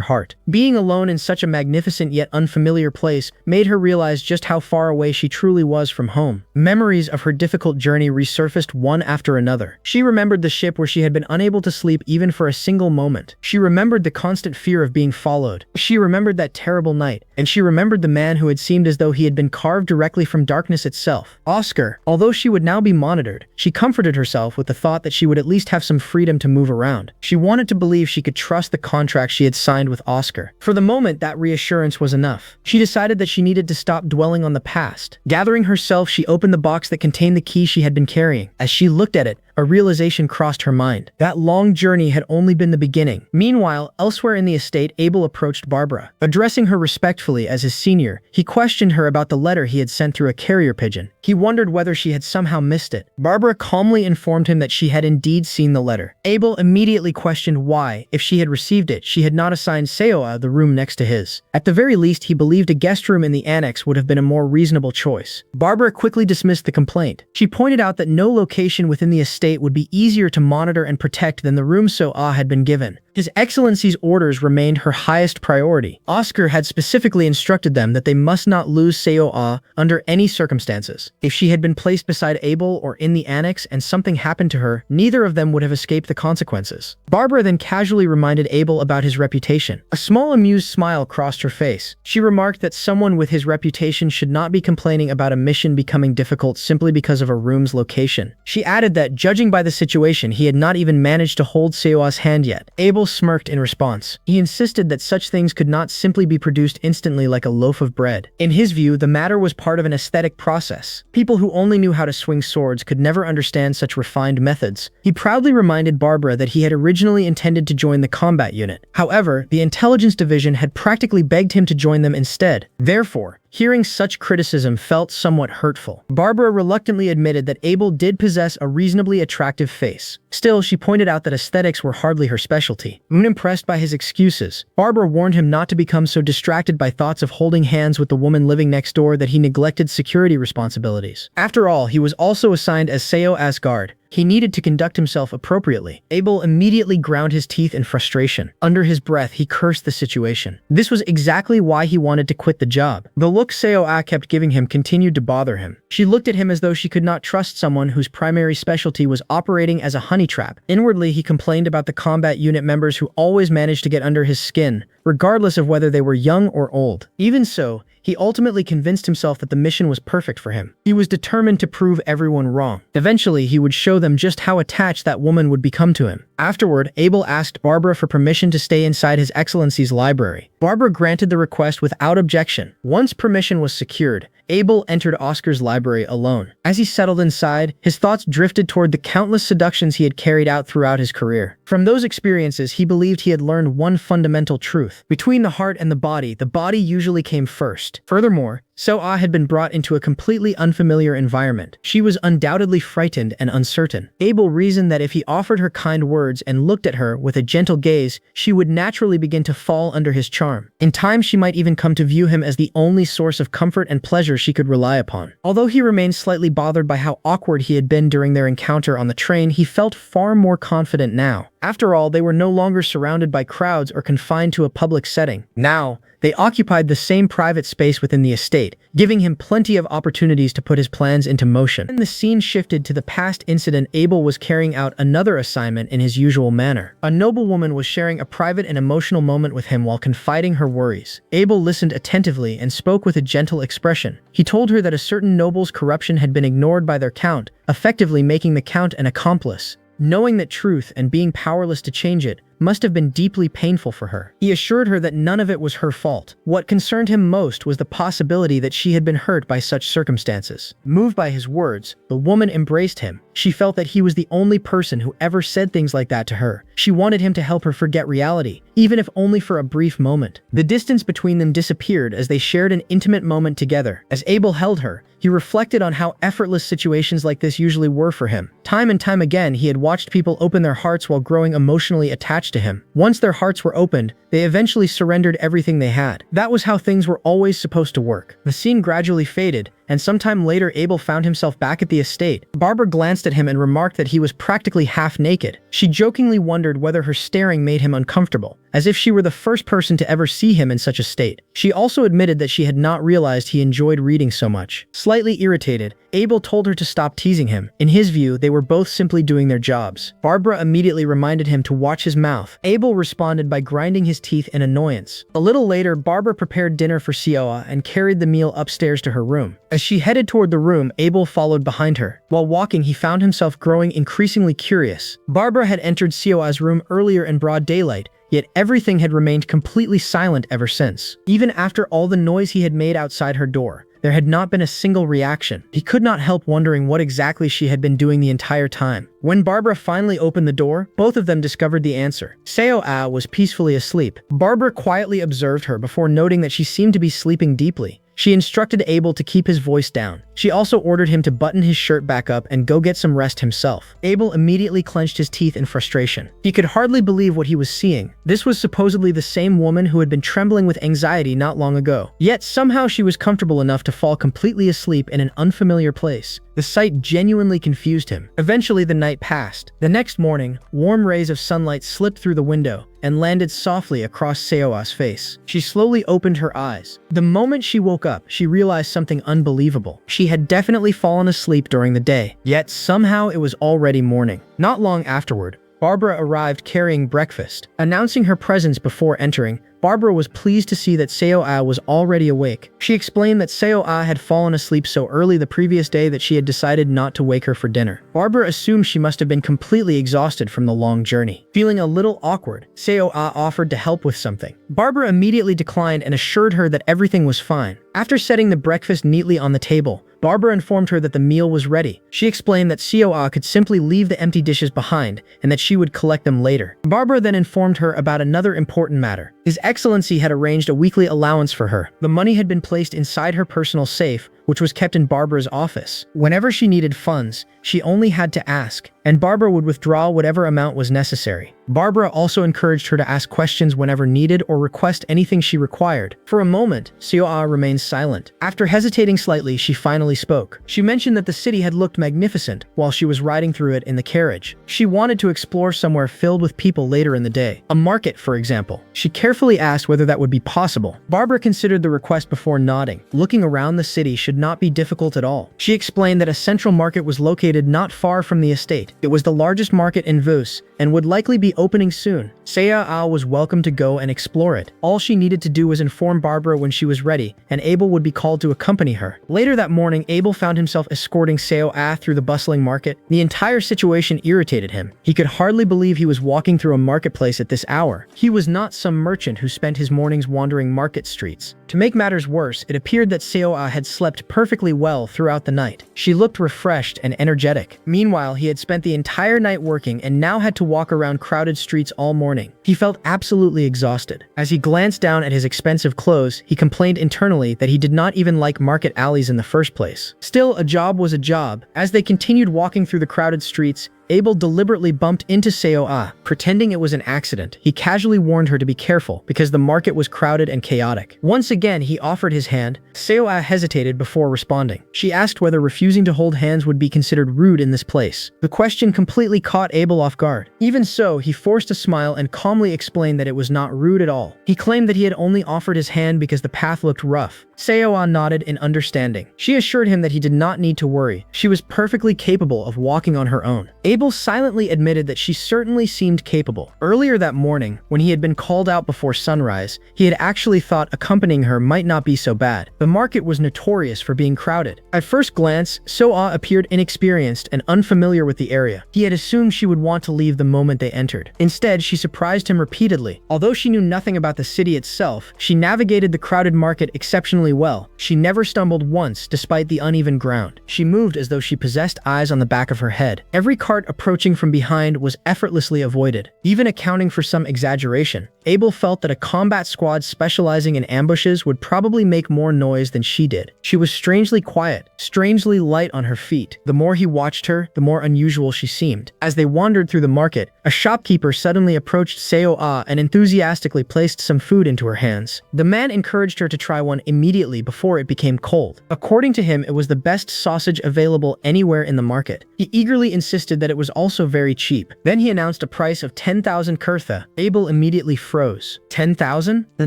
heart. Being alone in such a magnificent yet unfamiliar place made her realize just how far away she truly was from home. Memories of her difficult journey resurfaced one after another. She remembered the ship where she had been unable to sleep even for a single moment. She remembered the constant fear of being followed. She remembered that terrible night, and she remembered the man who had seemed as though he had been carved directly from darkness itself. Oscar. Although she would now be monitored, she comforted herself with the thought that she would at least have some freedom to move around. She wanted to believe she could trust the contract she had signed with Oscar. For the moment, that reassurance was enough. She decided that she needed to stop dwelling on the past. Gathering herself, she opened the box that contained the key she had been carrying. As she looked at it, a realization crossed her mind. That long journey had only been the beginning. Meanwhile, elsewhere in the estate, Abel approached Barbara. Addressing her respectfully as his senior, he questioned her about the letter he had sent through a carrier pigeon. He wondered whether she had somehow missed it. Barbara calmly informed him that she had indeed seen the letter. Abel immediately questioned why, if she had received it, she had not assigned Seo-Ah the room next to his. At the very least, he believed a guest room in the annex would have been a more reasonable choice. Barbara quickly dismissed the complaint. She pointed out that no location within the estate would be easier to monitor and protect than the room Seo-Ah had been given. His Excellency's orders remained her highest priority. Oscar had specifically instructed them that they must not lose Seo-Ah under any circumstances. If she had been placed beside Abel or in the annex and something happened to her, neither of them would have escaped the consequences. Barbara then casually reminded Abel about his reputation. A small amused smile crossed her face. She remarked that someone with his reputation should not be complaining about a mission becoming difficult simply because of a room's location. She added that, judging by the situation, he had not even managed to hold Seo-Ah's hand yet. Abel smirked in response. He insisted that such things could not simply be produced instantly like a loaf of bread. In his view, the matter was part of an aesthetic process. People who only knew how to swing swords could never understand such refined methods. He proudly reminded Barbara that he had originally intended to join the combat unit. However, the intelligence division had practically begged him to join them instead. Therefore, hearing such criticism felt somewhat hurtful. Barbara reluctantly admitted that Abel did possess a reasonably attractive face. Still, she pointed out that aesthetics were hardly her specialty. Unimpressed by his excuses, Barbara warned him not to become so distracted by thoughts of holding hands with the woman living next door that he neglected security responsibilities. After all, he was also assigned as Seo-Ah's guard. He needed to conduct himself appropriately. Abel immediately ground his teeth in frustration. Under his breath, he cursed the situation. This was exactly why he wanted to quit the job. The look Seo-Ah kept giving him continued to bother him. She looked at him as though she could not trust someone whose primary specialty was operating as a honey trap. Inwardly, he complained about the combat unit members who always managed to get under his skin, regardless of whether they were young or old. Even so, he ultimately convinced himself that the mission was perfect for him. He was determined to prove everyone wrong. Eventually, he would show them just how attached that woman would become to him. Afterward, Abel asked Barbara for permission to stay inside His Excellency's library. Barbara granted the request without objection. Once permission was secured, Abel entered Oscar's library alone. As he settled inside, his thoughts drifted toward the countless seductions he had carried out throughout his career. From those experiences, he believed he had learned one fundamental truth. Between the heart and the body usually came first. Furthermore, Seo-Ah had been brought into a completely unfamiliar environment. She was undoubtedly frightened and uncertain. Abel reasoned that if he offered her kind words and looked at her with a gentle gaze, she would naturally begin to fall under his charm. In time, she might even come to view him as the only source of comfort and pleasure she could rely upon. Although he remained slightly bothered by how awkward he had been during their encounter on the train, he felt far more confident now. After all, they were no longer surrounded by crowds or confined to a public setting. Now, they occupied the same private space within the estate, giving him plenty of opportunities to put his plans into motion. When the scene shifted to the past incident, Abel was carrying out another assignment in his usual manner. A noblewoman was sharing a private and emotional moment with him while confiding her worries. Abel listened attentively and spoke with a gentle expression. He told her that a certain noble's corruption had been ignored by their count, effectively making the count an accomplice. Knowing that truth and being powerless to change it must have been deeply painful for her. He assured her that none of it was her fault. What concerned him most was the possibility that she had been hurt by such circumstances. Moved by his words, the woman embraced him. She felt that he was the only person who ever said things like that to her. She wanted him to help her forget reality, even if only for a brief moment. The distance between them disappeared as they shared an intimate moment together. As Abel held her, he reflected on how effortless situations like this usually were for him. Time and time again, he had watched people open their hearts while growing emotionally attached to him. Once their hearts were opened, they eventually surrendered everything they had. That was how things were always supposed to work. The scene gradually faded, and sometime later Abel found himself back at the estate. Barbara glanced at him and remarked that he was practically half naked. She jokingly wondered whether her staring made him uncomfortable, as if she were the first person to ever see him in such a state. She also admitted that she had not realized he enjoyed reading so much. Slightly irritated, Abel told her to stop teasing him. In his view, they were both simply doing their jobs. Barbara immediately reminded him to watch his mouth. Abel responded by grinding his teeth in annoyance. A little later, Barbara prepared dinner for Seo-Ah and carried the meal upstairs to her room. As she headed toward the room, Abel followed behind her. While walking, he found himself growing increasingly curious. Barbara had entered Seo-Ah's room earlier in broad daylight, yet everything had remained completely silent ever since. Even after all the noise he had made outside her door, there had not been a single reaction. He could not help wondering what exactly she had been doing the entire time. When Barbara finally opened the door, both of them discovered the answer. Seo-Ah was peacefully asleep. Barbara quietly observed her before noting that she seemed to be sleeping deeply. She instructed Abel to keep his voice down. She also ordered him to button his shirt back up and go get some rest himself. Abel immediately clenched his teeth in frustration. He could hardly believe what he was seeing. This was supposedly the same woman who had been trembling with anxiety not long ago. Yet somehow she was comfortable enough to fall completely asleep in an unfamiliar place. The sight genuinely confused him. Eventually, the night passed. The next morning, warm rays of sunlight slipped through the window and landed softly across Seo-Ah's face. She slowly opened her eyes. The moment she woke up, she realized something unbelievable. She had definitely fallen asleep during the day, yet somehow it was already morning. Not long afterward, Barbara arrived carrying breakfast. Announcing her presence before entering, Barbara was pleased to see that Seo-Ah was already awake. She explained that Seo-Ah had fallen asleep so early the previous day that she had decided not to wake her for dinner. Barbara assumed she must have been completely exhausted from the long journey. Feeling a little awkward, Seo-Ah offered to help with something. Barbara immediately declined and assured her that everything was fine. After setting the breakfast neatly on the table, Barbara informed her that the meal was ready. She explained that Seo-Ah could simply leave the empty dishes behind and that she would collect them later. Barbara then informed her about another important matter. His Excellency had arranged a weekly allowance for her. The money had been placed inside her personal safe, which was kept in Barbara's office. Whenever she needed funds, she only had to ask, and Barbara would withdraw whatever amount was necessary. Barbara also encouraged her to ask questions whenever needed or request anything she required. For a moment, Seo-Ah remained silent. After hesitating slightly, she finally spoke. She mentioned that the city had looked magnificent while she was riding through it in the carriage. She wanted to explore somewhere filled with people later in the day. A market, for example. She carefully asked whether that would be possible. Barbara considered the request before nodding. Looking around the city should not be difficult at all. She explained that a central market was located not far from the estate. It was the largest market in Vus and would likely be opening soon. Seo-Ah was welcome to go and explore it. All she needed to do was inform Barbara when she was ready, and Abel would be called to accompany her. Later that morning, Abel found himself escorting Seo-Ah through the bustling market. The entire situation irritated him. He could hardly believe he was walking through a marketplace at this hour. He was not some merchant who spent his mornings wandering market streets. To make matters worse, it appeared that Seo-Ah had slept perfectly well throughout the night. She looked refreshed and energetic. Meanwhile, he had spent the entire night working and now had to walk around crowded streets all morning. He felt absolutely exhausted. As he glanced down at his expensive clothes, he complained internally that he did not even like market alleys in the first place. Still, a job was a job. As they continued walking through the crowded streets, Abel deliberately bumped into Seo-Ah. Pretending it was an accident, he casually warned her to be careful because the market was crowded and chaotic. Once again, he offered his hand. Seo-Ah hesitated before responding. She asked whether refusing to hold hands would be considered rude in this place. The question completely caught Abel off guard. Even so, he forced a smile and calmly explained that it was not rude at all. He claimed that he had only offered his hand because the path looked rough. Seo-Ah nodded in understanding. She assured him that he did not need to worry. She was perfectly capable of walking on her own. Abel silently admitted that she certainly seemed capable. Earlier that morning, when he had been called out before sunrise, he had actually thought accompanying her might not be so bad. The market was notorious for being crowded. At first glance, Seo-Ah appeared inexperienced and unfamiliar with the area. He had assumed she would want to leave the moment they entered. Instead, she surprised him repeatedly. Although she knew nothing about the city itself, she navigated the crowded market exceptionally well. She never stumbled once, despite the uneven ground. She moved as though she possessed eyes on the back of her head. Every cart approaching from behind was effortlessly avoided. Even accounting for some exaggeration, Abel felt that a combat squad specializing in ambushes would probably make more noise than she did. She was strangely quiet, strangely light on her feet. The more he watched her, the more unusual she seemed. As they wandered through the market, a shopkeeper suddenly approached Seo-Ah and enthusiastically placed some food into her hands. The man encouraged her to try one immediately before it became cold. According to him, it was the best sausage available anywhere in the market. He eagerly insisted that it was also very cheap. Then he announced a price of 10,000 kurtha. Abel immediately froze. 10,000? The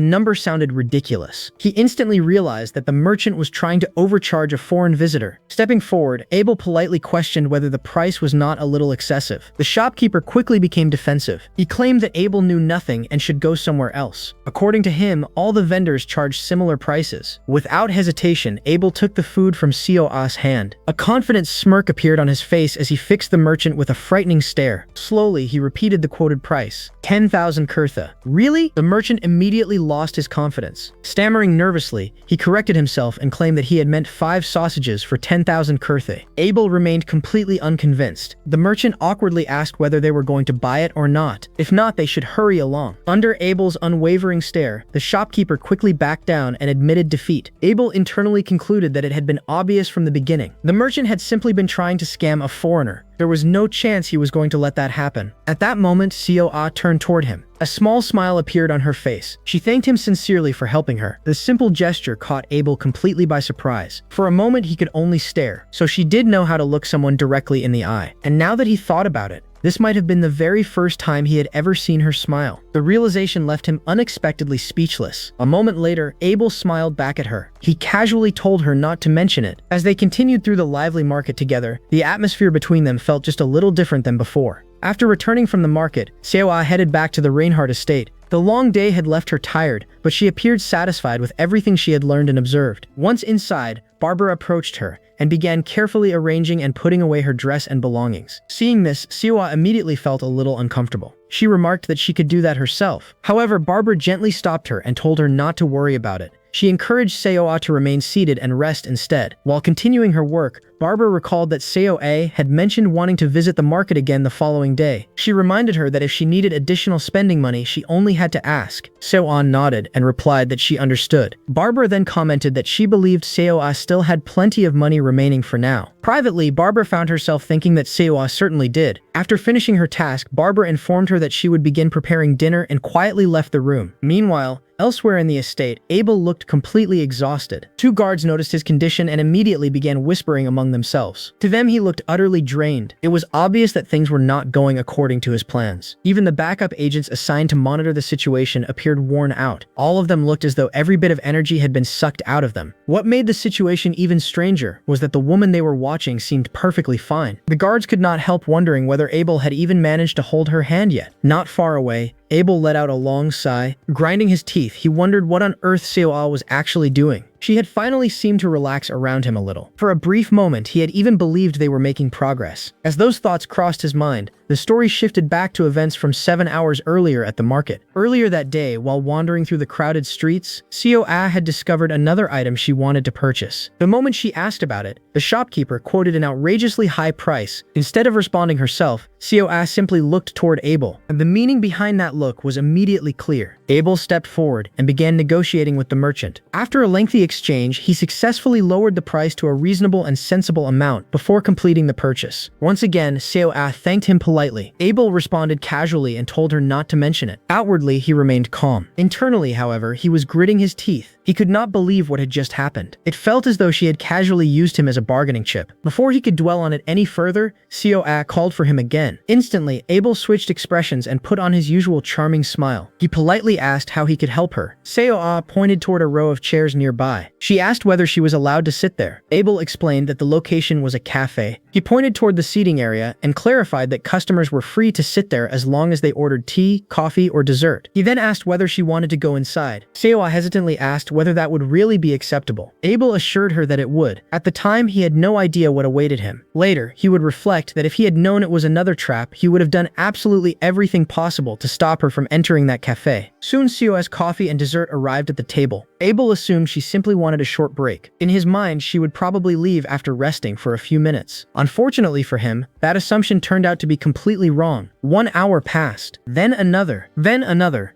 number sounded ridiculous. He instantly realized that the merchant was trying to overcharge a foreign visitor. Stepping forward, Abel politely questioned whether the price was not a little excessive. The shopkeeper quickly became defensive. He claimed that Abel knew nothing and should go somewhere else. According to him, all the vendors charged similar prices. Without hesitation, Abel took the food from Seo-Ah's hand. A confident smirk appeared on his face as he fixed the merchant with a frightening stare. Slowly, he repeated the quoted price. 10,000 kurtha. Really? The merchant immediately lost his confidence. Stammering nervously, he corrected himself and claimed that he had meant 5 sausages for 10,000 kurtha. Abel remained completely unconvinced. The merchant awkwardly asked whether they were going to buy it or not. If not, they should hurry along. Under Abel's unwavering stare, the shopkeeper quickly backed down and admitted defeat. Abel internally concluded that it had been obvious from the beginning. The merchant had simply been trying to scam a foreigner. There was no chance he was going to let that happen. At that moment, Seo-Ah turned toward him. A small smile appeared on her face. She thanked him sincerely for helping her. The simple gesture caught Abel completely by surprise. For a moment, he could only stare, so she did know how to look someone directly in the eye. And now that he thought about it, this might have been the very first time he had ever seen her smile. The realization left him unexpectedly speechless. A moment later, Abel smiled back at her. He casually told her not to mention it. As they continued through the lively market together, the atmosphere between them felt just a little different than before. After returning from the market, Seo-Ah headed back to the Reichinhardt estate. The long day had left her tired, but she appeared satisfied with everything she had learned and observed. Once inside, Barbara approached her and began carefully arranging and putting away her dress and belongings. Seeing this, Seo-Ah immediately felt a little uncomfortable. She remarked that she could do that herself. However, Barbara gently stopped her and told her not to worry about it. She encouraged Seo-Ah to remain seated and rest instead. While continuing her work, Barbara recalled that Seo-Ah had mentioned wanting to visit the market again the following day. She reminded her that if she needed additional spending money, she only had to ask. Seo-Ah nodded and replied that she understood. Barbara then commented that she believed Seo-Ah still had plenty of money remaining for now. Privately, Barbara found herself thinking that Seo-Ah certainly did. After finishing her task, Barbara informed her that she would begin preparing dinner and quietly left the room. Meanwhile, elsewhere in the estate, Abel looked completely exhausted. Two guards noticed his condition and immediately began whispering among themselves. To them, he looked utterly drained. It was obvious that things were not going according to his plans. Even the backup agents assigned to monitor the situation appeared worn out. All of them looked as though every bit of energy had been sucked out of them. What made the situation even stranger was that the woman they were watching seemed perfectly fine. The guards could not help wondering whether Abel had even managed to hold her hand yet. Not far away, Abel let out a long sigh. Grinding his teeth, he wondered what on earth Seo-Ah was actually doing. She had finally seemed to relax around him a little. For a brief moment, he had even believed they were making progress. As those thoughts crossed his mind, the story shifted back to events from 7 hours earlier at the market. Earlier that day, while wandering through the crowded streets, Seo-Ah had discovered another item she wanted to purchase. The moment she asked about it, the shopkeeper quoted an outrageously high price. Instead of responding herself, Seo-Ah simply looked toward Abel, and the meaning behind that look was immediately clear. Abel stepped forward and began negotiating with the merchant. After a lengthy exchange, he successfully lowered the price to a reasonable and sensible amount before completing the purchase. Once again, Seo-Ah thanked him politely. Abel responded casually and told her not to mention it. Outwardly, he remained calm. Internally, however, he was gritting his teeth. He could not believe what had just happened. It felt as though she had casually used him as a bargaining chip. Before he could dwell on it any further, Seo-Ah called for him again. Instantly, Abel switched expressions and put on his usual charming smile. He politely asked how he could help her. Seo-Ah pointed toward a row of chairs nearby. She asked whether she was allowed to sit there. Abel explained that the location was a cafe. He pointed toward the seating area and clarified that customers were free to sit there as long as they ordered tea, coffee, or dessert. He then asked whether she wanted to go inside. Seo-Ah hesitantly asked whether that would really be acceptable. Abel assured her that it would. At the time, he had no idea what awaited him. Later, he would reflect that if he had known it was another trap, he would have done absolutely everything possible to stop her from entering that cafe. Soon, Seo-Ah's coffee and dessert arrived at the table. Abel assumed she simply wanted a short break. In his mind, she would probably leave after resting for a few minutes. Unfortunately for him, that assumption turned out to be completely wrong. 1 hour passed, then another.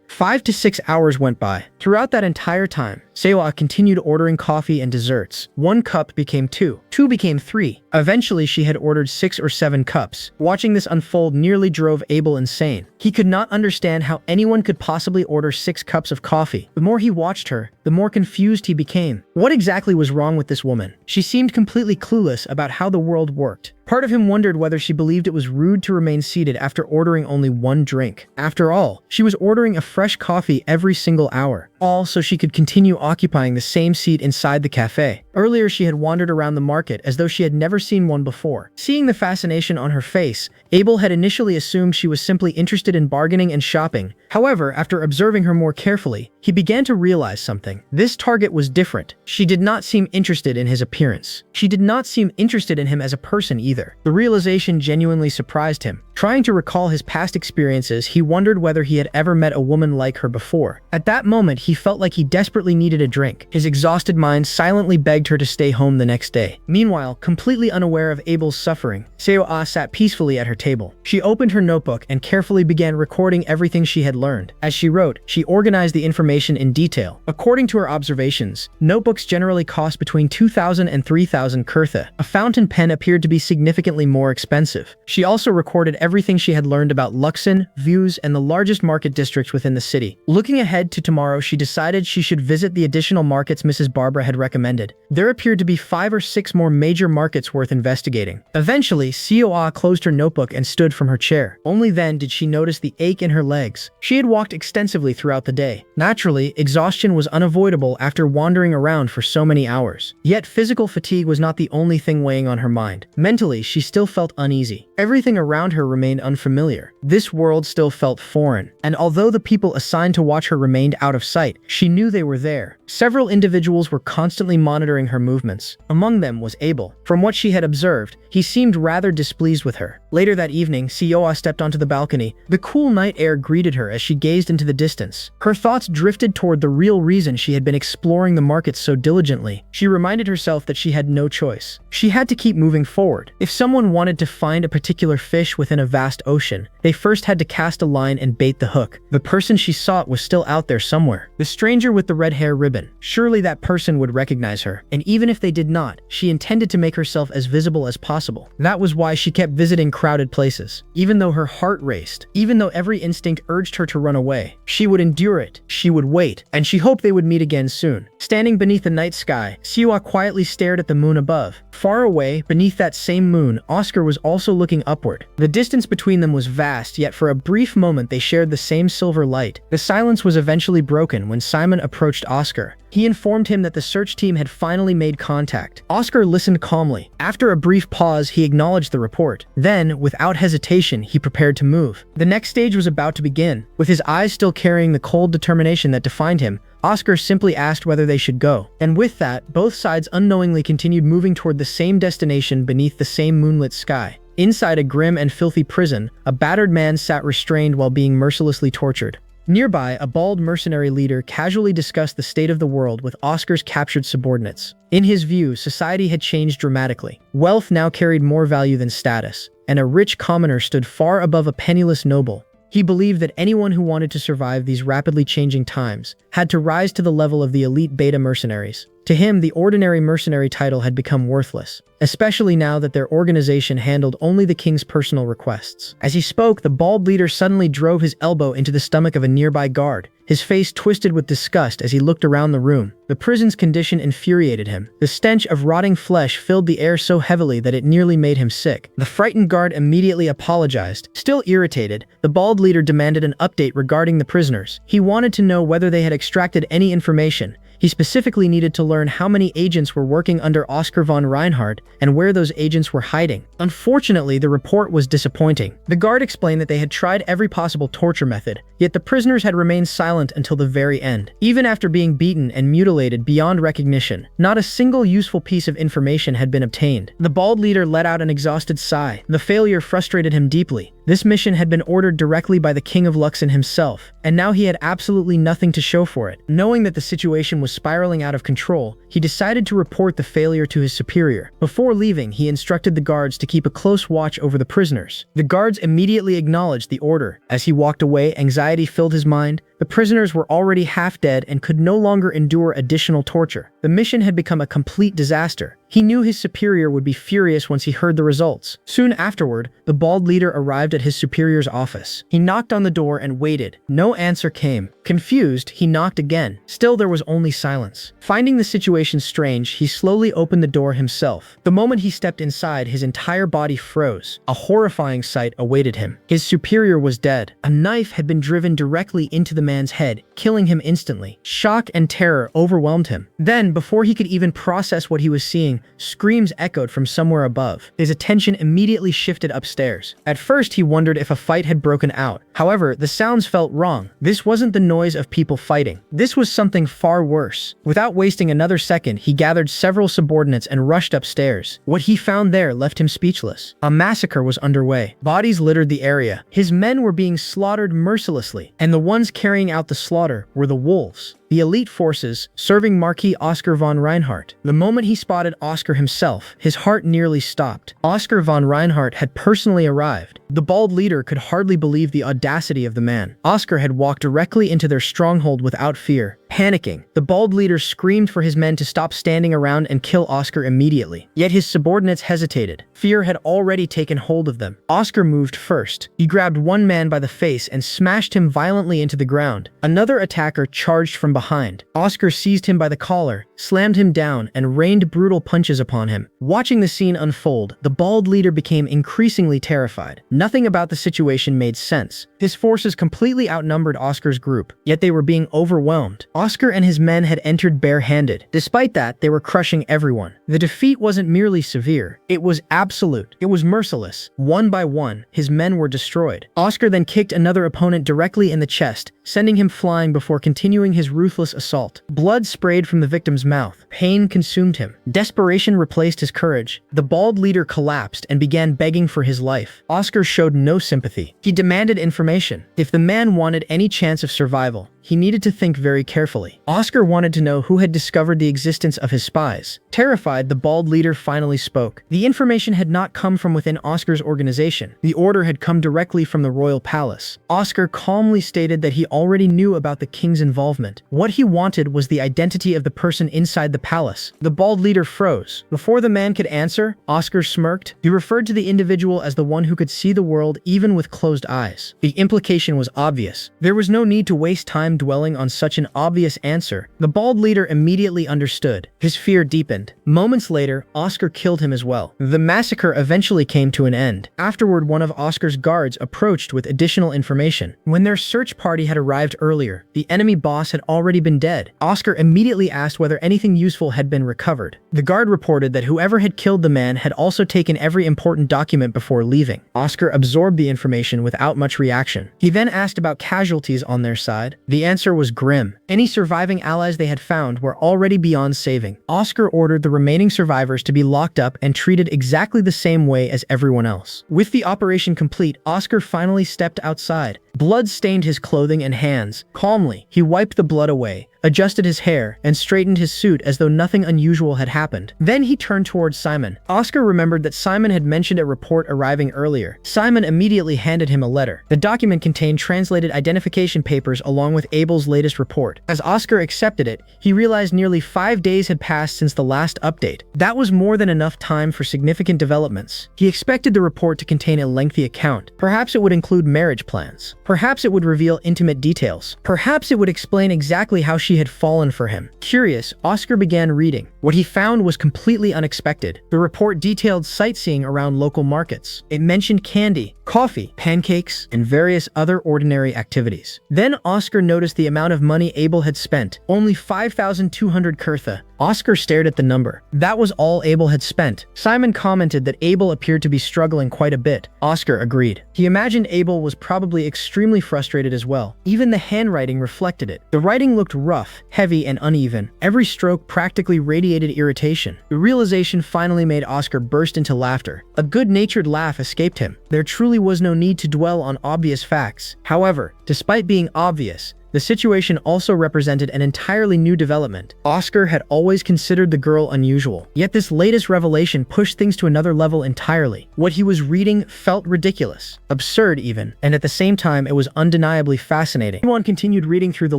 5 to 6 hours went by. Throughout that entire time, Seo-Ah continued ordering coffee and desserts. 1 cup became 2. 2 became 3. Eventually, she had ordered 6 or 7 cups. Watching this unfold nearly drove Abel insane. He could not understand how anyone could possibly order 6 cups of coffee. The more he watched her, the more confused he became. What exactly was wrong with this woman? She seemed completely clueless about how the world worked. Part of him wondered whether she believed it was rude to remain seated after ordering only 1 drink. After all, she was ordering a fresh coffee every single hour, all so she could continue occupying the same seat inside the cafe. Earlier, she had wandered around the market as though she had never seen one before. Seeing the fascination on her face, Abel had initially assumed she was simply interested in bargaining and shopping. However, after observing her more carefully, he began to realize something. This target was different. She did not seem interested in his appearance. She did not seem interested in him as a person either. The realization genuinely surprised him. Trying to recall his past experiences, he wondered whether he had ever met a woman like her before. At that moment, he felt like he desperately needed a drink. His exhausted mind silently begged her to stay home the next day. Meanwhile, completely unaware of Abel's suffering, Seo-Ah sat peacefully at her table. She opened her notebook and carefully began recording everything she had learned. As she wrote, she organized the information in detail. According to her observations, notebooks generally cost between 2,000 and 3,000 kurtha. A fountain pen appeared to be significantly more expensive. She also recorded everything she had learned about Luxon, Views, and the largest market districts within the city. Looking ahead to tomorrow, she decided she should visit the additional markets Mrs. Barbara had recommended. There appeared to be 5 or 6 more major markets worth investigating. Eventually, Seo-Ah closed her notebook and stood from her chair. Only then did she notice the ache in her legs. She had walked extensively throughout the day. Naturally, exhaustion was unavoidable after wandering around for so many hours. Yet physical fatigue was not the only thing weighing on her mind. Mentally, she still felt uneasy. Everything around her remained unfamiliar. This world still felt foreign. And although the people assigned to watch her remained out of sight, she knew they were there. Several individuals were constantly monitoring her movements. Among them was Abel. From what she had observed, he seemed rather displeased with her. Later that evening, Seo-Ah stepped onto the balcony. The cool night air greeted her as she gazed into the distance. Her thoughts drifted toward the real reason she had been exploring the markets so diligently. She reminded herself that she had no choice. She had to keep moving forward. If someone wanted to find a particular fish within a vast ocean, they first had to cast a line and bait the hook. The person she sought was still out there somewhere. The stranger with the red hair ribbon. Surely that person would recognize her. And even if they did not, she intended to make herself as visible as possible. That was why she kept visiting crowded places. Even though her heart raced, even though every instinct urged her to run away, she would endure it. She would wait, and she hoped they would meet again soon. Standing beneath the night sky, Seo-Ah quietly stared at the moon above. Far away, beneath that same moon, Oscar was also looking upward. The distance between them was vast, yet for a brief moment they shared the same silver light. The silence was eventually broken when Simon approached Oscar. He informed him that the search team had finally made contact. Oscar listened calmly. After a brief pause, he acknowledged the report. Then, without hesitation, he prepared to move. The next stage was about to begin. With his eyes still carrying the cold determination that defined him, Oscar simply asked whether they should go. And with that, both sides unknowingly continued moving toward the same destination beneath the same moonlit sky. Inside a grim and filthy prison, a battered man sat restrained while being mercilessly tortured. Nearby, a bald mercenary leader casually discussed the state of the world with Oscar's captured subordinates. In his view, society had changed dramatically. Wealth now carried more value than status, and a rich commoner stood far above a penniless noble. He believed that anyone who wanted to survive these rapidly changing times had to rise to the level of the elite beta mercenaries. To him, the ordinary mercenary title had become worthless, especially now that their organization handled only the king's personal requests. As he spoke, the bald leader suddenly drove his elbow into the stomach of a nearby guard. His face twisted with disgust as he looked around the room. The prison's condition infuriated him. The stench of rotting flesh filled the air so heavily that it nearly made him sick. The frightened guard immediately apologized. Still irritated, the bald leader demanded an update regarding the prisoners. He wanted to know whether they had extracted any information. He specifically needed to learn how many agents were working under Oscar von Reichinhardt and where those agents were hiding. Unfortunately, the report was disappointing. The guard explained that they had tried every possible torture method, yet the prisoners had remained silent until the very end. Even after being beaten and mutilated beyond recognition, not a single useful piece of information had been obtained. The bald leader let out an exhausted sigh. The failure frustrated him deeply. This mission had been ordered directly by the King of Luxon himself, and now he had absolutely nothing to show for it. Knowing that the situation was spiraling out of control, he decided to report the failure to his superior. Before leaving, he instructed the guards to keep a close watch over the prisoners. The guards immediately acknowledged the order. As he walked away, anxiety filled his mind. The prisoners were already half dead and could no longer endure additional torture. The mission had become a complete disaster. He knew his superior would be furious once he heard the results. Soon afterward, the bald leader arrived at his superior's office. He knocked on the door and waited. No answer came. Confused, he knocked again. Still, there was only silence. Finding the situation strange, he slowly opened the door himself. The moment he stepped inside, his entire body froze. A horrifying sight awaited him. His superior was dead. A knife had been driven directly into the man's head, killing him instantly. Shock and terror overwhelmed him. Then, before he could even process what he was seeing, screams echoed from somewhere above. His attention immediately shifted upstairs. At first, he wondered if a fight had broken out. However, the sounds felt wrong. This wasn't the noise of people fighting. This was something far worse. Without wasting another second, he gathered several subordinates and rushed upstairs. What he found there left him speechless. A massacre was underway. Bodies littered the area. His men were being slaughtered mercilessly, and the ones carrying out the slaughter were the wolves. The elite forces, serving Marquis Oscar von Reinhardt. The moment he spotted Oscar himself, his heart nearly stopped. Oscar von Reinhardt had personally arrived. The bald leader could hardly believe the audacity of the man. Oscar had walked directly into their stronghold without fear. Panicking, the bald leader screamed for his men to stop standing around and kill Oscar immediately. Yet his subordinates hesitated. Fear had already taken hold of them. Oscar moved first. He grabbed one man by the face and smashed him violently into the ground. Another attacker charged from behind. Oscar seized him by the collar, slammed him down, and rained brutal punches upon him. Watching the scene unfold, the bald leader became increasingly terrified. Nothing about the situation made sense. His forces completely outnumbered Oscar's group, yet they were being overwhelmed. Oscar and his men had entered bare-handed. Despite that, they were crushing everyone. The defeat wasn't merely severe, it was absolute. It was merciless. One by one, his men were destroyed. Oscar then kicked another opponent directly in the chest, sending him flying before continuing his ruthless assault. Blood sprayed from the victim's mouth. Pain consumed him. Desperation replaced his courage. The bald leader collapsed and began begging for his life. Oscar showed no sympathy. He demanded information. If the man wanted any chance of survival, he needed to think very carefully. Oscar wanted to know who had discovered the existence of his spies. Terrified, the bald leader finally spoke. The information had not come from within Oscar's organization. The order had come directly from the royal palace. Oscar calmly stated that he already knew about the king's involvement. What he wanted was the identity of the person inside the palace. The bald leader froze. Before the man could answer, Oscar smirked. He referred to the individual as the one who could see the world even with closed eyes. The implication was obvious. There was no need to waste time dwelling on such an obvious answer. The bald leader immediately understood. His fear deepened. Moments later, Oscar killed him as well. The massacre eventually came to an end. Afterward, one of Oscar's guards approached with additional information. When their search party had arrived earlier, the enemy boss had already been dead. Oscar immediately asked whether anything useful had been recovered. The guard reported that whoever had killed the man had also taken every important document before leaving. Oscar absorbed the information without much reaction. He then asked about casualties on their side. The answer was grim. Any surviving allies they had found were already beyond saving. Oscar ordered the remaining survivors to be locked up and treated exactly the same way as everyone else. With the operation complete, Oscar finally stepped outside. Blood stained his clothing and hands. Calmly, he wiped the blood away, adjusted his hair, and straightened his suit as though nothing unusual had happened. Then he turned towards Simon. Oscar remembered that Simon had mentioned a report arriving earlier. Simon immediately handed him a letter. The document contained translated identification papers along with Abel's latest report. As Oscar accepted it, he realized nearly 5 days had passed since the last update. That was more than enough time for significant developments. He expected the report to contain a lengthy account. Perhaps it would include marriage plans. Perhaps it would reveal intimate details. Perhaps it would explain exactly how she had fallen for him. Curious, Oscar began reading. What he found was completely unexpected. The report detailed sightseeing around local markets. It mentioned candy, coffee, pancakes, and various other ordinary activities. Then Oscar noticed the amount of money Abel had spent. Only 5,200 kurtha. Oscar stared at the number. That was all Abel had spent. Simon commented that Abel appeared to be struggling quite a bit. Oscar agreed. He imagined Abel was probably extremely frustrated as well. Even the handwriting reflected it. The writing looked rough, heavy, and uneven. Every stroke practically radiated irritation. The realization finally made Oscar burst into laughter. A good-natured laugh escaped him. There truly was no need to dwell on obvious facts. However, despite being obvious, the situation also represented an entirely new development. Oscar had always considered the girl unusual, yet this latest revelation pushed things to another level entirely. What he was reading felt ridiculous, absurd even, and at the same time it was undeniably fascinating. Simon continued reading through the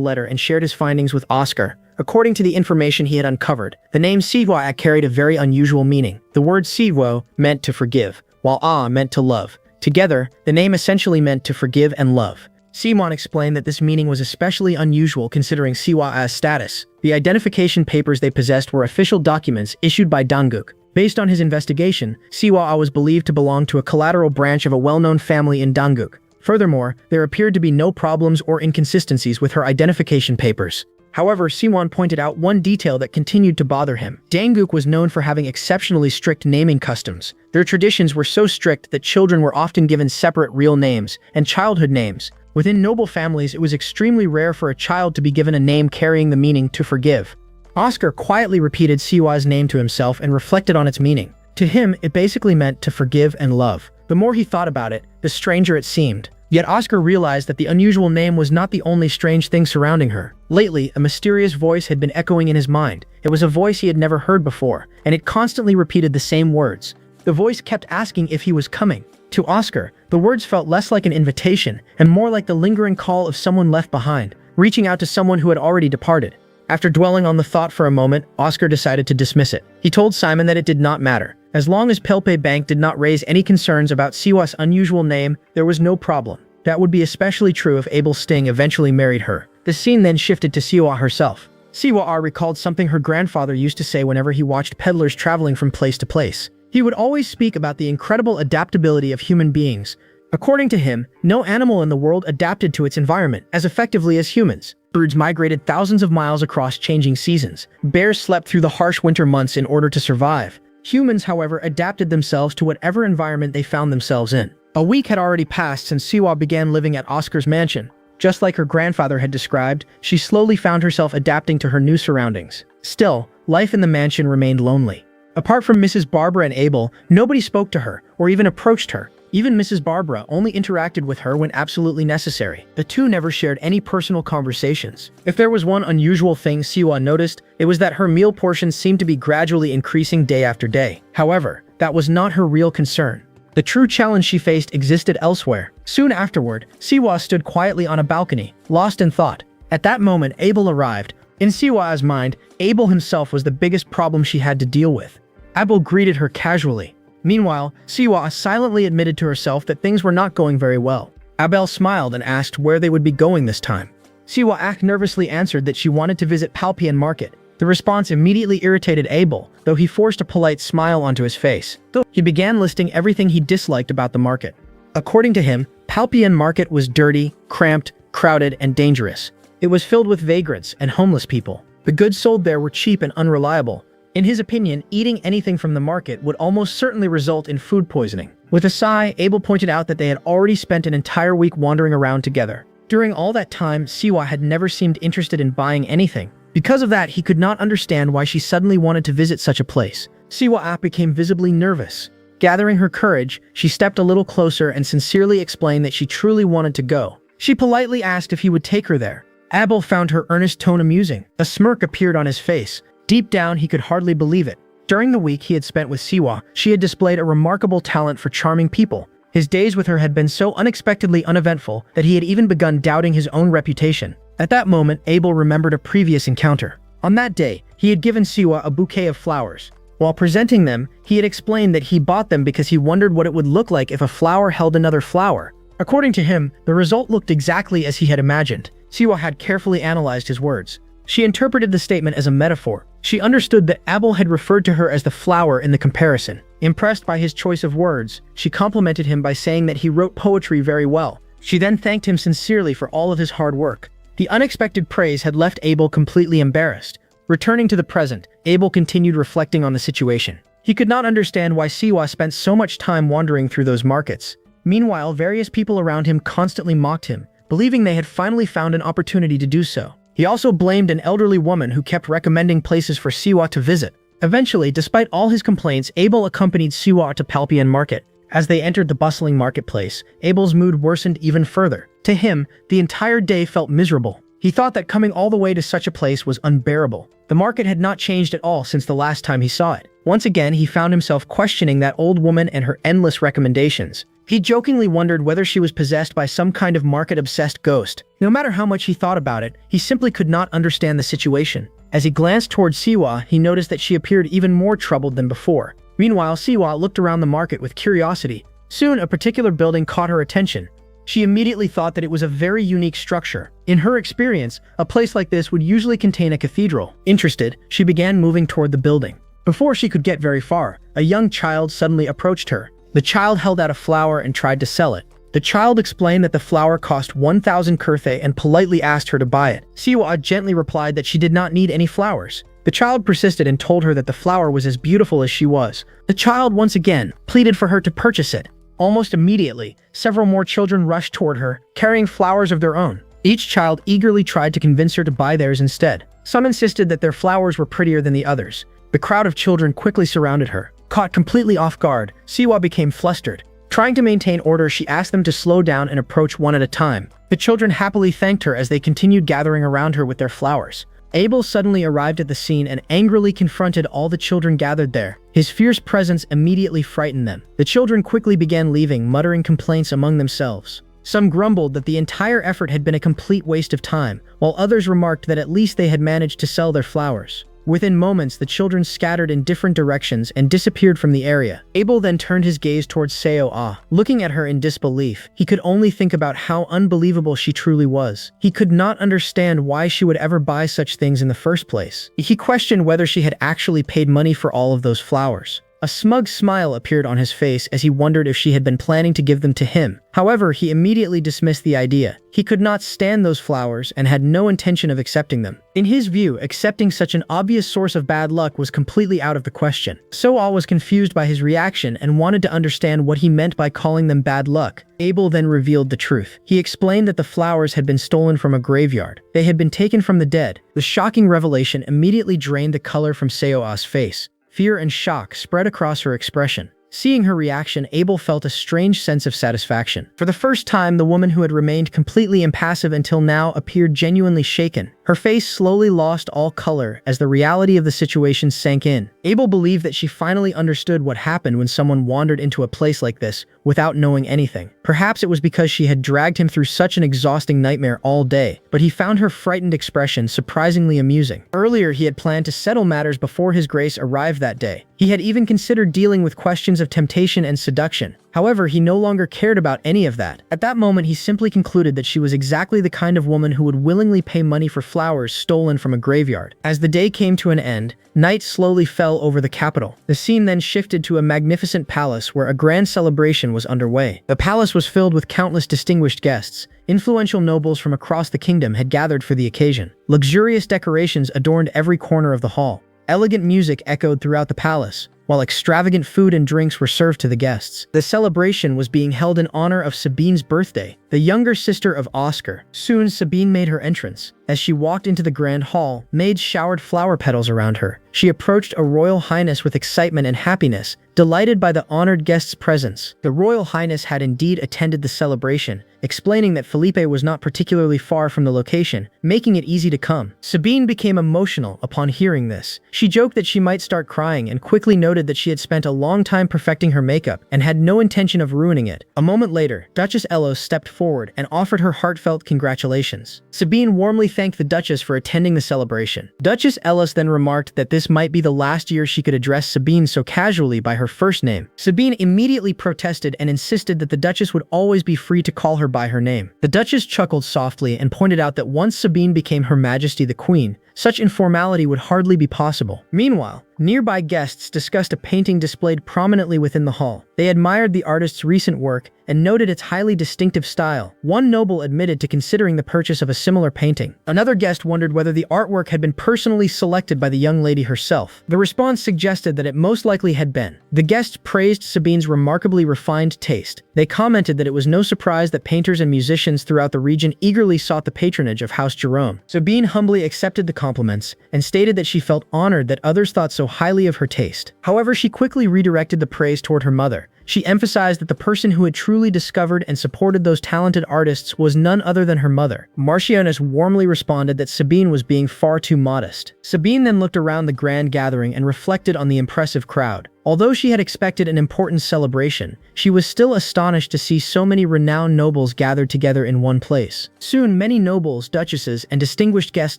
letter and shared his findings with Oscar. According to the information he had uncovered, the name Seo-Ah carried a very unusual meaning. The word Seo meant to forgive, while Ah meant to love. Together, the name essentially meant to forgive and love. Simon explained that this meaning was especially unusual considering Seo-Ah's status. The identification papers they possessed were official documents issued by Dangguk. Based on his investigation, Seo-Ah was believed to belong to a collateral branch of a well-known family in Dangguk. Furthermore, there appeared to be no problems or inconsistencies with her identification papers. However, Siwon pointed out one detail that continued to bother him. Dangguk was known for having exceptionally strict naming customs. Their traditions were so strict that children were often given separate real names and childhood names. Within noble families, it was extremely rare for a child to be given a name carrying the meaning to forgive. Oscar quietly repeated Seo-Ah's name to himself and reflected on its meaning. To him, it basically meant to forgive and love. The more he thought about it, the stranger it seemed. Yet Oscar realized that the unusual name was not the only strange thing surrounding her. Lately, a mysterious voice had been echoing in his mind. It was a voice he had never heard before, and it constantly repeated the same words. The voice kept asking if he was coming. To Oscar, the words felt less like an invitation and more like the lingering call of someone left behind, reaching out to someone who had already departed. After dwelling on the thought for a moment, Oscar decided to dismiss it. He told Simon that it did not matter. As long as Pelpe Bank did not raise any concerns about Seo-Ah's unusual name, there was no problem. That would be especially true if Abel Sting eventually married her. The scene then shifted to Seo-Ah herself. Seo-Ah recalled something her grandfather used to say whenever he watched peddlers traveling from place to place. He would always speak about the incredible adaptability of human beings. According to him, no animal in the world adapted to its environment as effectively as humans. Birds migrated thousands of miles across changing seasons. Bears slept through the harsh winter months in order to survive. Humans, however, adapted themselves to whatever environment they found themselves in. A week had already passed since Seo-Ah began living at Oscar's mansion. Just like her grandfather had described, she slowly found herself adapting to her new surroundings. Still, life in the mansion remained lonely. Apart from Mrs. Barbara and Abel, nobody spoke to her or even approached her. Even Mrs. Barbara only interacted with her when absolutely necessary. The two never shared any personal conversations. If there was one unusual thing Seo-Ah noticed, it was that her meal portions seemed to be gradually increasing day after day. However, that was not her real concern. The true challenge she faced existed elsewhere. Soon afterward, Seo-Ah stood quietly on a balcony, lost in thought. At that moment, Abel arrived. In Seo-Ah's mind, Abel himself was the biggest problem she had to deal with. Abel greeted her casually. Meanwhile, Seo-Ah silently admitted to herself that things were not going very well. Abel smiled and asked where they would be going this time. Seo-Ah nervously answered that she wanted to visit Palpian Market. The response immediately irritated Abel, though he forced a polite smile onto his face. He began listing everything he disliked about the market. According to him, Palpian Market was dirty, cramped, crowded, and dangerous. It was filled with vagrants and homeless people. The goods sold there were cheap and unreliable. In his opinion, eating anything from the market would almost certainly result in food poisoning. With a sigh, Abel pointed out that they had already spent an entire week wandering around together. During all that time, Seo-Ah had never seemed interested in buying anything. Because of that, he could not understand why she suddenly wanted to visit such a place. Seo-Ah became visibly nervous. Gathering her courage, she stepped a little closer and sincerely explained that she truly wanted to go. She politely asked if he would take her there. Abel found her earnest tone amusing. A smirk appeared on his face. Deep down, he could hardly believe it. During the week he had spent with Seo-Ah, she had displayed a remarkable talent for charming people. His days with her had been so unexpectedly uneventful that he had even begun doubting his own reputation. At that moment, Abel remembered a previous encounter. On that day, he had given Seo-Ah a bouquet of flowers. While presenting them, he had explained that he bought them because he wondered what it would look like if a flower held another flower. According to him, the result looked exactly as he had imagined. Seo-Ah had carefully analyzed his words. She interpreted the statement as a metaphor. She understood that Abel had referred to her as the flower in the comparison. Impressed by his choice of words, she complimented him by saying that he wrote poetry very well. She then thanked him sincerely for all of his hard work. The unexpected praise had left Abel completely embarrassed. Returning to the present, Abel continued reflecting on the situation. He could not understand why Seo-Ah spent so much time wandering through those markets. Meanwhile, various people around him constantly mocked him, believing they had finally found an opportunity to do so. He also blamed an elderly woman who kept recommending places for Seo-Ah to visit. Eventually, despite all his complaints, Abel accompanied Seo-Ah to Palpian Market. As they entered the bustling marketplace, Abel's mood worsened even further. To him, the entire day felt miserable. He thought that coming all the way to such a place was unbearable. The market had not changed at all since the last time he saw it. Once again, he found himself questioning that old woman and her endless recommendations. He jokingly wondered whether she was possessed by some kind of market-obsessed ghost. No matter how much he thought about it, he simply could not understand the situation. As he glanced towards Seo-Ah, he noticed that she appeared even more troubled than before. Meanwhile, Seo-Ah looked around the market with curiosity. Soon, a particular building caught her attention. She immediately thought that it was a very unique structure. In her experience, a place like this would usually contain a cathedral. Interested, she began moving toward the building. Before she could get very far, a young child suddenly approached her. The child held out a flower and tried to sell it. The child explained that the flower cost 1,000 kurthe and politely asked her to buy it. Seo-Ah gently replied that she did not need any flowers. The child persisted and told her that the flower was as beautiful as she was. The child once again pleaded for her to purchase it. Almost immediately, several more children rushed toward her, carrying flowers of their own. Each child eagerly tried to convince her to buy theirs instead. Some insisted that their flowers were prettier than the others. The crowd of children quickly surrounded her. Caught completely off guard, Seo-Ah became flustered. Trying to maintain order, she asked them to slow down and approach one at a time. The children happily thanked her as they continued gathering around her with their flowers. Abel suddenly arrived at the scene and angrily confronted all the children gathered there. His fierce presence immediately frightened them. The children quickly began leaving, muttering complaints among themselves. Some grumbled that the entire effort had been a complete waste of time, while others remarked that at least they had managed to sell their flowers. Within moments, the children scattered in different directions and disappeared from the area. Abel then turned his gaze towards Seo-Ah. Looking at her in disbelief, he could only think about how unbelievable she truly was. He could not understand why she would ever buy such things in the first place. He questioned whether she had actually paid money for all of those flowers. A smug smile appeared on his face as he wondered if she had been planning to give them to him. However, he immediately dismissed the idea. He could not stand those flowers and had no intention of accepting them. In his view, accepting such an obvious source of bad luck was completely out of the question. Seo-Ah was confused by his reaction and wanted to understand what he meant by calling them bad luck. Abel then revealed the truth. He explained that the flowers had been stolen from a graveyard. They had been taken from the dead. The shocking revelation immediately drained the color from Seo-Ah's face. Fear and shock spread across her expression. Seeing her reaction, Abel felt a strange sense of satisfaction. For the first time, the woman who had remained completely impassive until now appeared genuinely shaken. Her face slowly lost all color as the reality of the situation sank in. Abel believed that she finally understood what happened when someone wandered into a place like this without knowing anything. Perhaps it was because she had dragged him through such an exhausting nightmare all day, but he found her frightened expression surprisingly amusing. Earlier, he had planned to settle matters before his grace arrived that day. He had even considered dealing with questions of temptation and seduction. However, he no longer cared about any of that. At that moment, he simply concluded that she was exactly the kind of woman who would willingly pay money for flowers stolen from a graveyard. As the day came to an end, night slowly fell over the capital. The scene then shifted to a magnificent palace where a grand celebration was underway. The palace was filled with countless distinguished guests. Influential nobles from across the kingdom had gathered for the occasion. Luxurious decorations adorned every corner of the hall. Elegant music echoed throughout the palace, while extravagant food and drinks were served to the guests. The celebration was being held in honor of Sabine's birthday, the younger sister of Oscar. Soon, Sabine made her entrance. As she walked into the grand hall, maids showered flower petals around her. She approached a royal highness with excitement and happiness, delighted by the honored guest's presence. The royal highness had indeed attended the celebration, explaining that Felipe was not particularly far from the location, making it easy to come. Sabine became emotional upon hearing this. She joked that she might start crying and quickly noted that she had spent a long time perfecting her makeup and had no intention of ruining it. A moment later, Duchess Elos stepped forward and offered her heartfelt congratulations. Sabine warmly thanked the Duchess for attending the celebration. Duchess Elos then remarked that this might be the last year she could address Sabine so casually by her first name. Sabine immediately protested and insisted that the Duchess would always be free to call her by her name. The Duchess chuckled softly and pointed out that once Sabine became Her Majesty the Queen, such informality would hardly be possible. Meanwhile, nearby guests discussed a painting displayed prominently within the hall. They admired the artist's recent work and noted its highly distinctive style. One noble admitted to considering the purchase of a similar painting. Another guest wondered whether the artwork had been personally selected by the young lady herself. The response suggested that it most likely had been. The guests praised Sabine's remarkably refined taste. They commented that it was no surprise that painters and musicians throughout the region eagerly sought the patronage of House Jerome. Sabine humbly accepted the compliments and stated that she felt honored that others thought so highly of her taste. However, she quickly redirected the praise toward her mother. She emphasized that the person who had truly discovered and supported those talented artists was none other than her mother. Marchioness warmly responded that Sabine was being far too modest. Sabine then looked around the grand gathering and reflected on the impressive crowd. Although she had expected an important celebration, she was still astonished to see so many renowned nobles gathered together in one place. Soon, many nobles, duchesses, and distinguished guests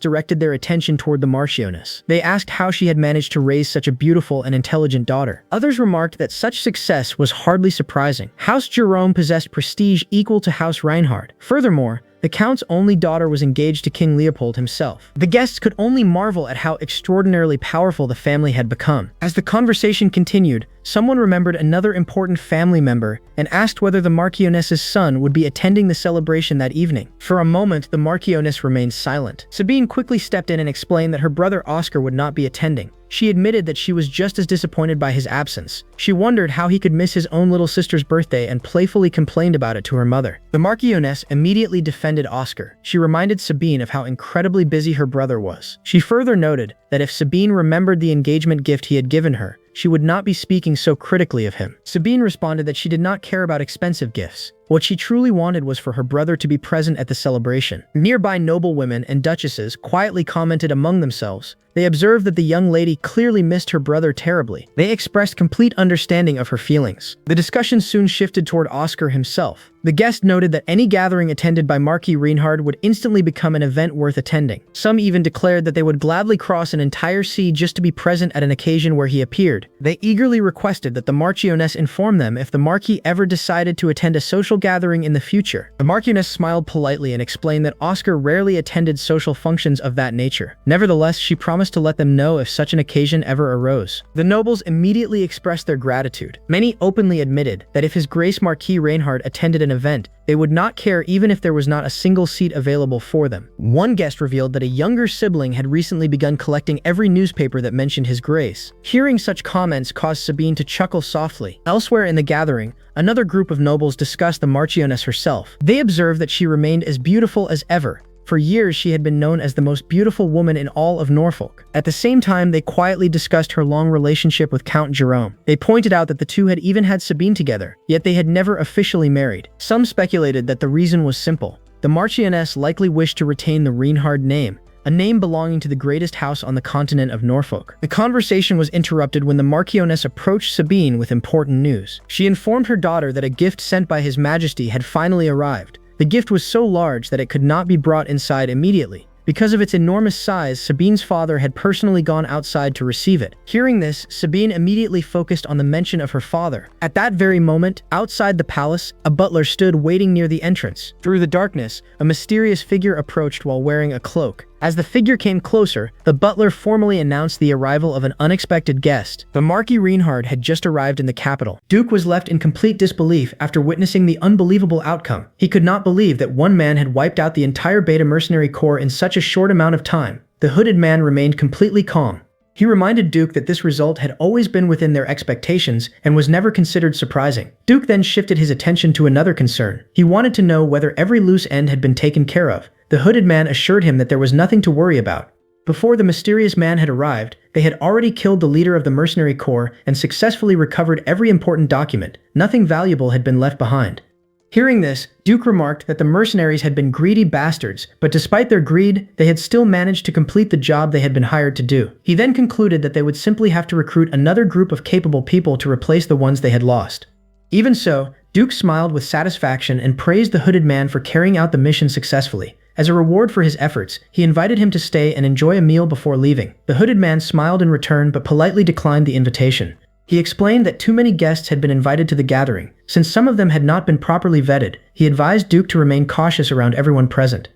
directed their attention toward the Marchioness. They asked how she had managed to raise such a beautiful and intelligent daughter. Others remarked that such success was hardly surprising. House Jerome possessed prestige equal to House Reichinhardt. Furthermore, The Count's only daughter was engaged to King Leopold himself. The guests could only marvel at how extraordinarily powerful the family had become. As the conversation continued, someone remembered another important family member and asked whether the Marchioness's son would be attending the celebration that evening. For a moment, the Marchioness remained silent. Sabine quickly stepped in and explained that her brother Oscar would not be attending. She admitted that she was just as disappointed by his absence. She wondered how he could miss his own little sister's birthday and playfully complained about it to her mother. The Marchioness immediately defended Oscar. She reminded Sabine of how incredibly busy her brother was. She further noted that if Sabine remembered the engagement gift he had given her, she would not be speaking so critically of him. Sabine responded that she did not care about expensive gifts. What she truly wanted was for her brother to be present at the celebration. Nearby noblewomen and duchesses quietly commented among themselves. They observed that the young lady clearly missed her brother terribly. They expressed complete understanding of her feelings. The discussion soon shifted toward Oscar himself. The guest noted that any gathering attended by Marquis Reinhardt would instantly become an event worth attending. Some even declared that they would gladly cross an entire sea just to be present at an occasion where he appeared. They eagerly requested that the Marchioness inform them if the Marquis ever decided to attend a social gathering in the future. The Marchioness smiled politely and explained that Oscar rarely attended social functions of that nature. Nevertheless, she promised to let them know if such an occasion ever arose. The nobles immediately expressed their gratitude. Many openly admitted that if His Grace Marquis Reinhardt attended an event, they would not care even if there was not a single seat available for them. One guest revealed that a younger sibling had recently begun collecting every newspaper that mentioned His Grace. Hearing such comments caused Sabine to chuckle softly. Elsewhere in the gathering, another group of nobles discussed the Marchioness herself. They observed that she remained as beautiful as ever. For years, she had been known as the most beautiful woman in all of Norfolk. At the same time, they quietly discussed her long relationship with Count Jerome. They pointed out that the two had even had Sabine together, yet they had never officially married. Some speculated that the reason was simple. The Marchioness likely wished to retain the Reinhardt name, a name belonging to the greatest house on the continent of Norfolk. The conversation was interrupted when the Marchioness approached Sabine with important news. She informed her daughter that a gift sent by His Majesty had finally arrived. The gift was so large that it could not be brought inside immediately. Because of its enormous size, Sabine's father had personally gone outside to receive it. Hearing this, Sabine immediately focused on the mention of her father. At that very moment, outside the palace, a butler stood waiting near the entrance. Through the darkness, a mysterious figure approached while wearing a cloak. As the figure came closer, the butler formally announced the arrival of an unexpected guest. The Marquis Reinhardt had just arrived in the capital. Duke was left in complete disbelief after witnessing the unbelievable outcome. He could not believe that one man had wiped out the entire Beta mercenary corps in such a short amount of time. The hooded man remained completely calm. He reminded Duke that this result had always been within their expectations and was never considered surprising. Duke then shifted his attention to another concern. He wanted to know whether every loose end had been taken care of. The hooded man assured him that there was nothing to worry about. Before the mysterious man had arrived, they had already killed the leader of the mercenary corps and successfully recovered every important document. Nothing valuable had been left behind. Hearing this, Duke remarked that the mercenaries had been greedy bastards, but despite their greed, they had still managed to complete the job they had been hired to do. He then concluded that they would simply have to recruit another group of capable people to replace the ones they had lost. Even so, Duke smiled with satisfaction and praised the hooded man for carrying out the mission successfully. As a reward for his efforts, he invited him to stay and enjoy a meal before leaving. The hooded man smiled in return but politely declined the invitation. He explained that too many guests had been invited to the gathering. Since some of them had not been properly vetted, he advised Duke to remain cautious around everyone present.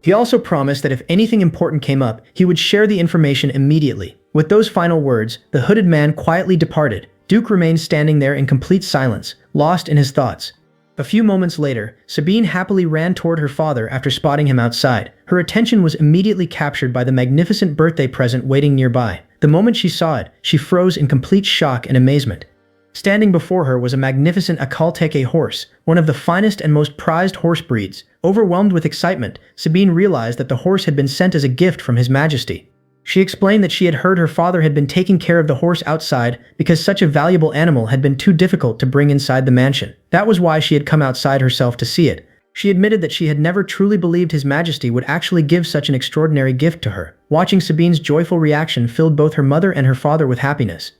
He also promised that if anything important came up, he would share the information immediately. With those final words, the hooded man quietly departed. Duke remained standing there in complete silence, lost in his thoughts. A few moments later, Sabine happily ran toward her father after spotting him outside. Her attention was immediately captured by the magnificent birthday present waiting nearby. The moment she saw it, she froze in complete shock and amazement. Standing before her was a magnificent Akalteke horse, one of the finest and most prized horse breeds. Overwhelmed with excitement, Sabine realized that the horse had been sent as a gift from His Majesty. She explained that she had heard her father had been taking care of the horse outside because such a valuable animal had been too difficult to bring inside the mansion. That was why she had come outside herself to see it. She admitted that she had never truly believed His Majesty would actually give such an extraordinary gift to her. Watching Sabine's joyful reaction filled both her mother and her father with happiness.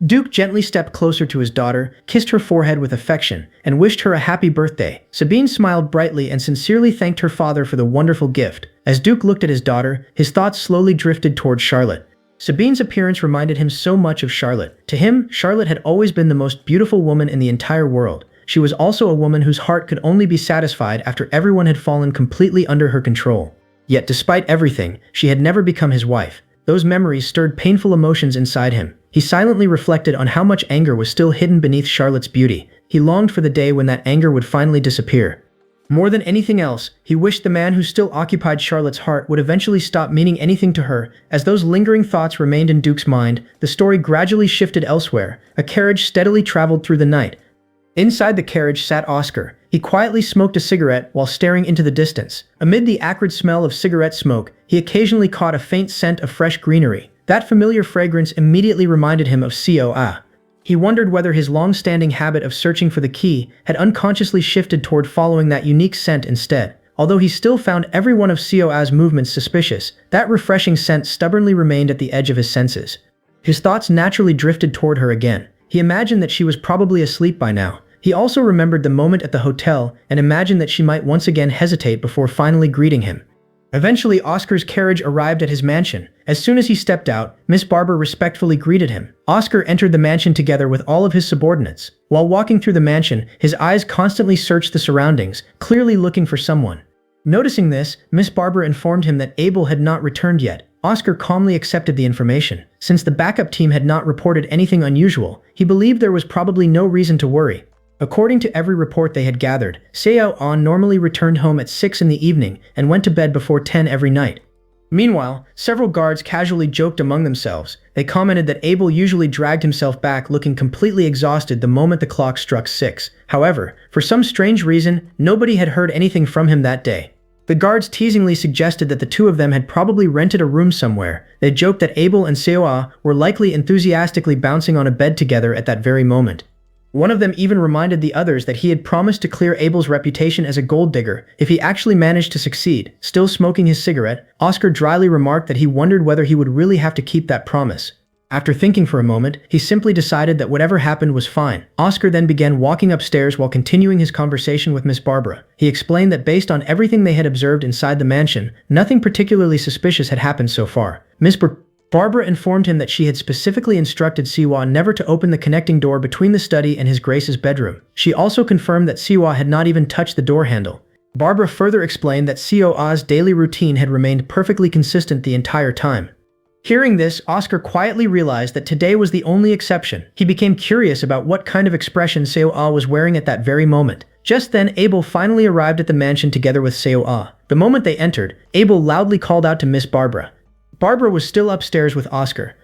Duke gently stepped closer to his daughter, kissed her forehead with affection, and wished her a happy birthday. Sabine smiled brightly and sincerely thanked her father for the wonderful gift. As Duke looked at his daughter, his thoughts slowly drifted toward Charlotte. Sabine's appearance reminded him so much of Charlotte. To him, Charlotte had always been the most beautiful woman in the entire world. she was also a woman whose heart could only be satisfied after everyone had fallen completely under her control. Yet despite everything, she had never become his wife. Those memories stirred painful emotions inside him. He silently reflected on how much anger was still hidden beneath Charlotte's beauty. He longed for the day when that anger would finally disappear. More than anything else, he wished the man who still occupied Charlotte's heart would eventually stop meaning anything to her. As those lingering thoughts remained in Duke's mind, the story gradually shifted elsewhere. A carriage steadily traveled through the night. Inside the carriage sat Oscar. He quietly smoked a cigarette while staring into the distance. Amid the acrid smell of cigarette smoke, he occasionally caught a faint scent of fresh greenery. That familiar fragrance immediately reminded him of Seo-Ah. He wondered whether his long-standing habit of searching for the key had unconsciously shifted toward following that unique scent instead. Although he still found every one of Seo-Ah's movements suspicious, that refreshing scent stubbornly remained at the edge of his senses. His thoughts naturally drifted toward her again. He imagined that she was probably asleep by now. He also remembered the moment at the hotel and imagined that she might once again hesitate before finally greeting him. Eventually, Oscar's carriage arrived at his mansion. As soon as he stepped out, Miss Barber respectfully greeted him. Oscar entered the mansion together with all of his subordinates. While walking through the mansion, his eyes constantly searched the surroundings, clearly looking for someone. Noticing this, Miss Barber informed him that Abel had not returned yet. Oscar calmly accepted the information. Since the backup team had not reported anything unusual, he believed there was probably no reason to worry. According to every report they had gathered, Seo-Ah normally returned home at 6 in the evening and went to bed before 10 every night. Meanwhile, several guards casually joked among themselves. They commented that Abel usually dragged himself back looking completely exhausted the moment the clock struck 6. However, for some strange reason, nobody had heard anything from him that day. The guards teasingly suggested that the two of them had probably rented a room somewhere. They joked that Abel and Seo-Ah were likely enthusiastically bouncing on a bed together at that very moment. One of them even reminded the others that he had promised to clear Abel's reputation as a gold digger if he actually managed to succeed. Still smoking his cigarette, Oscar dryly remarked that he wondered whether he would really have to keep that promise. After thinking for a moment, he simply decided that whatever happened was fine. Oscar then began walking upstairs while continuing his conversation with Miss Barbara. He explained that based on everything they had observed inside the mansion, nothing particularly suspicious had happened so far. Barbara informed him that she had specifically instructed Seo-Ah never to open the connecting door between the study and his Grace's bedroom. She also confirmed that Seo-Ah had not even touched the door handle. Barbara further explained that Seo-Ah's daily routine had remained perfectly consistent the entire time. Hearing this, Oscar quietly realized that today was the only exception. He became curious about what kind of expression Seo-Ah was wearing at that very moment. Just then, Abel finally arrived at the mansion together with Seo-Ah. The moment they entered, Abel loudly called out to Miss Barbara. Barbara was still upstairs with Oscar.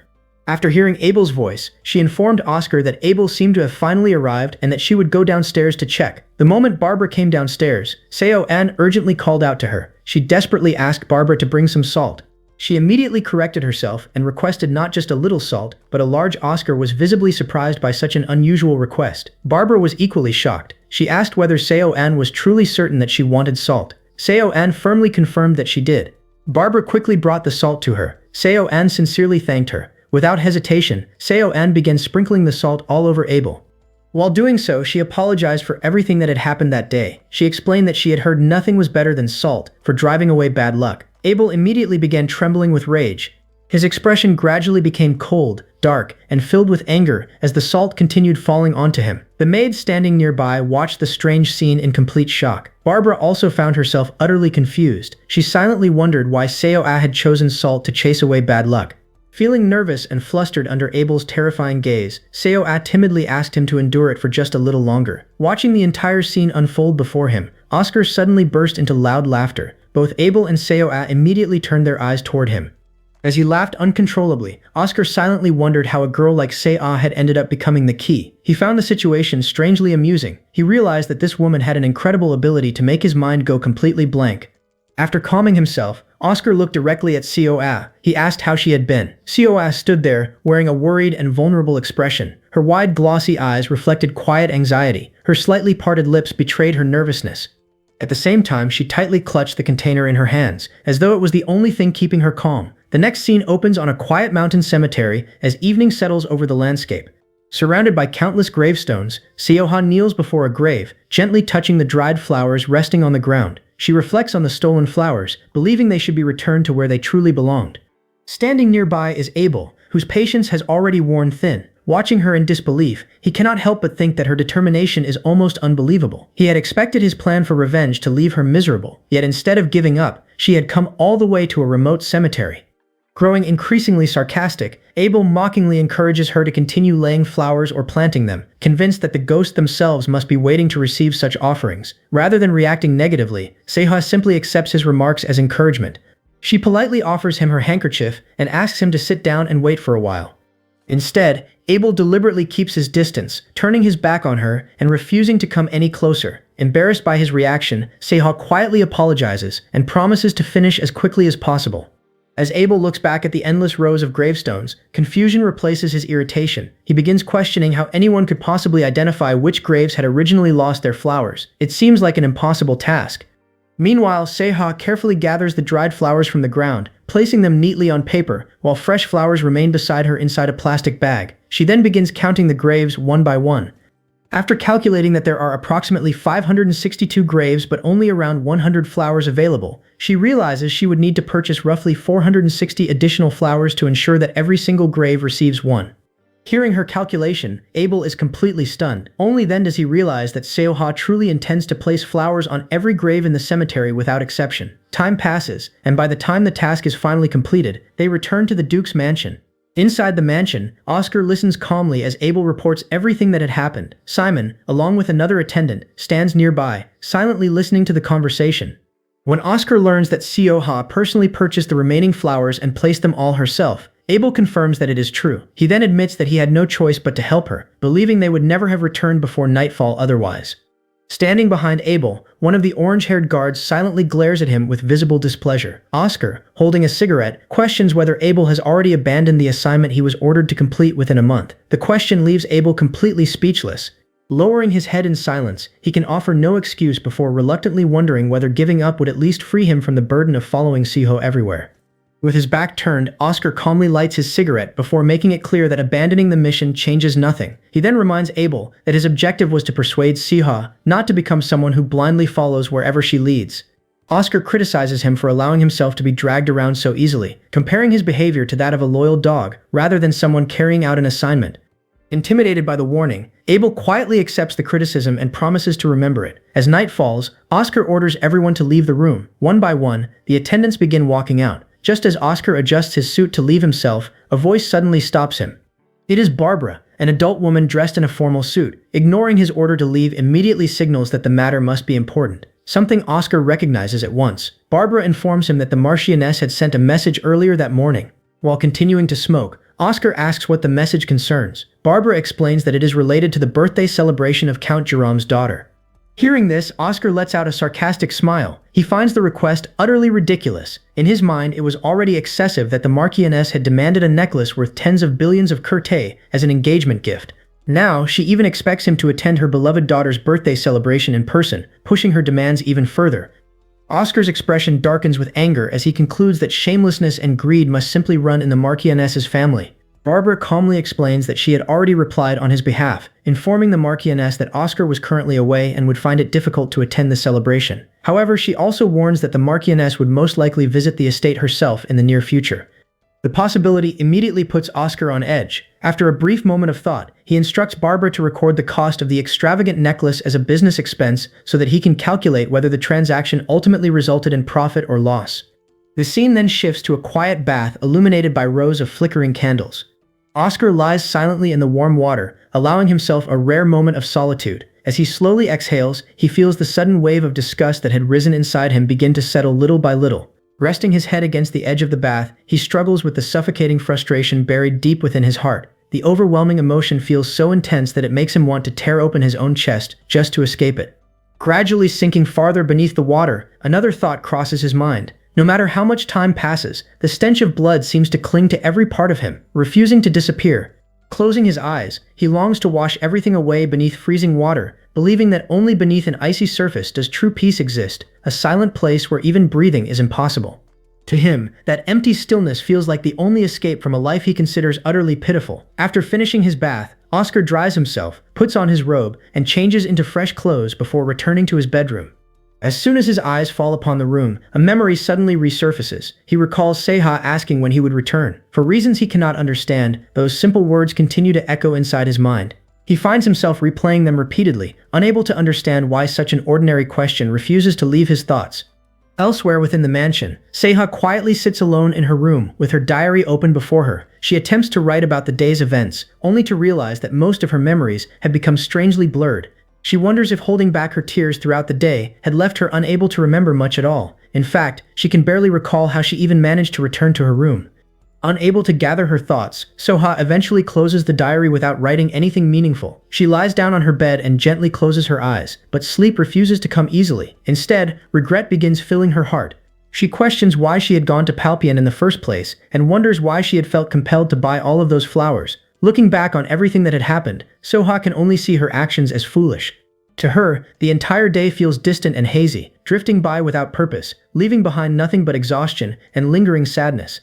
After hearing Abel's voice, she informed Oscar that Abel seemed to have finally arrived and that she would go downstairs to check. The moment Barbara came downstairs, Seo-Ah urgently called out to her. She desperately asked Barbara to bring some salt. She immediately corrected herself and requested not just a little salt, but a large. Oscar was visibly surprised by such an unusual request. Barbara was equally shocked. She asked whether Seo-Ah was truly certain that she wanted salt. Seo-Ah firmly confirmed that she did. Barbara quickly brought the salt to her. Seo-Ah sincerely thanked her. Without hesitation, Seo-Ah began sprinkling the salt all over Abel. While doing so, she apologized for everything that had happened that day. She explained that she had heard nothing was better than salt for driving away bad luck. Abel immediately began trembling with rage. His expression gradually became cold, dark, and filled with anger as the salt continued falling onto him. The maid standing nearby watched the strange scene in complete shock. Barbara also found herself utterly confused. She silently wondered why Seo-Ah had chosen salt to chase away bad luck. Feeling nervous and flustered under Abel's terrifying gaze, Seo-Ah timidly asked him to endure it for just a little longer. Watching the entire scene unfold before him, Oscar suddenly burst into loud laughter. Both Abel and Seo-Ah immediately turned their eyes toward him. As he laughed uncontrollably, Oscar silently wondered how a girl like Seo-Ah had ended up becoming the key. He found the situation strangely amusing. He realized that this woman had an incredible ability to make his mind go completely blank. After calming himself, Oscar looked directly at Seo-Ah. He asked how she had been. Seo-Ah stood there, wearing a worried and vulnerable expression. Her wide, glossy eyes reflected quiet anxiety. Her slightly parted lips betrayed her nervousness. At the same time, she tightly clutched the container in her hands, as though it was the only thing keeping her calm. The next scene opens on a quiet mountain cemetery as evening settles over the landscape. Surrounded by countless gravestones, Seo-Ah kneels before a grave, gently touching the dried flowers resting on the ground. She reflects on the stolen flowers, believing they should be returned to where they truly belonged. Standing nearby is Abel, whose patience has already worn thin. Watching her in disbelief, he cannot help but think that her determination is almost unbelievable. He had expected his plan for revenge to leave her miserable, yet instead of giving up, she had come all the way to a remote cemetery. Growing increasingly sarcastic, Abel mockingly encourages her to continue laying flowers or planting them, convinced that the ghosts themselves must be waiting to receive such offerings. Rather than reacting negatively, Seo-Ah simply accepts his remarks as encouragement. She politely offers him her handkerchief and asks him to sit down and wait for a while. Instead, Abel deliberately keeps his distance, turning his back on her and refusing to come any closer. Embarrassed by his reaction, Seo-Ah quietly apologizes and promises to finish as quickly as possible. As Abel looks back at the endless rows of gravestones, confusion replaces his irritation. He begins questioning how anyone could possibly identify which graves had originally lost their flowers. It seems like an impossible task. Meanwhile, Seo-Ah carefully gathers the dried flowers from the ground, placing them neatly on paper, while fresh flowers remain beside her inside a plastic bag. She then begins counting the graves one by one. After calculating that there are approximately 562 graves but only around 100 flowers available, she realizes she would need to purchase roughly 460 additional flowers to ensure that every single grave receives one. Hearing her calculation, Abel is completely stunned. Only then does he realize that Seo-Ah truly intends to place flowers on every grave in the cemetery without exception. Time passes, and by the time the task is finally completed, they return to the Duke's mansion. Inside the mansion, Oscar listens calmly as Abel reports everything that had happened. Simon, along with another attendant, stands nearby, silently listening to the conversation. When Oscar learns that Seo-Ah personally purchased the remaining flowers and placed them all herself, Abel confirms that it is true. He then admits that he had no choice but to help her, believing they would never have returned before nightfall otherwise. Standing behind Abel, one of the orange-haired guards silently glares at him with visible displeasure. Oscar, holding a cigarette, questions whether Abel has already abandoned the assignment he was ordered to complete within a month. The question leaves Abel completely speechless. Lowering his head in silence, he can offer no excuse before reluctantly wondering whether giving up would at least free him from the burden of following Seo everywhere. With his back turned, Oscar calmly lights his cigarette before making it clear that abandoning the mission changes nothing. He then reminds Abel that his objective was to persuade Seo-Ah not to become someone who blindly follows wherever she leads. Oscar criticizes him for allowing himself to be dragged around so easily, comparing his behavior to that of a loyal dog rather than someone carrying out an assignment. Intimidated by the warning, Abel quietly accepts the criticism and promises to remember it. As night falls, Oscar orders everyone to leave the room. One by one, the attendants begin walking out. Just as Oscar adjusts his suit to leave himself, a voice suddenly stops him. It is Barbara, an adult woman dressed in a formal suit. Ignoring his order to leave immediately signals that the matter must be important, something Oscar recognizes at once. Barbara informs him that the Marchioness had sent a message earlier that morning. While continuing to smoke, Oscar asks what the message concerns. Barbara explains that it is related to the birthday celebration of Count Jerome's daughter. Hearing this, Oscar lets out a sarcastic smile. He finds the request utterly ridiculous. In his mind, it was already excessive that the Marchioness had demanded a necklace worth tens of billions of curte as an engagement gift. Now, she even expects him to attend her beloved daughter's birthday celebration in person, pushing her demands even further. Oscar's expression darkens with anger as he concludes that shamelessness and greed must simply run in the Marchioness's family. Barbara calmly explains that she had already replied on his behalf, informing the Marchioness that Oscar was currently away and would find it difficult to attend the celebration. However, she also warns that the Marchioness would most likely visit the estate herself in the near future. The possibility immediately puts Oscar on edge. After a brief moment of thought, he instructs Barbara to record the cost of the extravagant necklace as a business expense so that he can calculate whether the transaction ultimately resulted in profit or loss. The scene then shifts to a quiet bath illuminated by rows of flickering candles. Oscar lies silently in the warm water, allowing himself a rare moment of solitude. As he slowly exhales, he feels the sudden wave of disgust that had risen inside him begin to settle little by little. Resting his head against the edge of the bath, he struggles with the suffocating frustration buried deep within his heart. The overwhelming emotion feels so intense that it makes him want to tear open his own chest just to escape it. Gradually sinking farther beneath the water, another thought crosses his mind. No matter how much time passes, the stench of blood seems to cling to every part of him, refusing to disappear. Closing his eyes, he longs to wash everything away beneath freezing water, believing that only beneath an icy surface does true peace exist, a silent place where even breathing is impossible. To him, that empty stillness feels like the only escape from a life he considers utterly pitiful. After finishing his bath, Oscar dries himself, puts on his robe, and changes into fresh clothes before returning to his bedroom. As soon as his eyes fall upon the room, a memory suddenly resurfaces. He recalls Seo-Ah asking when he would return. For reasons he cannot understand, those simple words continue to echo inside his mind. He finds himself replaying them repeatedly, unable to understand why such an ordinary question refuses to leave his thoughts. Elsewhere within the mansion, Seo-Ah quietly sits alone in her room, with her diary open before her. She attempts to write about the day's events, only to realize that most of her memories have become strangely blurred. She wonders if holding back her tears throughout the day had left her unable to remember much at all. In fact, she can barely recall how she even managed to return to her room. Unable to gather her thoughts, Seo-Ah eventually closes the diary without writing anything meaningful. She lies down on her bed and gently closes her eyes, but sleep refuses to come easily. Instead, regret begins filling her heart. She questions why she had gone to Palpian in the first place, and wonders why she had felt compelled to buy all of those flowers. Looking back on everything that had happened, Seo-Ah can only see her actions as foolish. To her, the entire day feels distant and hazy, drifting by without purpose, leaving behind nothing but exhaustion and lingering sadness.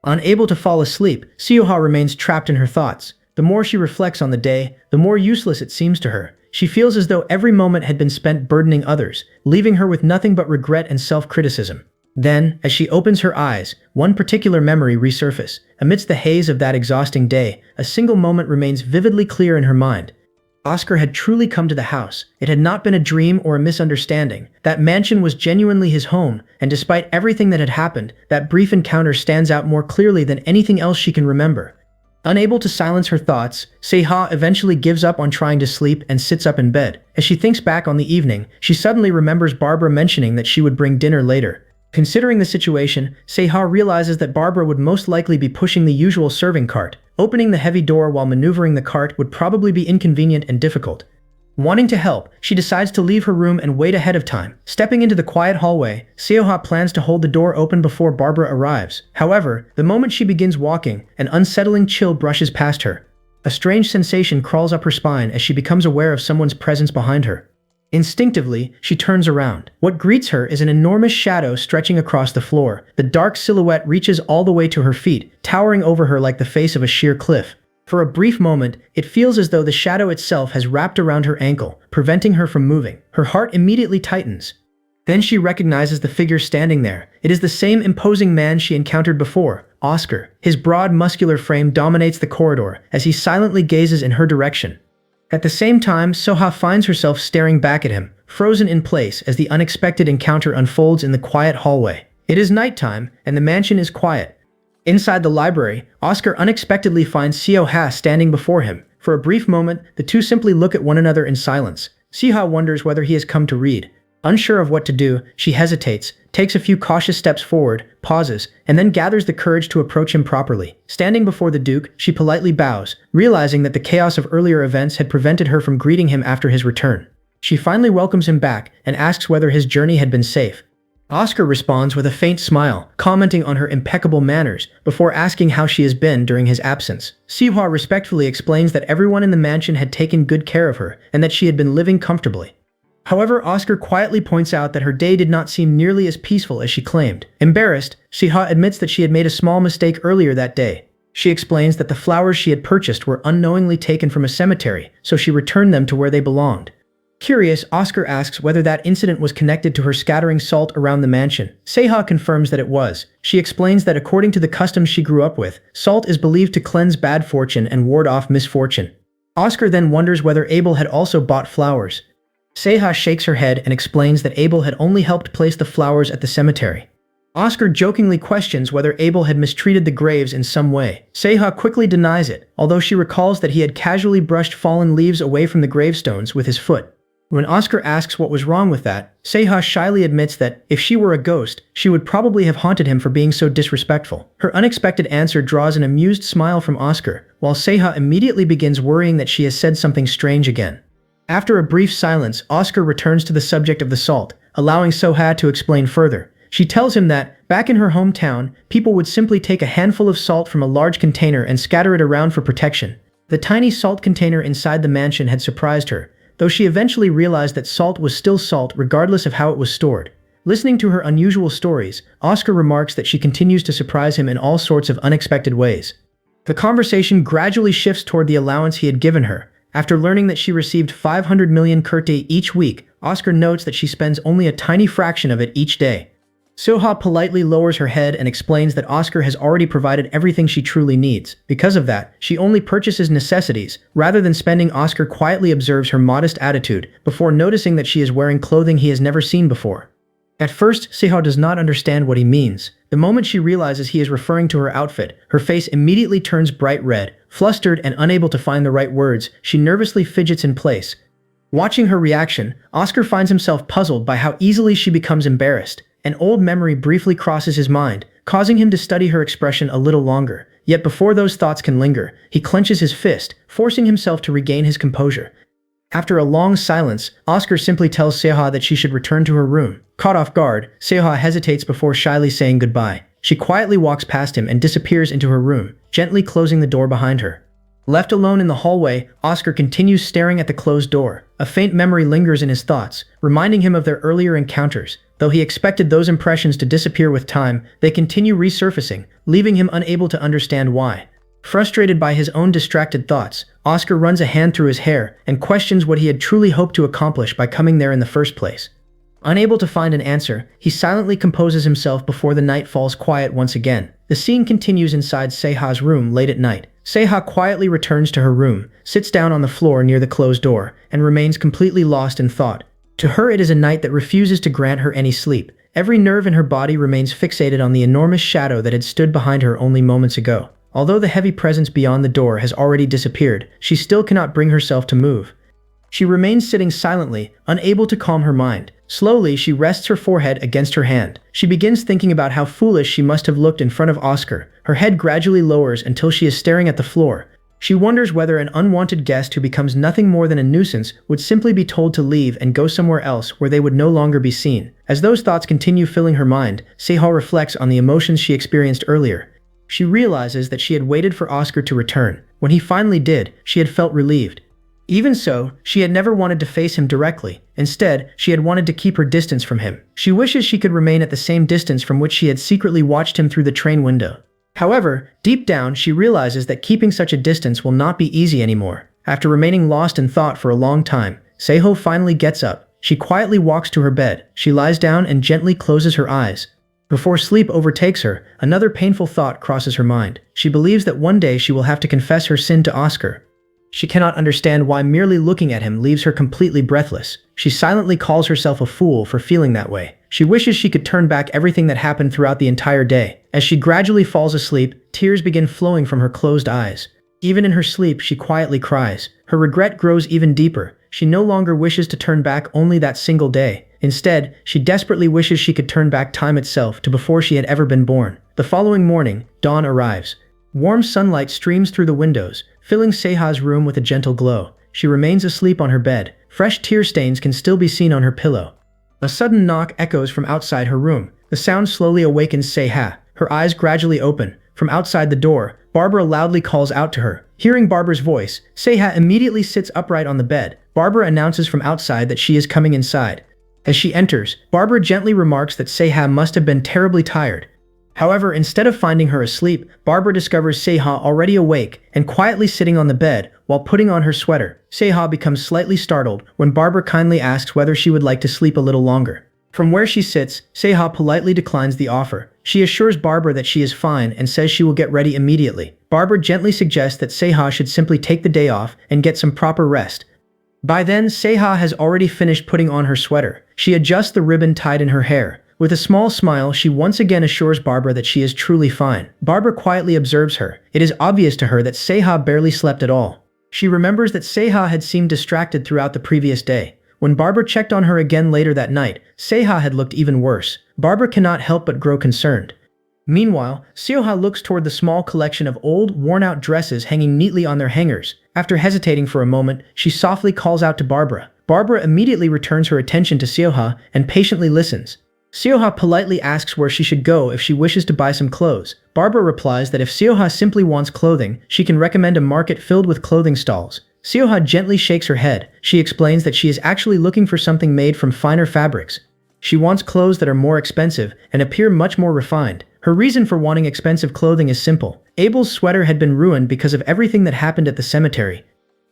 Unable to fall asleep, Seo-Ah remains trapped in her thoughts. The more she reflects on the day, the more useless it seems to her. She feels as though every moment had been spent burdening others, leaving her with nothing but regret and self-criticism. Then, as she opens her eyes, one particular memory resurfaces. Amidst the haze of that exhausting day, a single moment remains vividly clear in her mind. Oscar had truly come to the house. It had not been a dream or a misunderstanding. That mansion was genuinely his home, and despite everything that had happened, that brief encounter stands out more clearly than anything else she can remember. Unable to silence her thoughts, Seo-Ah eventually gives up on trying to sleep and sits up in bed. As she thinks back on the evening, she suddenly remembers Barbara mentioning that she would bring dinner later. Considering the situation, Seo-Ah realizes that Barbara would most likely be pushing the usual serving cart. Opening the heavy door while maneuvering the cart would probably be inconvenient and difficult. Wanting to help, she decides to leave her room and wait ahead of time. Stepping into the quiet hallway, Seo-Ah plans to hold the door open before Barbara arrives. However, the moment she begins walking, an unsettling chill brushes past her. A strange sensation crawls up her spine as she becomes aware of someone's presence behind her. Instinctively, she turns around. What greets her is an enormous shadow stretching across the floor. The dark silhouette reaches all the way to her feet, towering over her like the face of a sheer cliff. For a brief moment, it feels as though the shadow itself has wrapped around her ankle, preventing her from moving. Her heart immediately tightens. Then she recognizes the figure standing there. It is the same imposing man she encountered before, Oscar. His broad, muscular frame dominates the corridor as he silently gazes in her direction. At the same time, Seo-Ah finds herself staring back at him, frozen in place as the unexpected encounter unfolds in the quiet hallway. It is nighttime, and the mansion is quiet. Inside the library, Oscar unexpectedly finds Seo-Ah standing before him. For a brief moment, the two simply look at one another in silence. Seo-Ah wonders whether he has come to read. Unsure of what to do, she hesitates, takes a few cautious steps forward, pauses, and then gathers the courage to approach him properly. Standing before the Duke, she politely bows, realizing that the chaos of earlier events had prevented her from greeting him after his return. She finally welcomes him back and asks whether his journey had been safe. Oscar responds with a faint smile, commenting on her impeccable manners, before asking how she has been during his absence. Seo-Ah respectfully explains that everyone in the mansion had taken good care of her, and that she had been living comfortably. However, Oscar quietly points out that her day did not seem nearly as peaceful as she claimed. Embarrassed, Seo-Ah admits that she had made a small mistake earlier that day. She explains that the flowers she had purchased were unknowingly taken from a cemetery, so she returned them to where they belonged. Curious, Oscar asks whether that incident was connected to her scattering salt around the mansion. Seo-Ah confirms that it was. She explains that according to the customs she grew up with, salt is believed to cleanse bad fortune and ward off misfortune. Oscar then wonders whether Abel had also bought flowers. Seo-Ah shakes her head and explains that Abel had only helped place the flowers at the cemetery. Oscar jokingly questions whether Abel had mistreated the graves in some way. Seo-Ah quickly denies it, although she recalls that he had casually brushed fallen leaves away from the gravestones with his foot. When Oscar asks what was wrong with that, Seo-Ah shyly admits that, if she were a ghost, she would probably have haunted him for being so disrespectful. Her unexpected answer draws an amused smile from Oscar, while Seo-Ah immediately begins worrying that she has said something strange again. After a brief silence, Oscar returns to the subject of the salt, allowing Seo-Ah to explain further. She tells him that, back in her hometown, people would simply take a handful of salt from a large container and scatter it around for protection. The tiny salt container inside the mansion had surprised her, though she eventually realized that salt was still salt regardless of how it was stored. Listening to her unusual stories, Oscar remarks that she continues to surprise him in all sorts of unexpected ways. The conversation gradually shifts toward the allowance he had given her. After learning that she received 500 million Cruelty each week, Oscar notes that she spends only a tiny fraction of it each day. Seo-Ah politely lowers her head and explains that Oscar has already provided everything she truly needs. Because of that, she only purchases necessities. Rather than spending, Oscar quietly observes her modest attitude before noticing that she is wearing clothing he has never seen before. At first, Seo-Ah does not understand what he means. The moment she realizes he is referring to her outfit, her face immediately turns bright red. Flustered and unable to find the right words, she nervously fidgets in place. Watching her reaction, Oscar finds himself puzzled by how easily she becomes embarrassed. An old memory briefly crosses his mind, causing him to study her expression a little longer. Yet before those thoughts can linger, he clenches his fist, forcing himself to regain his composure. After a long silence, Oscar simply tells Seo-Ah that she should return to her room. Caught off guard, Seo-Ah hesitates before shyly saying goodbye. She quietly walks past him and disappears into her room, gently closing the door behind her. Left alone in the hallway, Oscar continues staring at the closed door. A faint memory lingers in his thoughts, reminding him of their earlier encounters. Though he expected those impressions to disappear with time, they continue resurfacing, leaving him unable to understand why. Frustrated by his own distracted thoughts, Oscar runs a hand through his hair and questions what he had truly hoped to accomplish by coming there in the first place. Unable to find an answer, he silently composes himself before the night falls quiet once again. The scene continues inside Seo-Ah's room late at night. Seo-Ah quietly returns to her room, sits down on the floor near the closed door, and remains completely lost in thought. To her, it is a night that refuses to grant her any sleep. Every nerve in her body remains fixated on the enormous shadow that had stood behind her only moments ago. Although the heavy presence beyond the door has already disappeared, she still cannot bring herself to move. She remains sitting silently, unable to calm her mind. Slowly, she rests her forehead against her hand. She begins thinking about how foolish she must have looked in front of Oscar. Her head gradually lowers until she is staring at the floor. She wonders whether an unwanted guest who becomes nothing more than a nuisance would simply be told to leave and go somewhere else where they would no longer be seen. As those thoughts continue filling her mind, Seo-Ah reflects on the emotions she experienced earlier. She realizes that she had waited for Oscar to return. When he finally did, she had felt relieved. Even so, she had never wanted to face him directly. Instead, she had wanted to keep her distance from him. She wishes she could remain at the same distance from which she had secretly watched him through the train window. However, deep down, she realizes that keeping such a distance will not be easy anymore. After remaining lost in thought for a long time, Seo finally gets up. She quietly walks to her bed. She lies down and gently closes her eyes. Before sleep overtakes her, another painful thought crosses her mind. She believes that one day she will have to confess her sin to Oscar. She cannot understand why merely looking at him leaves her completely breathless. She silently calls herself a fool for feeling that way. She wishes she could turn back everything that happened throughout the entire day. As she gradually falls asleep, tears begin flowing from her closed eyes. Even in her sleep, she quietly cries. Her regret grows even deeper. She no longer wishes to turn back only that single day. Instead, she desperately wishes she could turn back time itself to before she had ever been born. The following morning, dawn arrives. Warm sunlight streams through the windows, filling Seo-Ah's room with a gentle glow. She remains asleep on her bed. Fresh tear stains can still be seen on her pillow. A sudden knock echoes from outside her room. The sound slowly awakens Seo-Ah. Her eyes gradually open. From outside the door, Barbara loudly calls out to her. Hearing Barbara's voice, Seo-Ah immediately sits upright on the bed. Barbara announces from outside that she is coming inside. As she enters, Barbara gently remarks that Seo-Ah must have been terribly tired. However, instead of finding her asleep, Barbara discovers Seo-Ah already awake and quietly sitting on the bed while putting on her sweater. Seo-Ah becomes slightly startled when Barbara kindly asks whether she would like to sleep a little longer. From where she sits, Seo-Ah politely declines the offer. She assures Barbara that she is fine and says she will get ready immediately. Barbara gently suggests that Seo-Ah should simply take the day off and get some proper rest. By then, Seo-Ah has already finished putting on her sweater. She adjusts the ribbon tied in her hair. With a small smile, she once again assures Barbara that she is truly fine. Barbara quietly observes her. It is obvious to her that Seo-Ah barely slept at all. She remembers that Seo-Ah had seemed distracted throughout the previous day. When Barbara checked on her again later that night, Seo-Ah had looked even worse. Barbara cannot help but grow concerned. Meanwhile, Seo-Ah looks toward the small collection of old, worn-out dresses hanging neatly on their hangers. After hesitating for a moment, she softly calls out to Barbara. Barbara immediately returns her attention to Seo-Ah and patiently listens. Seo-Ah politely asks where she should go if she wishes to buy some clothes. Barbara replies that if Seo-Ah simply wants clothing, she can recommend a market filled with clothing stalls. Seo-Ah gently shakes her head. She explains that she is actually looking for something made from finer fabrics. She wants clothes that are more expensive and appear much more refined. Her reason for wanting expensive clothing is simple. Abel's sweater had been ruined because of everything that happened at the cemetery.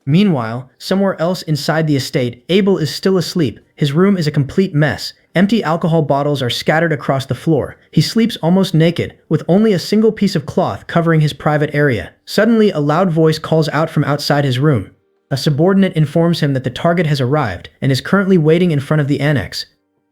Meanwhile, somewhere else inside the estate, Abel is still asleep. His room is a complete mess. Empty alcohol bottles are scattered across the floor. He sleeps almost naked, with only a single piece of cloth covering his private area. Suddenly, a loud voice calls out from outside his room. A subordinate informs him that the target has arrived and is currently waiting in front of the annex.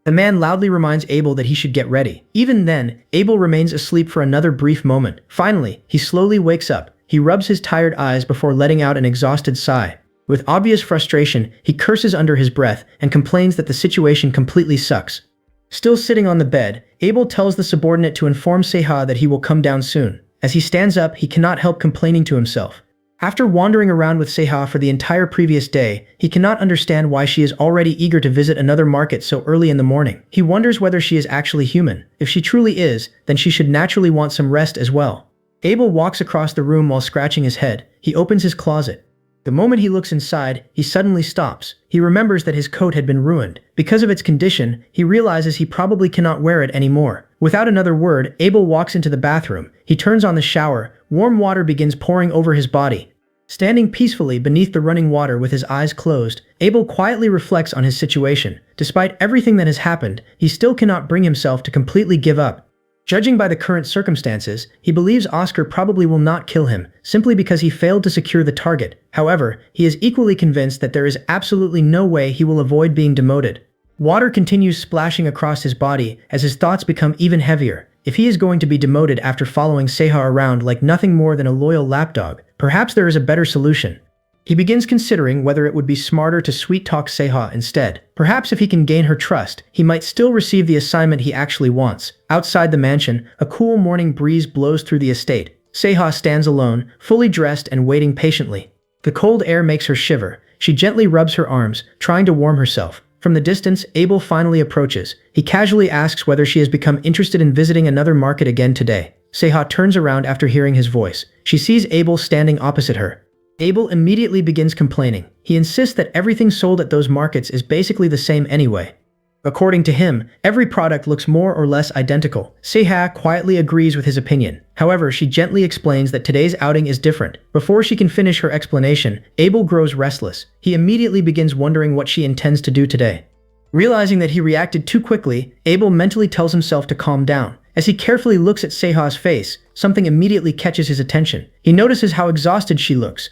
The man loudly reminds Abel that he should get ready. Even then, Abel remains asleep for another brief moment. Finally, he slowly wakes up. He rubs his tired eyes before letting out an exhausted sigh. With obvious frustration, he curses under his breath and complains that the situation completely sucks. Still sitting on the bed, Abel tells the subordinate to inform Seo-Ah that he will come down soon. As he stands up, he cannot help complaining to himself. After wandering around with Seo-Ah for the entire previous day, he cannot understand why she is already eager to visit another market so early in the morning. He wonders whether she is actually human. If she truly is, then she should naturally want some rest as well. Abel walks across the room while scratching his head. He opens his closet. The moment he looks inside, he suddenly stops. He remembers that his coat had been ruined. Because of its condition, he realizes he probably cannot wear it anymore. Without another word, Abel walks into the bathroom. He turns on the shower. Warm water begins pouring over his body. Standing peacefully beneath the running water with his eyes closed, Abel quietly reflects on his situation. Despite everything that has happened, he still cannot bring himself to completely give up. Judging by the current circumstances, he believes Oscar probably will not kill him, simply because he failed to secure the target. However, he is equally convinced that there is absolutely no way he will avoid being demoted. Water continues splashing across his body as his thoughts become even heavier. If he is going to be demoted after following Seo-Ah around like nothing more than a loyal lapdog, perhaps there is a better solution. He begins considering whether it would be smarter to sweet-talk Seo-Ah instead. Perhaps if he can gain her trust, he might still receive the assignment he actually wants. Outside the mansion, a cool morning breeze blows through the estate. Seo-Ah stands alone, fully dressed and waiting patiently. The cold air makes her shiver. She gently rubs her arms, trying to warm herself. From the distance, Abel finally approaches. He casually asks whether she has become interested in visiting another market again today. Seo-Ah turns around after hearing his voice. She sees Abel standing opposite her. Abel immediately begins complaining. He insists that everything sold at those markets is basically the same anyway. According to him, every product looks more or less identical. Seo-Ah quietly agrees with his opinion. However, she gently explains that today's outing is different. Before she can finish her explanation, Abel grows restless. He immediately begins wondering what she intends to do today. Realizing that he reacted too quickly, Abel mentally tells himself to calm down. As he carefully looks at Seo-Ah's face, something immediately catches his attention. He notices how exhausted she looks.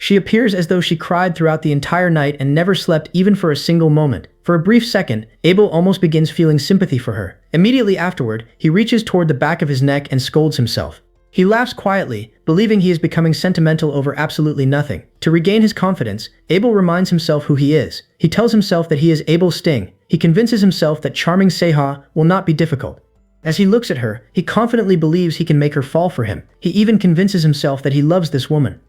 She appears as though she cried throughout the entire night and never slept even for a single moment. For a brief second, Abel almost begins feeling sympathy for her. Immediately afterward, he reaches toward the back of his neck and scolds himself. He laughs quietly, believing he is becoming sentimental over absolutely nothing. To regain his confidence, Abel reminds himself who he is. He tells himself that he is Abel Sting. He convinces himself that charming Seo-Ah will not be difficult. As he looks at her, he confidently believes he can make her fall for him. He even convinces himself that he loves this woman.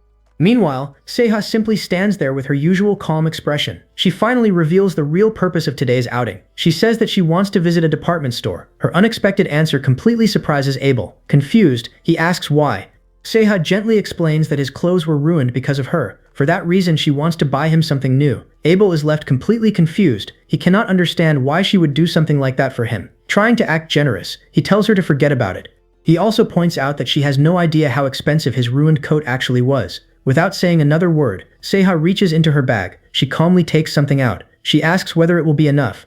Meanwhile, Seo-Ah simply stands there with her usual calm expression. She finally reveals the real purpose of today's outing. She says that she wants to visit a department store. Her unexpected answer completely surprises Abel. Confused, he asks why. Seo-Ah gently explains that his clothes were ruined because of her. For that reason, she wants to buy him something new. Abel is left completely confused. He cannot understand why she would do something like that for him. Trying to act generous, he tells her to forget about it. He also points out that she has no idea how expensive his ruined coat actually was. Without saying another word, Seo-Ah reaches into her bag. She calmly takes something out. She asks whether it will be enough.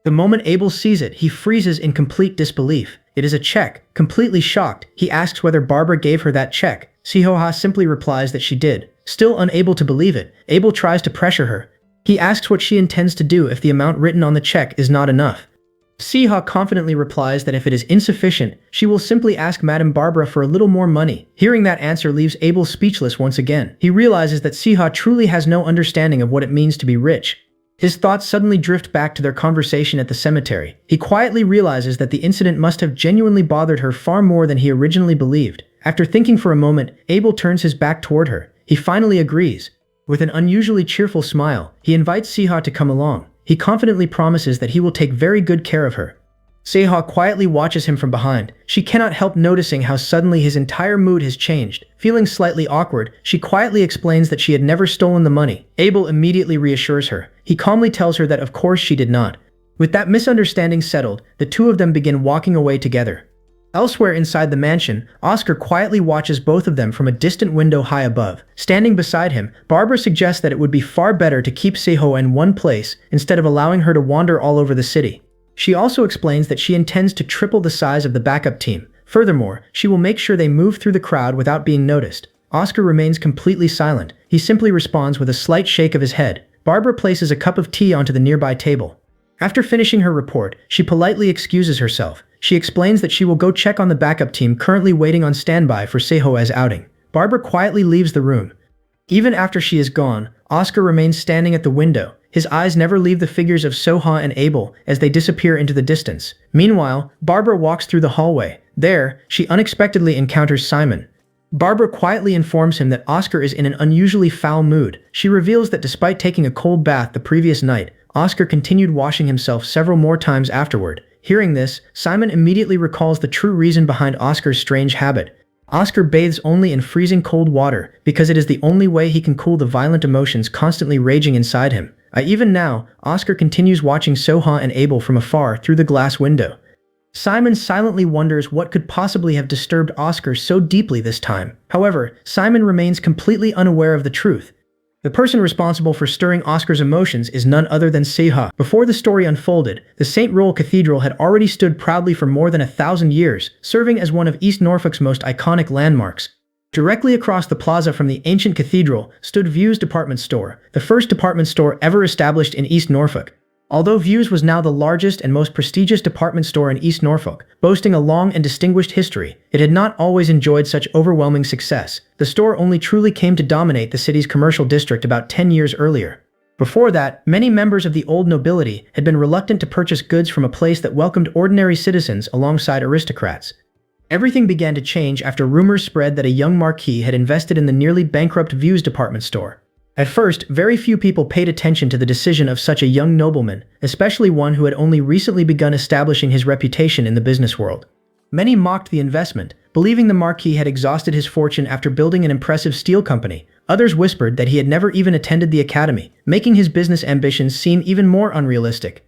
The moment Abel sees it, he freezes in complete disbelief. It is a check. Completely shocked, he asks whether Barbara gave her that check. Seo-Ah simply replies that she did. Still unable to believe it, Abel tries to pressure her. He asks what she intends to do if the amount written on the check is not enough. Seo-Ah confidently replies that if it is insufficient, she will simply ask Madame Barbara for a little more money. Hearing that answer leaves Abel speechless once again. He realizes that Seo-Ah truly has no understanding of what it means to be rich. His thoughts suddenly drift back to their conversation at the cemetery. He quietly realizes that the incident must have genuinely bothered her far more than he originally believed. After thinking for a moment, Abel turns his back toward her. He finally agrees. With an unusually cheerful smile, he invites Seo-Ah to come along. He confidently promises that he will take very good care of her. Seo-Ah quietly watches him from behind. She cannot help noticing how suddenly his entire mood has changed. Feeling slightly awkward, she quietly explains that she had never stolen the money. Abel immediately reassures her. He calmly tells her that of course she did not. With that misunderstanding settled, the two of them begin walking away together. Elsewhere inside the mansion, Oscar quietly watches both of them from a distant window high above. Standing beside him, Barbara suggests that it would be far better to keep Seo-Ah in one place instead of allowing her to wander all over the city. She also explains that she intends to triple the size of the backup team. Furthermore, she will make sure they move through the crowd without being noticed. Oscar remains completely silent. He simply responds with a slight shake of his head. Barbara places a cup of tea onto the nearby table. After finishing her report, she politely excuses herself. She explains that she will go check on the backup team currently waiting on standby for Seo-Ah's outing. Barbara quietly leaves the room. Even after she is gone, Oscar remains standing at the window. His eyes never leave the figures of Seo-Ah and Abel as they disappear into the distance. Meanwhile, Barbara walks through the hallway. There, she unexpectedly encounters Simon. Barbara quietly informs him that Oscar is in an unusually foul mood. She reveals that despite taking a cold bath the previous night, Oscar continued washing himself several more times afterward. Hearing this, Simon immediately recalls the true reason behind Oscar's strange habit. Oscar bathes only in freezing cold water because it is the only way he can cool the violent emotions constantly raging inside him. Even now, Oscar continues watching Seo-Ah and Abel from afar through the glass window. Simon silently wonders what could possibly have disturbed Oscar so deeply this time. However, Simon remains completely unaware of the truth. The person responsible for stirring Oscar's emotions is none other than Seo-Ah. Before the story unfolded, the St. Roel Cathedral had already stood proudly for more than 1,000 years, serving as one of East Norfolk's most iconic landmarks. Directly across the plaza from the ancient cathedral stood View's department store, the first department store ever established in East Norfolk. Although View's was now the largest and most prestigious department store in East Norfolk, boasting a long and distinguished history, it had not always enjoyed such overwhelming success. The store only truly came to dominate the city's commercial district about 10 years earlier. Before that, many members of the old nobility had been reluctant to purchase goods from a place that welcomed ordinary citizens alongside aristocrats. Everything began to change after rumors spread that a young marquis had invested in the nearly bankrupt View's department store. At first, very few people paid attention to the decision of such a young nobleman, especially one who had only recently begun establishing his reputation in the business world. Many mocked the investment, believing the marquis had exhausted his fortune after building an impressive steel company. Others whispered that he had never even attended the academy, making his business ambitions seem even more unrealistic.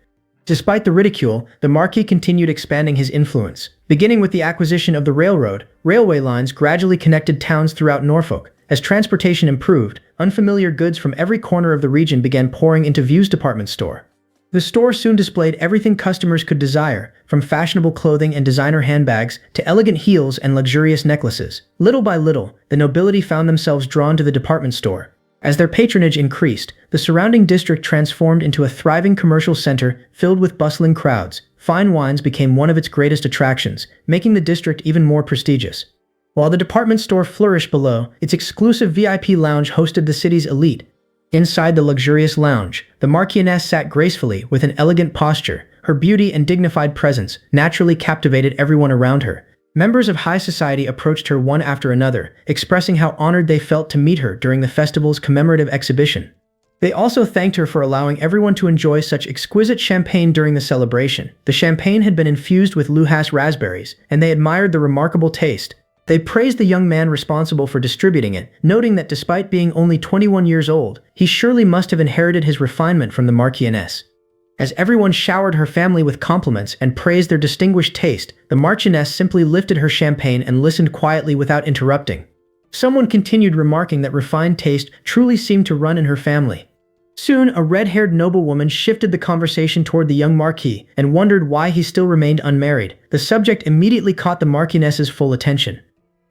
Despite the ridicule, the marquis continued expanding his influence. Beginning with the acquisition of the railroad, railway lines gradually connected towns throughout Norfolk. As transportation improved, unfamiliar goods from every corner of the region began pouring into View's department store. The store soon displayed everything customers could desire, from fashionable clothing and designer handbags to elegant heels and luxurious necklaces. Little by little, the nobility found themselves drawn to the department store. As their patronage increased, the surrounding district transformed into a thriving commercial center filled with bustling crowds. Fine wines became one of its greatest attractions, making the district even more prestigious. While the department store flourished below, its exclusive VIP lounge hosted the city's elite. Inside the luxurious lounge, the Marchioness sat gracefully with an elegant posture. Her beauty and dignified presence naturally captivated everyone around her. Members of high society approached her one after another, expressing how honored they felt to meet her during the festival's commemorative exhibition. They also thanked her for allowing everyone to enjoy such exquisite champagne during the celebration. The champagne had been infused with Lujas raspberries, and they admired the remarkable taste. They praised the young man responsible for distributing it, noting that despite being only 21 years old, he surely must have inherited his refinement from the Marchioness. As everyone showered her family with compliments and praised their distinguished taste, the Marchioness simply lifted her champagne and listened quietly without interrupting. Someone continued remarking that refined taste truly seemed to run in her family. Soon, a red-haired noblewoman shifted the conversation toward the young marquis and wondered why he still remained unmarried. The subject immediately caught the Marchioness's full attention.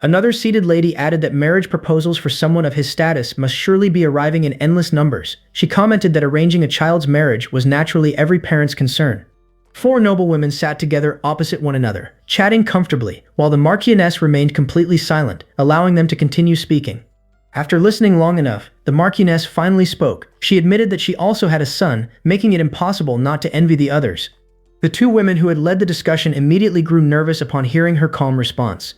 Another seated lady added that marriage proposals for someone of his status must surely be arriving in endless numbers. She commented that arranging a child's marriage was naturally every parent's concern. Four noblewomen sat together opposite one another, chatting comfortably, while the Marchioness remained completely silent, allowing them to continue speaking. After listening long enough, the Marchioness finally spoke. She admitted that she also had a son, making it impossible not to envy the others. The two women who had led the discussion immediately grew nervous upon hearing her calm response.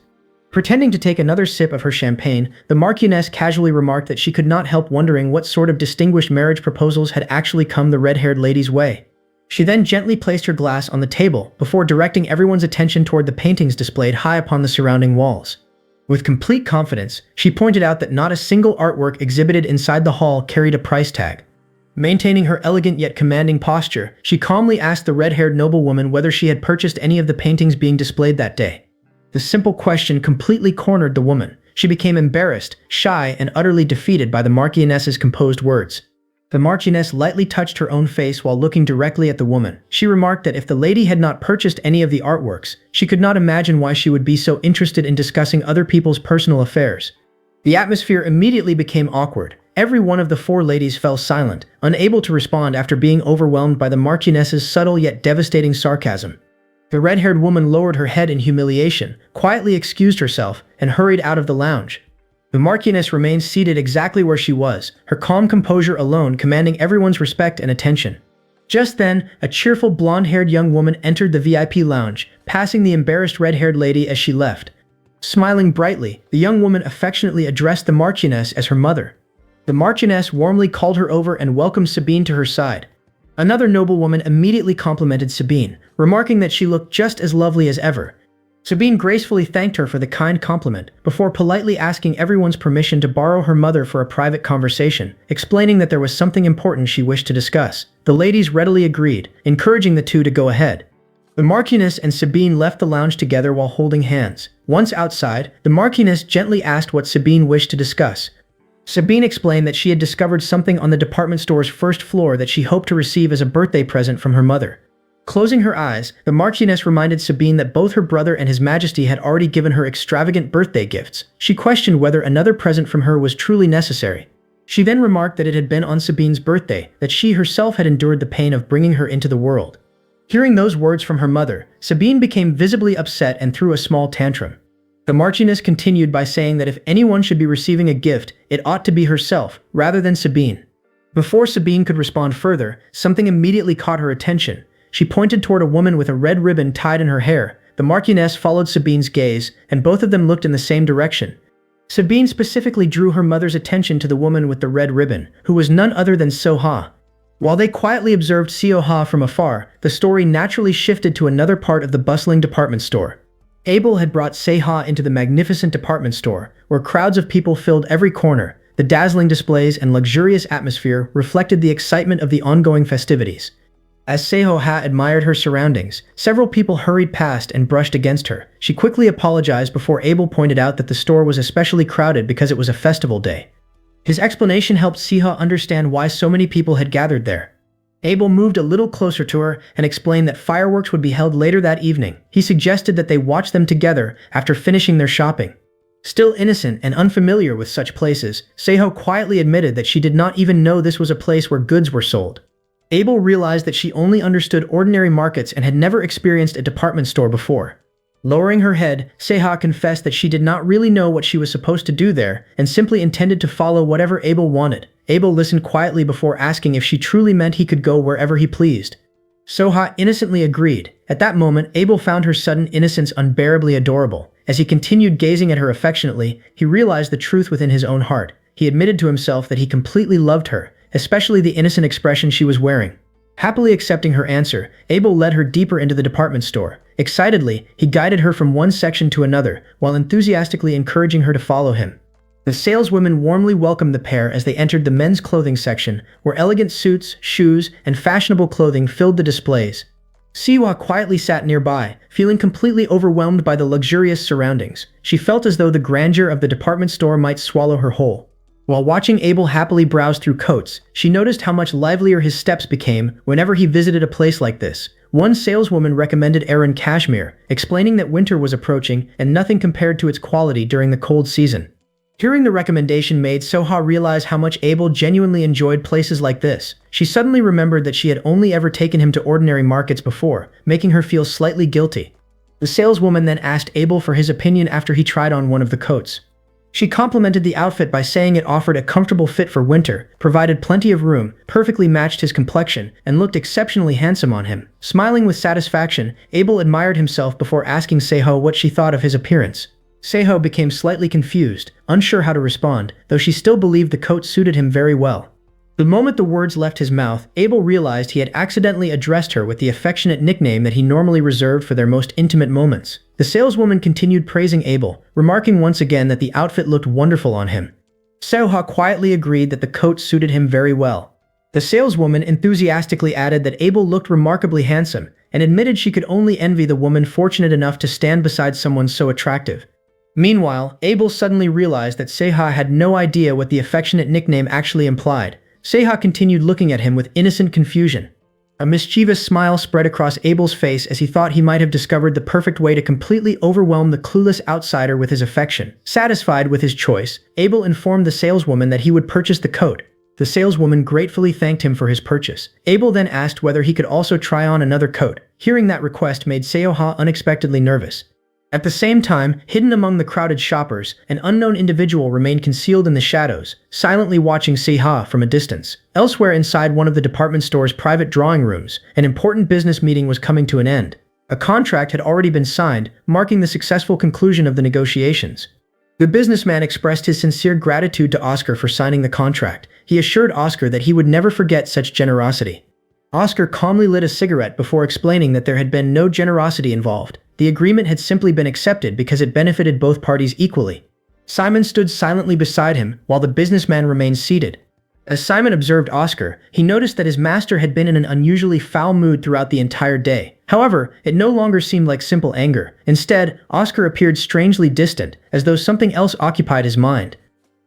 Pretending to take another sip of her champagne, the Marchioness casually remarked that she could not help wondering what sort of distinguished marriage proposals had actually come the red-haired lady's way. She then gently placed her glass on the table before directing everyone's attention toward the paintings displayed high upon the surrounding walls. With complete confidence, she pointed out that not a single artwork exhibited inside the hall carried a price tag. Maintaining her elegant yet commanding posture, she calmly asked the red-haired noblewoman whether she had purchased any of the paintings being displayed that day. The simple question completely cornered the woman. She became embarrassed, shy, and utterly defeated by the Marchioness's composed words. The Marchioness lightly touched her own face while looking directly at the woman. She remarked that if the lady had not purchased any of the artworks, she could not imagine why she would be so interested in discussing other people's personal affairs. The atmosphere immediately became awkward. Every one of the four ladies fell silent, unable to respond after being overwhelmed by the Marchioness's subtle yet devastating sarcasm. The red-haired woman lowered her head in humiliation, quietly excused herself, and hurried out of the lounge. The Marchioness remained seated exactly where she was, her calm composure alone commanding everyone's respect and attention. Just then, a cheerful blonde-haired young woman entered the VIP lounge, passing the embarrassed red-haired lady as she left. Smiling brightly, the young woman affectionately addressed the Marchioness as her mother. The Marchioness warmly called her over and welcomed Sabine to her side. Another noblewoman immediately complimented Sabine, remarking that she looked just as lovely as ever. Sabine gracefully thanked her for the kind compliment, before politely asking everyone's permission to borrow her mother for a private conversation, explaining that there was something important she wished to discuss. The ladies readily agreed, encouraging the two to go ahead. The Marchioness and Sabine left the lounge together while holding hands. Once outside, the Marchioness gently asked what Sabine wished to discuss. Sabine explained that she had discovered something on the department store's first floor that she hoped to receive as a birthday present from her mother. Closing her eyes, the Marchioness reminded Sabine that both her brother and His Majesty had already given her extravagant birthday gifts. She questioned whether another present from her was truly necessary. She then remarked that it had been on Sabine's birthday that she herself had endured the pain of bringing her into the world. Hearing those words from her mother, Sabine became visibly upset and threw a small tantrum. The Marchioness continued by saying that if anyone should be receiving a gift, it ought to be herself, rather than Sabine. Before Sabine could respond further, something immediately caught her attention. She pointed toward a woman with a red ribbon tied in her hair. The Marchioness followed Sabine's gaze, and both of them looked in the same direction. Sabine specifically drew her mother's attention to the woman with the red ribbon, who was none other than Seo-Ah. While they quietly observed Seo-Ah from afar, the story naturally shifted to another part of the bustling department store. Abel had brought Seo-Ah into the magnificent department store, where crowds of people filled every corner. The dazzling displays and luxurious atmosphere reflected the excitement of the ongoing festivities. As Seo-Ah admired her surroundings, several people hurried past and brushed against her. She quickly apologized before Abel pointed out that the store was especially crowded because it was a festival day. His explanation helped Seo-Ah understand why so many people had gathered there. Abel moved a little closer to her and explained that fireworks would be held later that evening. He suggested that they watch them together after finishing their shopping. Still innocent and unfamiliar with such places, Seo-Ah quietly admitted that she did not even know this was a place where goods were sold. Abel realized that she only understood ordinary markets and had never experienced a department store before. Lowering her head, Seo-Ah confessed that she did not really know what she was supposed to do there and simply intended to follow whatever Abel wanted. Abel listened quietly before asking if she truly meant he could go wherever he pleased. Seo-Ah innocently agreed. At that moment, Abel found her sudden innocence unbearably adorable. As he continued gazing at her affectionately, he realized the truth within his own heart. He admitted to himself that he completely loved her, especially the innocent expression she was wearing. Happily accepting her answer, Abel led her deeper into the department store. Excitedly, he guided her from one section to another, while enthusiastically encouraging her to follow him. The saleswomen warmly welcomed the pair as they entered the men's clothing section, where elegant suits, shoes, and fashionable clothing filled the displays. Seo-Ah quietly sat nearby, feeling completely overwhelmed by the luxurious surroundings. She felt as though the grandeur of the department store might swallow her whole. While watching Abel happily browse through coats, she noticed how much livelier his steps became whenever he visited a place like this. One saleswoman recommended Aran cashmere, explaining that winter was approaching and nothing compared to its quality during the cold season. Hearing the recommendation made Seo-Ah realize how much Abel genuinely enjoyed places like this. She suddenly remembered that she had only ever taken him to ordinary markets before, making her feel slightly guilty. The saleswoman then asked Abel for his opinion after he tried on one of the coats. She complimented the outfit by saying it offered a comfortable fit for winter, provided plenty of room, perfectly matched his complexion, and looked exceptionally handsome on him. Smiling with satisfaction, Abel admired himself before asking Seo-Ah what she thought of his appearance. Seo-Ah became slightly confused, unsure how to respond, though she still believed the coat suited him very well. The moment the words left his mouth, Abel realized he had accidentally addressed her with the affectionate nickname that he normally reserved for their most intimate moments. The saleswoman continued praising Abel, remarking once again that the outfit looked wonderful on him. Seo-Ah quietly agreed that the coat suited him very well. The saleswoman enthusiastically added that Abel looked remarkably handsome, and admitted she could only envy the woman fortunate enough to stand beside someone so attractive. Meanwhile, Abel suddenly realized that Seo-Ah had no idea what the affectionate nickname actually implied. Seo-Ah continued looking at him with innocent confusion. A mischievous smile spread across Abel's face as he thought he might have discovered the perfect way to completely overwhelm the clueless outsider with his affection. Satisfied with his choice, Abel informed the saleswoman that he would purchase the coat. The saleswoman gratefully thanked him for his purchase. Abel then asked whether he could also try on another coat. Hearing that request made Seo-Ah unexpectedly nervous. At the same time, hidden among the crowded shoppers, an unknown individual remained concealed in the shadows, silently watching Seo-Ah from a distance. Elsewhere inside one of the department store's private drawing rooms, an important business meeting was coming to an end. A contract had already been signed, marking the successful conclusion of the negotiations. The businessman expressed his sincere gratitude to Oscar for signing the contract. He assured Oscar that he would never forget such generosity. Oscar calmly lit a cigarette before explaining that there had been no generosity involved. The agreement had simply been accepted because it benefited both parties equally. Simon stood silently beside him while the businessman remained seated. As Simon observed Oscar, he noticed that his master had been in an unusually foul mood throughout the entire day. However, it no longer seemed like simple anger. Instead, Oscar appeared strangely distant, as though something else occupied his mind.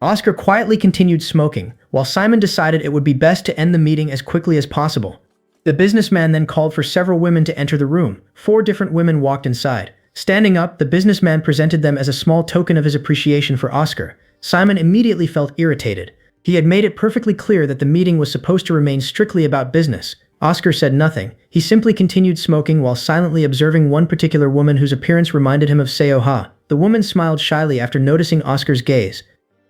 Oscar quietly continued smoking, while Simon decided it would be best to end the meeting as quickly as possible. The businessman then called for several women to enter the room. 4 different women walked inside. Standing up, the businessman presented them as a small token of his appreciation for Oscar. Simon immediately felt irritated. He had made it perfectly clear that the meeting was supposed to remain strictly about business. Oscar said nothing. He simply continued smoking while silently observing one particular woman whose appearance reminded him of Seo-Ah. The woman smiled shyly after noticing Oscar's gaze.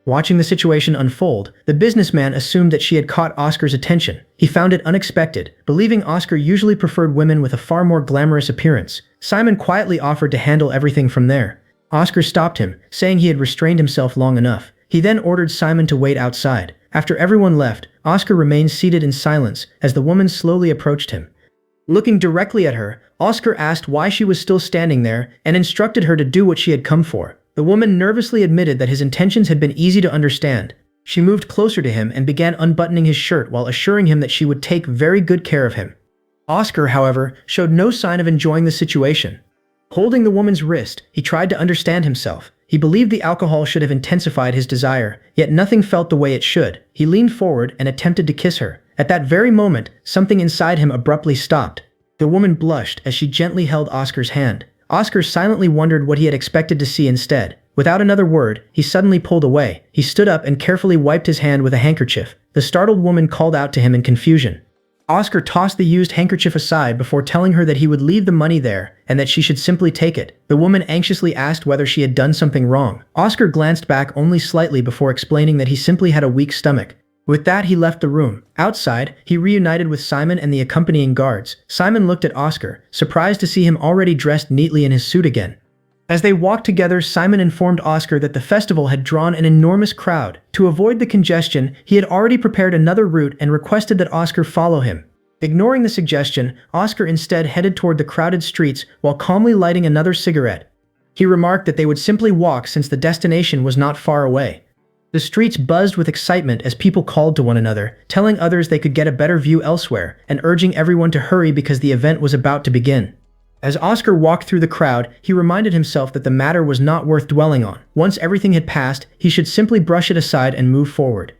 Watching the situation unfold, the businessman assumed that she had caught Oscar's attention. He found it unexpected, believing Oscar usually preferred women with a far more glamorous appearance. Simon quietly offered to handle everything from there. Oscar stopped him, saying he had restrained himself long enough. He then ordered Simon to wait outside. After everyone left, Oscar remained seated in silence as the woman slowly approached him. Looking directly at her, Oscar asked why she was still standing there and instructed her to do what she had come for. The woman nervously admitted that his intentions had been easy to understand. She moved closer to him and began unbuttoning his shirt while assuring him that she would take very good care of him. Oscar, however, showed no sign of enjoying the situation. Holding the woman's wrist, he tried to understand himself. He believed the alcohol should have intensified his desire, yet nothing felt the way it should. He leaned forward and attempted to kiss her. At that very moment, something inside him abruptly stopped. The woman blushed as she gently held Oscar's hand. Oscar silently wondered what he had expected to see instead. Without another word, he suddenly pulled away. He stood up and carefully wiped his hand with a handkerchief. The startled woman called out to him in confusion. Oscar tossed the used handkerchief aside before telling her that he would leave the money there and that she should simply take it. The woman anxiously asked whether she had done something wrong. Oscar glanced back only slightly before explaining that he simply had a weak stomach. With that, he left the room. Outside, he reunited with Simon and the accompanying guards. Simon looked at Oscar, surprised to see him already dressed neatly in his suit again. As they walked together, Simon informed Oscar that the festival had drawn an enormous crowd. To avoid the congestion, he had already prepared another route and requested that Oscar follow him. Ignoring the suggestion, Oscar instead headed toward the crowded streets while calmly lighting another cigarette. He remarked that they would simply walk since the destination was not far away. The streets buzzed with excitement as people called to one another, telling others they could get a better view elsewhere, and urging everyone to hurry because the event was about to begin. As Oscar walked through the crowd, he reminded himself that the matter was not worth dwelling on. Once everything had passed, he should simply brush it aside and move forward.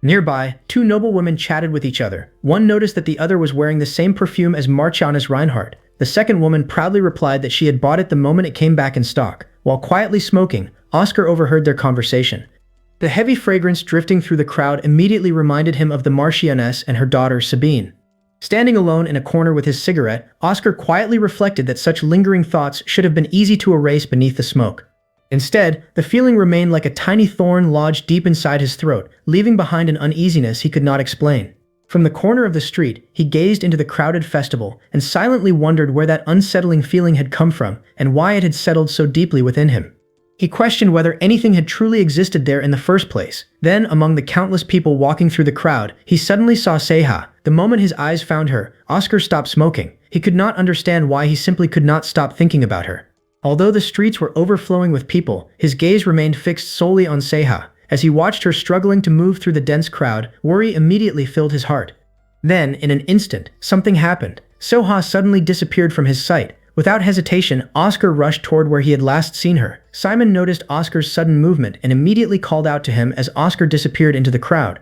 Nearby, 2 noble women chatted with each other. One noticed that the other was wearing the same perfume as Marciana's Reinhardt. The second woman proudly replied that she had bought it the moment it came back in stock. While quietly smoking, Oscar overheard their conversation. The heavy fragrance drifting through the crowd immediately reminded him of the Marchioness and her daughter Sabine. Standing alone in a corner with his cigarette, Oscar quietly reflected that such lingering thoughts should have been easy to erase beneath the smoke. Instead, the feeling remained like a tiny thorn lodged deep inside his throat, leaving behind an uneasiness he could not explain. From the corner of the street, he gazed into the crowded festival and silently wondered where that unsettling feeling had come from and why it had settled so deeply within him. He questioned whether anything had truly existed there in the first place. Then, among the countless people walking through the crowd, he suddenly saw Seo-Ah. The moment his eyes found her, Oscar stopped smoking. He could not understand why he simply could not stop thinking about her. Although the streets were overflowing with people, his gaze remained fixed solely on Seo-Ah. As he watched her struggling to move through the dense crowd, worry immediately filled his heart. Then, in an instant, something happened. Seo-Ah suddenly disappeared from his sight. Without hesitation, Oscar rushed toward where he had last seen her. Simon noticed Oscar's sudden movement and immediately called out to him as Oscar disappeared into the crowd.